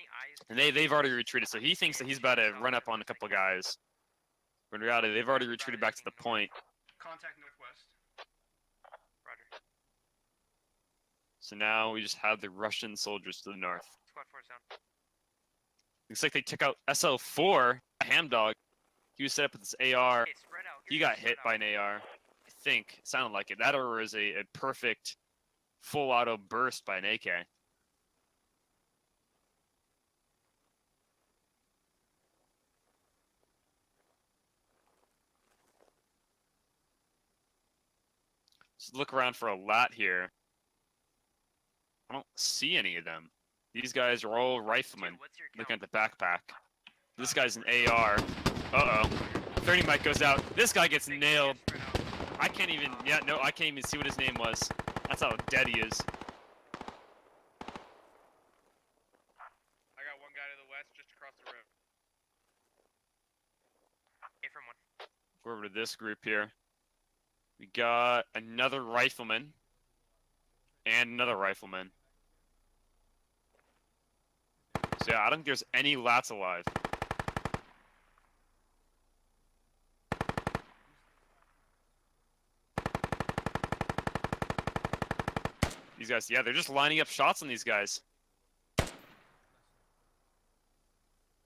and they've already retreated. So he thinks that he's about to run up on a couple guys. But in reality, they've already retreated back to the point. Contact northwest. Roger. So now we just have the Russian soldiers to the north. Squad 4 down. Looks like they took out SL4, a ham dog. He was set up with this AR. Okay, spread out. He got hit by an AR. I think. It sounded like it. That or was a perfect full auto burst by an AK. Just look around for a lot here. I don't see any of them. These guys are all riflemen. Looking at the backpack. This guy's an AR. Uh-oh. 30 mic goes out. This guy gets nailed. I can't even, I can't even see what his name was. That's how dead he is. I got one guy to the west, just across the road. A from 1. Go over to this group here. We got another rifleman. And another rifleman. So yeah, I don't think there's any lats alive. These guys, yeah, they're just lining up shots on these guys.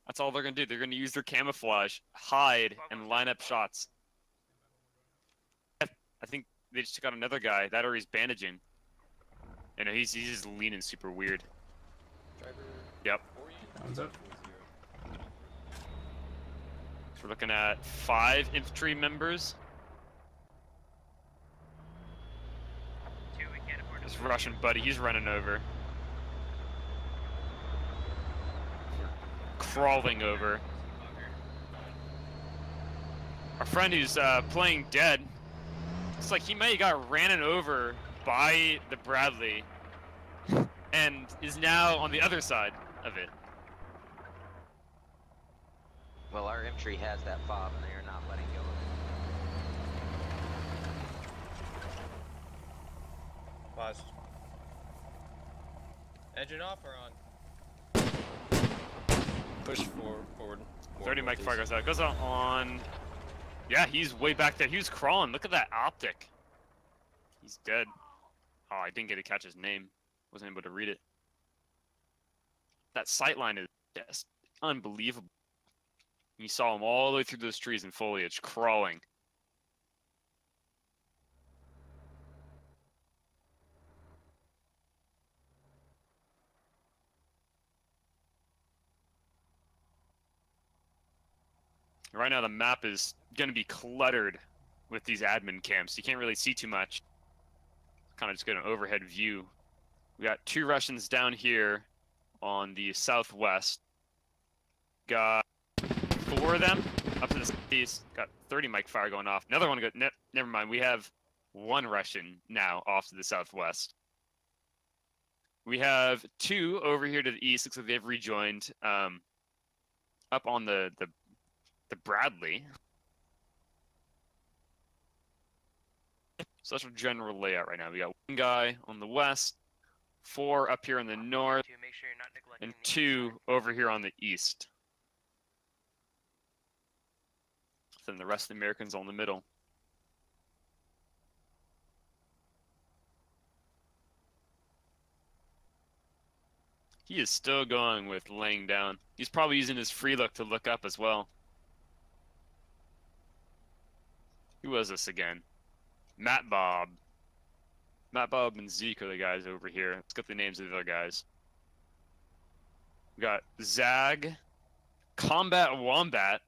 That's all they're gonna do. They're gonna use their camouflage, hide, and line up shots. I think they just took out another guy. That or he's bandaging. You know, he's just leaning super weird. Driver. Yep. Thumbs up. So we're looking at 5 infantry members. This Russian buddy, he's running over. Crawling over. Our friend who's playing dead, it's like he may have got ran over by the Bradley and is now on the other side of it. Well, our infantry has that fob, and they are not letting go of it. Pause. Engine off or on? Push forward. 30 mic fire goes out. Goes out on. Yeah, he's way back there. He was crawling. Look at that optic. He's dead. Oh, I didn't get to catch his name. Wasn't able to read it. That sight line is just unbelievable. You saw him all the way through those trees and foliage, crawling. Right now the map is going to be cluttered with these admin camps. You can't really see too much. Kind of just get an overhead view. We got 2 Russians down here on the southwest. Got 4 of them up to the southeast. Got 30 mic fire going off. Another one got, never mind. We have 1 Russian now off to the southwest. We have 2 over here to the east. Looks like they've rejoined up on the Bradley. So that's our general layout right now. We got 1 guy on the west, 4 up here in the north, To make sure you're not neglecting and the 2 over here on the east. Then the rest of the Americans on the middle. He is still going with laying down. He's probably using his free look to look up as well. Who was this again? Matt Bob. Matt Bob and Zeke are the guys over here. Let's get the names of the other guys. We got Zag, Combat Wombat,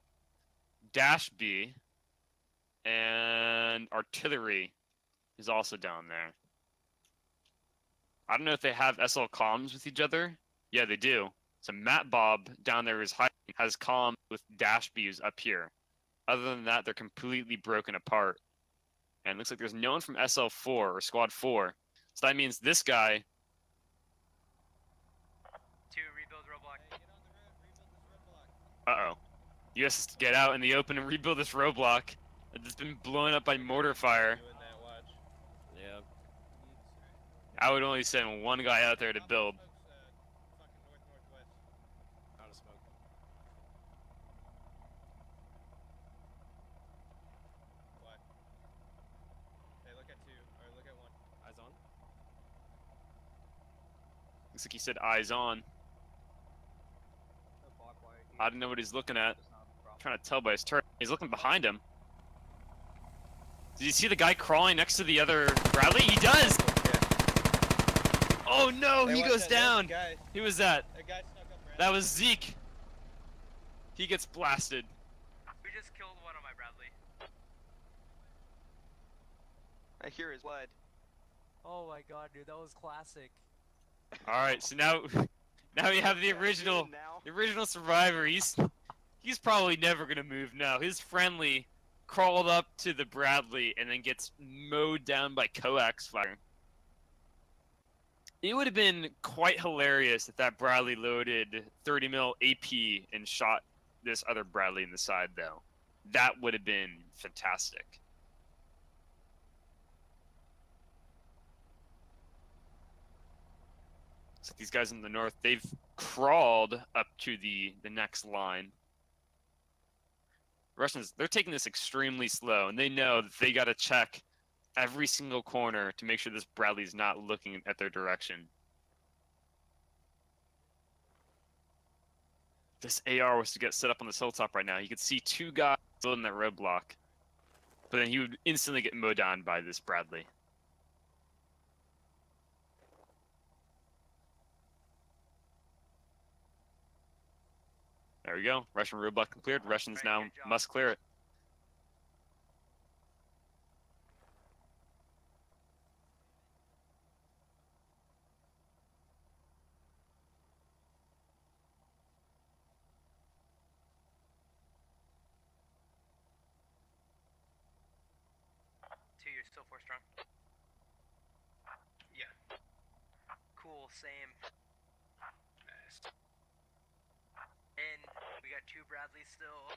Dash B, and Artillery is also down there. I don't know if they have SL comms with each other. Yeah, they do. So Matt Bob down there is hiding, has comms with Dash B's up here. Other than that, they're completely broken apart. And it looks like there's no one from SL4 or Squad 4. So that means this guy. To rebuild roadblock. Uh-oh. You guys to get out in the open and rebuild this roadblock. It's been blown up by mortar fire. Yeah. I would only send one guy out there to build. Out of smoke. What? Hey, look at 2, or look at 1. Eyes on. Looks like he said eyes on. I don't know what he's looking at. I'm trying to tell by his turn. He's looking behind him. Did you see the guy crawling next to the other Bradley? He does! Oh no, he goes down! Who was that? That was Zeke. He gets blasted. We just killed one of my Bradley. I hear his blood. Oh my god, dude, that was classic. Alright, so now we have the original survivor. He's probably never gonna move now. His friendly crawled up to the Bradley and then gets mowed down by coax fire. It would have been quite hilarious if that Bradley loaded 30 mil AP and shot this other Bradley in the side, though. That would have been fantastic. So these guys in the north, they've crawled up to the next line. Russians, they're taking this extremely slow, and they know that they got to check every single corner to make sure this Bradley's not looking at their direction. This AR was to get set up on this hilltop right now. You could see 2 guys still in that roadblock, but then he would instantly get mowed down by this Bradley. There we go. Russian roadblock cleared. Russians now must clear it. You're still 4 strong. Yeah. Cool, same. Nice. And we got 2 Bradleys still.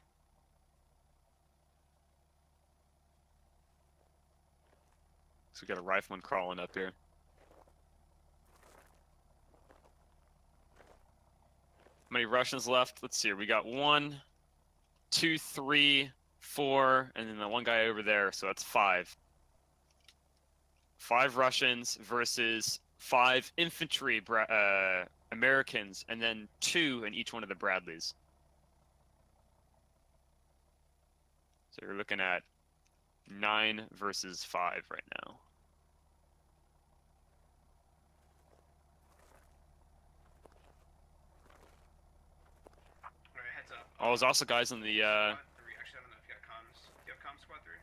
So we got a rifleman crawling up here. How many Russians left? Let's see here. We got 1, 2, 3, 4, and then the one guy over there. So that's 5. 5 Russians versus 5 infantry Americans, and then 2 in each one of the Bradleys. So you're looking at 9 versus 5 right now. Alright, heads up. Oh, there's also guys on the Squad 3. Actually, I don't know if you got comms. Do you have comms, Squad 3?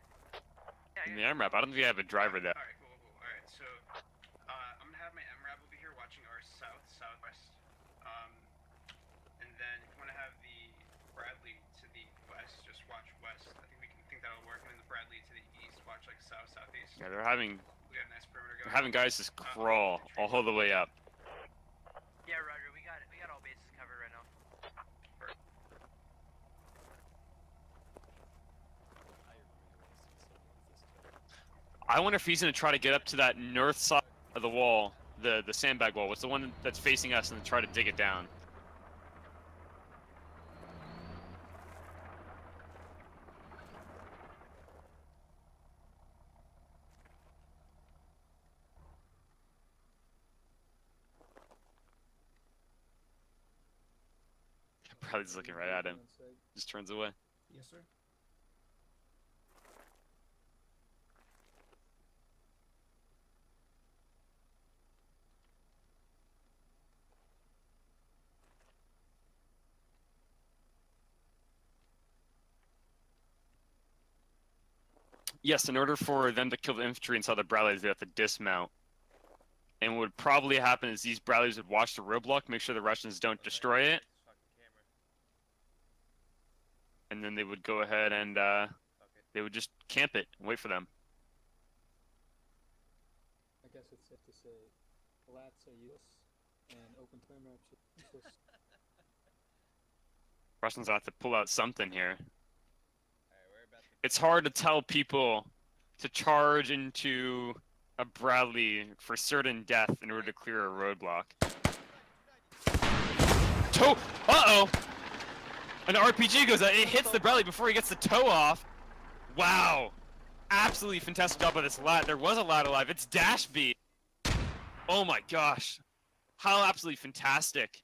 in the MRAP. I don't think I have a driver there. Alright, cool. Alright, so I'm gonna have my MRAP over here watching our southwest. And then if you want to have the Bradley to the west, just watch west. I think that'll work. And then the Bradley to the east, watch like southeast. Yeah, they're having We got a nice perimeter going. having guys just crawl all the way up. Yeah, Roger. We got all bases covered right now. I wonder if he's going to try to get up to that north side of the wall the sandbag wall. What's the one that's facing us, and try to dig it down. Bradley's looking right at him. Just turns away. Yes, sir. Yes, in order for them to kill the infantry inside the Bradleys, they have to dismount. And what would probably happen is these Bradleys would watch the roadblock, make sure the Russians don't destroy it. And then they would go ahead and they would just camp it and wait for them. I guess it's safe to say lats are useless and open flame wraps are useless. Russians have to pull out something here. It's hard to tell people to charge into a Bradley for certain death in order to clear a roadblock. Toe! Uh-oh! An RPG goes out. It hits the Bradley before he gets the toe off. Wow! Absolutely fantastic job by this lat. There was a lat alive. It's Dash B. Oh my gosh. How absolutely fantastic.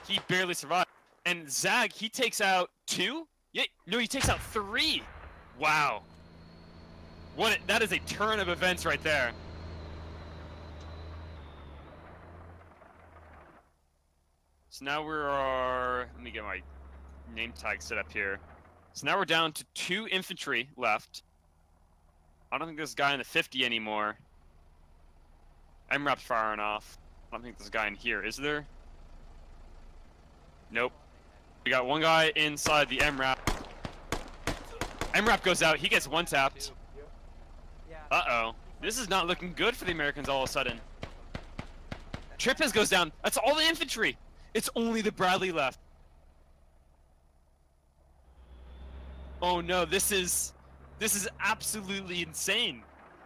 He barely survived. And Zag, he takes out 2? Yeah, no, he takes out 3. Wow. That is a turn of events right there. So now let me get my name tag set up here. So now we're down to 2 infantry left. I don't think there's a guy in the 50 anymore. MRAP's firing off. I don't think there's a guy in here, is there? Nope. We got one guy inside the MRAP. MRAP goes out, he gets one-tapped. Uh-oh. This is not looking good for the Americans all of a sudden. Trippins goes down. That's all the infantry. It's only the Bradley left. Oh no, this is absolutely insane.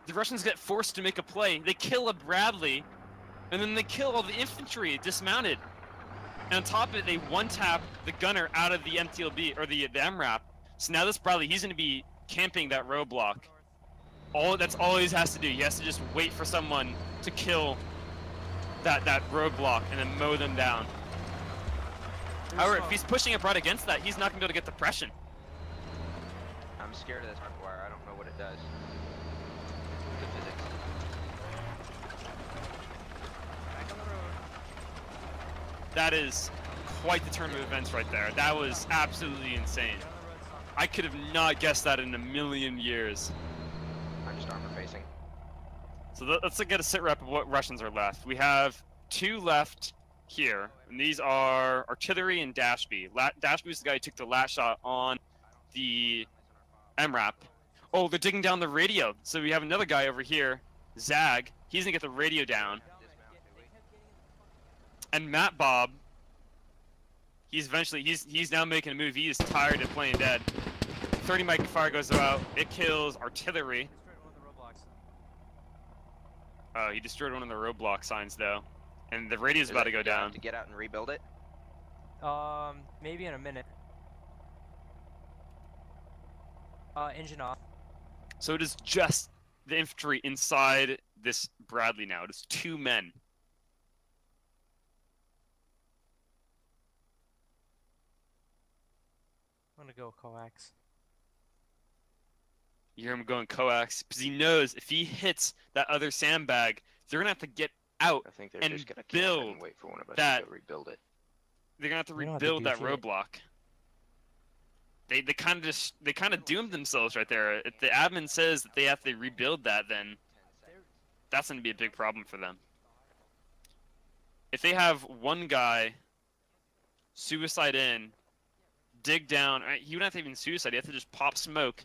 The Russians get forced to make a play. They kill a Bradley, and then they kill all the infantry dismounted. And on top of it, they one-tap the gunner out of the MTLB, or the MRAP. So now this Bradley, he's going to be camping that roadblock. That's all he has to do. He has to just wait for someone to kill that roadblock and then mow them down. However, if he's pushing up right against that, he's not going to be able to get the pression. I'm scared of this barbed wire. I don't know what it does. The physics. That is quite the turn of events right there. That was absolutely insane. I could have not guessed that in a million years. I'm just armor facing. So let's get a sit rep of what Russians are left. We have 2 left here, and these are artillery and Dashby. Dashby is the guy who took the last shot on the MRAP. Oh, they're digging down the radio. So we have another guy over here, Zag. He's gonna get the radio down. And Matt Bob, he's now making a move. He is tired of playing dead. 30 mic fire goes out. It kills artillery. Oh, he destroyed one of the roadblock signs though, and the radio's about to go down. To get out and rebuild it. Maybe in a minute. Engine off. So it is just the infantry inside this Bradley now. It is 2 men. I'm gonna go coax. You hear him going coax because he knows if he hits that other sandbag, they're gonna have to get out I think they're and just gonna build and wait for one of us that. to go rebuild it. They're gonna have to They don't have to rebuild do that shit. roadblock. They kind of doomed themselves right there. If the admin says that they have to rebuild that, then that's gonna be a big problem for them. If they have one guy suicide in, dig down, he wouldn't have to even suicide. He have to just pop smoke,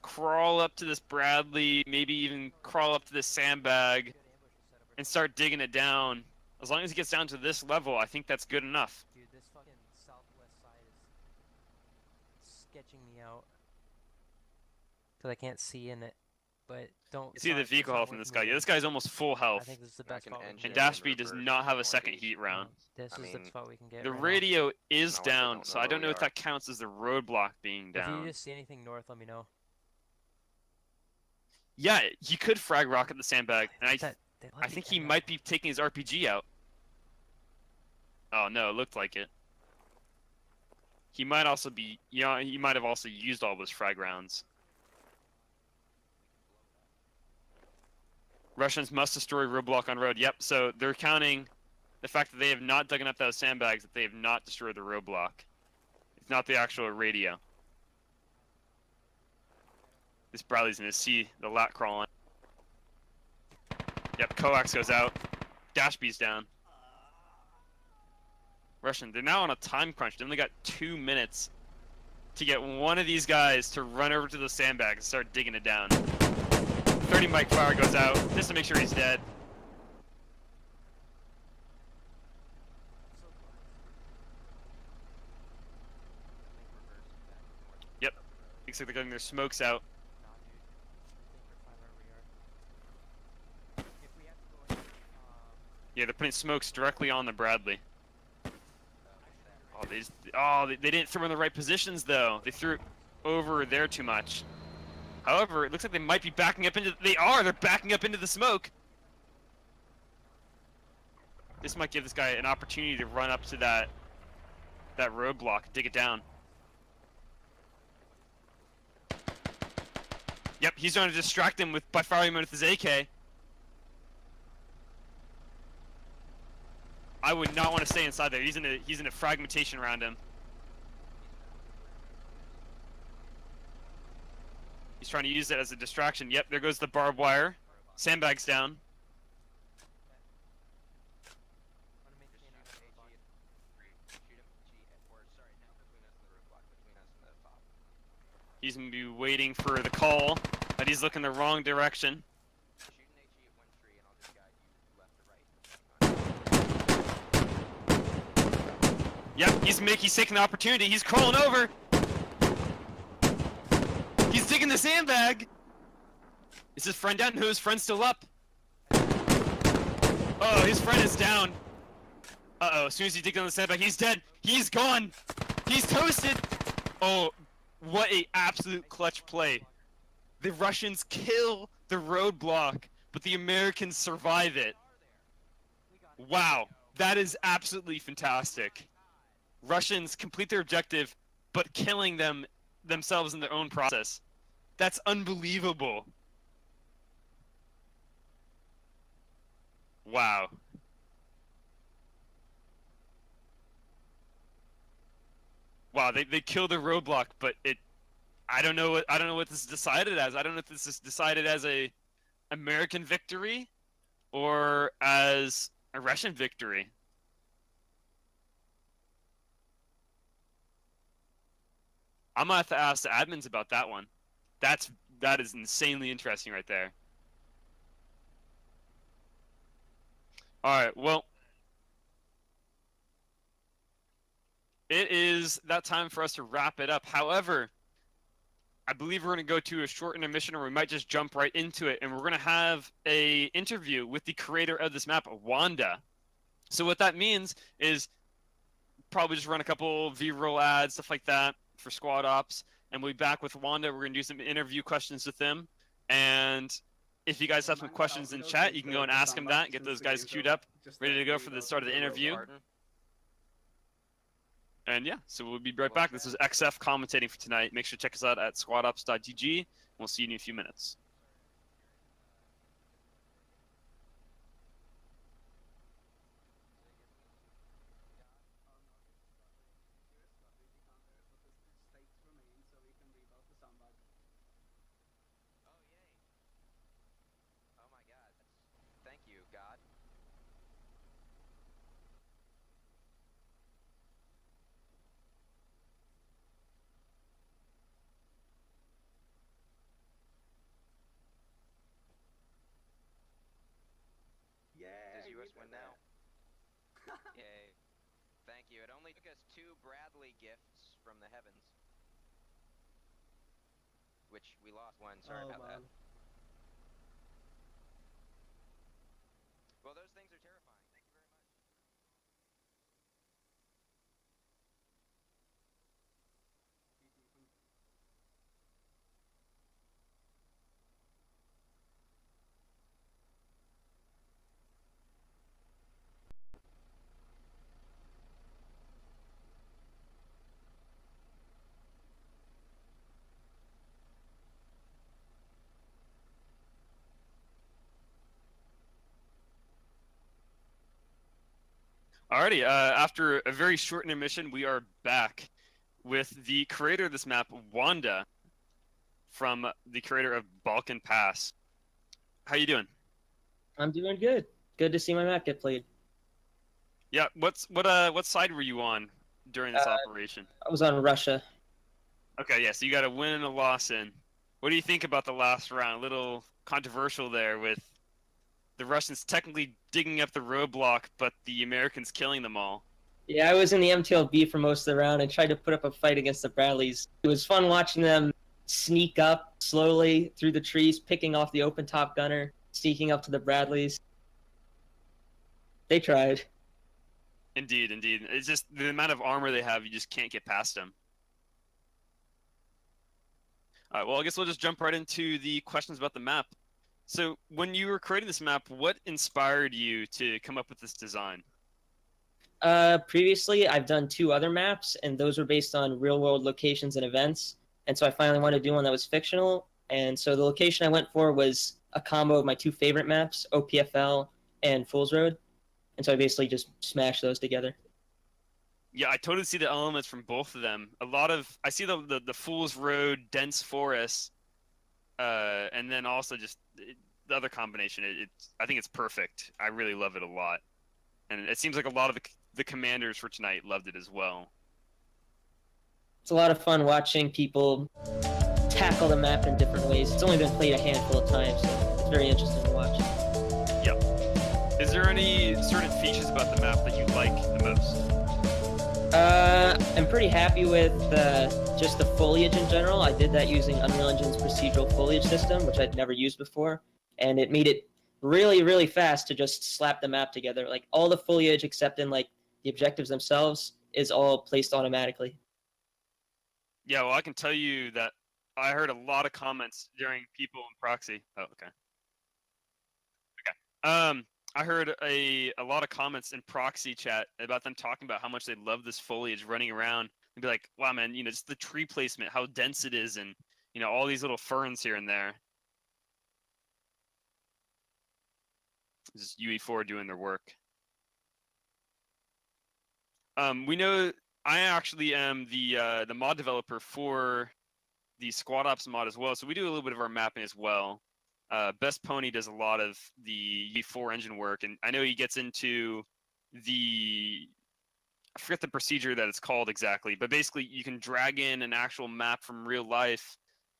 crawl up to this Bradley, maybe even crawl up to this sandbag, and start digging it down. As long as he gets down to this level, I think that's good enough. Dude, this fucking southwest side is sketching me out. Cause I can't see in it. but don't. See the vehicle health in this guy. Yeah, this guy's almost full I health. think this is the best spot we can And get. Dashby does not have a second heat round. This is the spot we can get. The right now. radio is Not like they down, don't so know I where don't know we if are. that counts as the roadblock being If down. you just see anything north, let me know. Yeah, he could frag rocket the sandbag, and I They let I me think get he that. might be taking his RPG out. Oh no, it looked like it. He might also be, yeah, he might have also used all those frag rounds. Russians must destroy roadblock on road. Yep, so they're counting the fact that they have not dug up those sandbags, that they have not destroyed the roadblock. It's not the actual radio. This Bradley's gonna see the lat crawling. Yep, coax goes out. Dashby's down. Russian, they're now on a time crunch. They only got 2 minutes to get one of these guys to run over to the sandbag and start digging it down. 30 mic fire goes out, just to make sure he's dead. Yep, looks like they're getting their smokes out. Yeah, they're putting smokes directly on the Bradley. Oh, they didn't throw in the right positions though. They threw it over there too much. However, it looks like they might be backing up into. They're backing up into the smoke. This might give this guy an opportunity to run up to that roadblock, dig it down. Yep, he's trying to distract him by firing him with his AK. I would not want to stay inside there. He's in a fragmentation around him. He's trying to use it as a distraction. Yep, there goes the barbed wire. Sandbag's down. He's gonna be waiting for the call, but he's looking the wrong direction. Yep, he's taking the opportunity. He's crawling over. He's digging the sandbag. Is his friend down? No, his friend's still up. Oh, his friend is down. Uh-oh, as soon as he digs on the sandbag, he's dead. He's gone. He's toasted. Oh, what a absolute clutch play. The Russians kill the roadblock, but the Americans survive it. Wow, that is absolutely fantastic. Russians complete their objective, but killing themselves in their own process. That's unbelievable. Wow. Wow, they killed the roadblock, but I don't know what this is decided as. I don't know if this is decided as a American victory or as a Russian victory. I'm gonna have to ask the admins about that one. That is insanely interesting right there. Alright, well, it is that time for us to wrap it up. However, I believe we're going to go to a short intermission, or we might just jump right into it, and we're going to have a interview with the creator of this map, Wanda. So what that means is probably just run a couple V-roll ads, stuff like that, for squad ops, and we'll be back with Wanda. We're going to do some interview questions with them, and if you guys have some questions in chat, you can go and ask them that, get those guys queued up, ready to go for the start of the interview. And yeah, so we'll be right back. This is XF commentating for tonight. Make sure to check us out at squadops.gg. We'll see you in a few minutes. Thank you, God. Does US win now? Yay. Thank you. It only took us 2 Bradley gifts from the heavens. Which we lost one. Sorry about that. Alrighty, after a very short intermission, we are back with the creator of this map, Wanda, from the creator of Balkan Pass. How you doing? I'm doing good. Good to see my map get played. Yeah, what side were you on during this operation? I was on Russia. Okay, yeah, so you got a win and a loss in. What do you think about the last round? A little controversial there with the Russians technically digging up the roadblock, but the Americans killing them all. Yeah, I was in the MTLB for most of the round and tried to put up a fight against the Bradleys. It was fun watching them sneak up slowly through the trees, picking off the open top gunner, sneaking up to the Bradleys. They tried. Indeed, indeed. It's just the amount of armor they have, you just can't get past them. Alright, well, I guess we'll just jump right into the questions about the map. So, when you were creating this map, what inspired you to come up with this design? Previously, I've done 2 other maps, and those were based on real-world locations and events. And so I finally wanted to do one that was fictional. And so the location I went for was a combo of my 2 favorite maps, OPFL and Fool's Road. And so I basically just smashed those together. Yeah, I totally see the elements from both of them. I see the Fool's Road, dense forest, and then also just the other combination. I think it's perfect. I really love it a lot. And it seems like a lot of the commanders for tonight loved it as well. It's a lot of fun watching people tackle the map in different ways. It's only been played a handful of times, so it's very interesting to watch. Yep. Is there any certain features about the map that you like the most? I'm pretty happy with just the foliage in general. I did that using Unreal Engine's procedural foliage system, which I'd never used before, and it made it really, really fast to just slap the map together. Like, all the foliage except in, like, the objectives themselves is all placed automatically. Yeah, well, I can tell you that I heard a lot of comments during people in proxy. Oh, okay. Okay. I heard a lot of comments in proxy chat about them talking about how much they love this foliage running around and be like, wow, man, just the tree placement, how dense it is, and, all these little ferns here and there. This is UE4 doing their work. We know I actually am the mod developer for the Squad Ops mod as well, so we do a little bit of our mapping as well. Best Pony does a lot of the UE4 engine work, and I know he gets into I forget the procedure that it's called exactly, but basically you can drag in an actual map from real life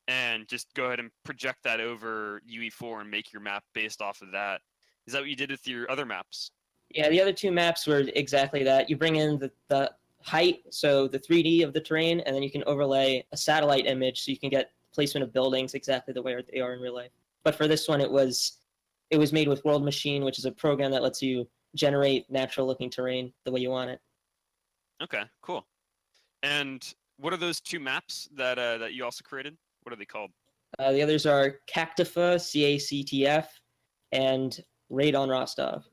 and just go ahead and project that over UE4 and make your map based off of that. Is that what you did with your other maps? Yeah, the other 2 maps were exactly that. You bring in the height, so the 3D of the terrain, and then you can overlay a satellite image so you can get placement of buildings exactly the way they are in real life. But for this one, it was made with World Machine, which is a program that lets you generate natural-looking terrain the way you want it. Okay, cool. And what are those 2 maps that you also created? What are they called? The others are Cactifa, CACTF, and Raid on Rostov.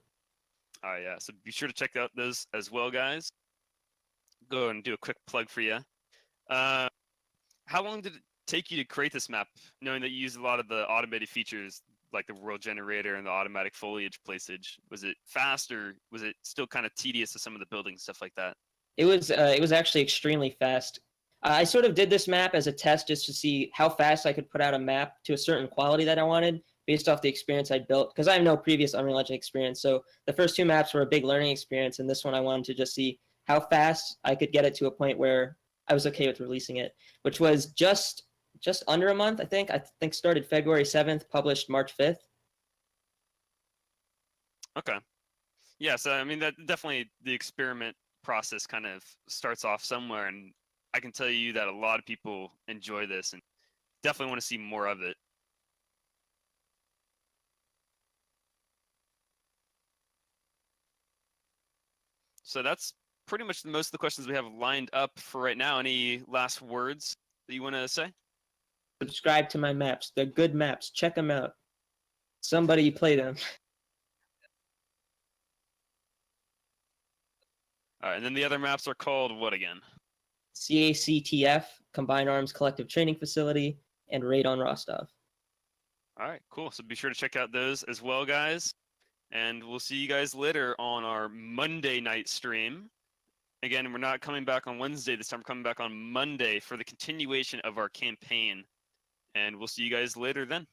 Oh, yeah, so be sure to check out those as well, guys. Go and do a quick plug for you. How long did it take you to create this map, knowing that you used a lot of the automated features like the world generator and the automatic foliage placage? Was it fast, or was it still kind of tedious to some of the building stuff like that? It was actually extremely fast. I sort of did this map as a test just to see how fast I could put out a map to a certain quality that I wanted based off the experience I'd built, because I have no previous Unreal Engine experience. So the first 2 maps were a big learning experience, and this one I wanted to just see how fast I could get it to a point where I was okay with releasing it, which was just under a month, I think. I think started February 7th, published March 5th. Okay. Yeah, so I mean, that definitely the experiment process kind of starts off somewhere, and I can tell you that a lot of people enjoy this and definitely want to see more of it. So that's pretty much most of the questions we have lined up for right now. Any last words that you want to say? Subscribe to my maps. They're good maps. Check them out. Somebody play them. All right, and then the other maps are called what again? CACTF, Combined Arms Collective Training Facility, and Raid on Rostov. All right, cool. So be sure to check out those as well, guys. And we'll see you guys later on our Monday night stream. Again, we're not coming back on Wednesday this time. We're coming back on Monday for the continuation of our campaign. And we'll see you guys later then.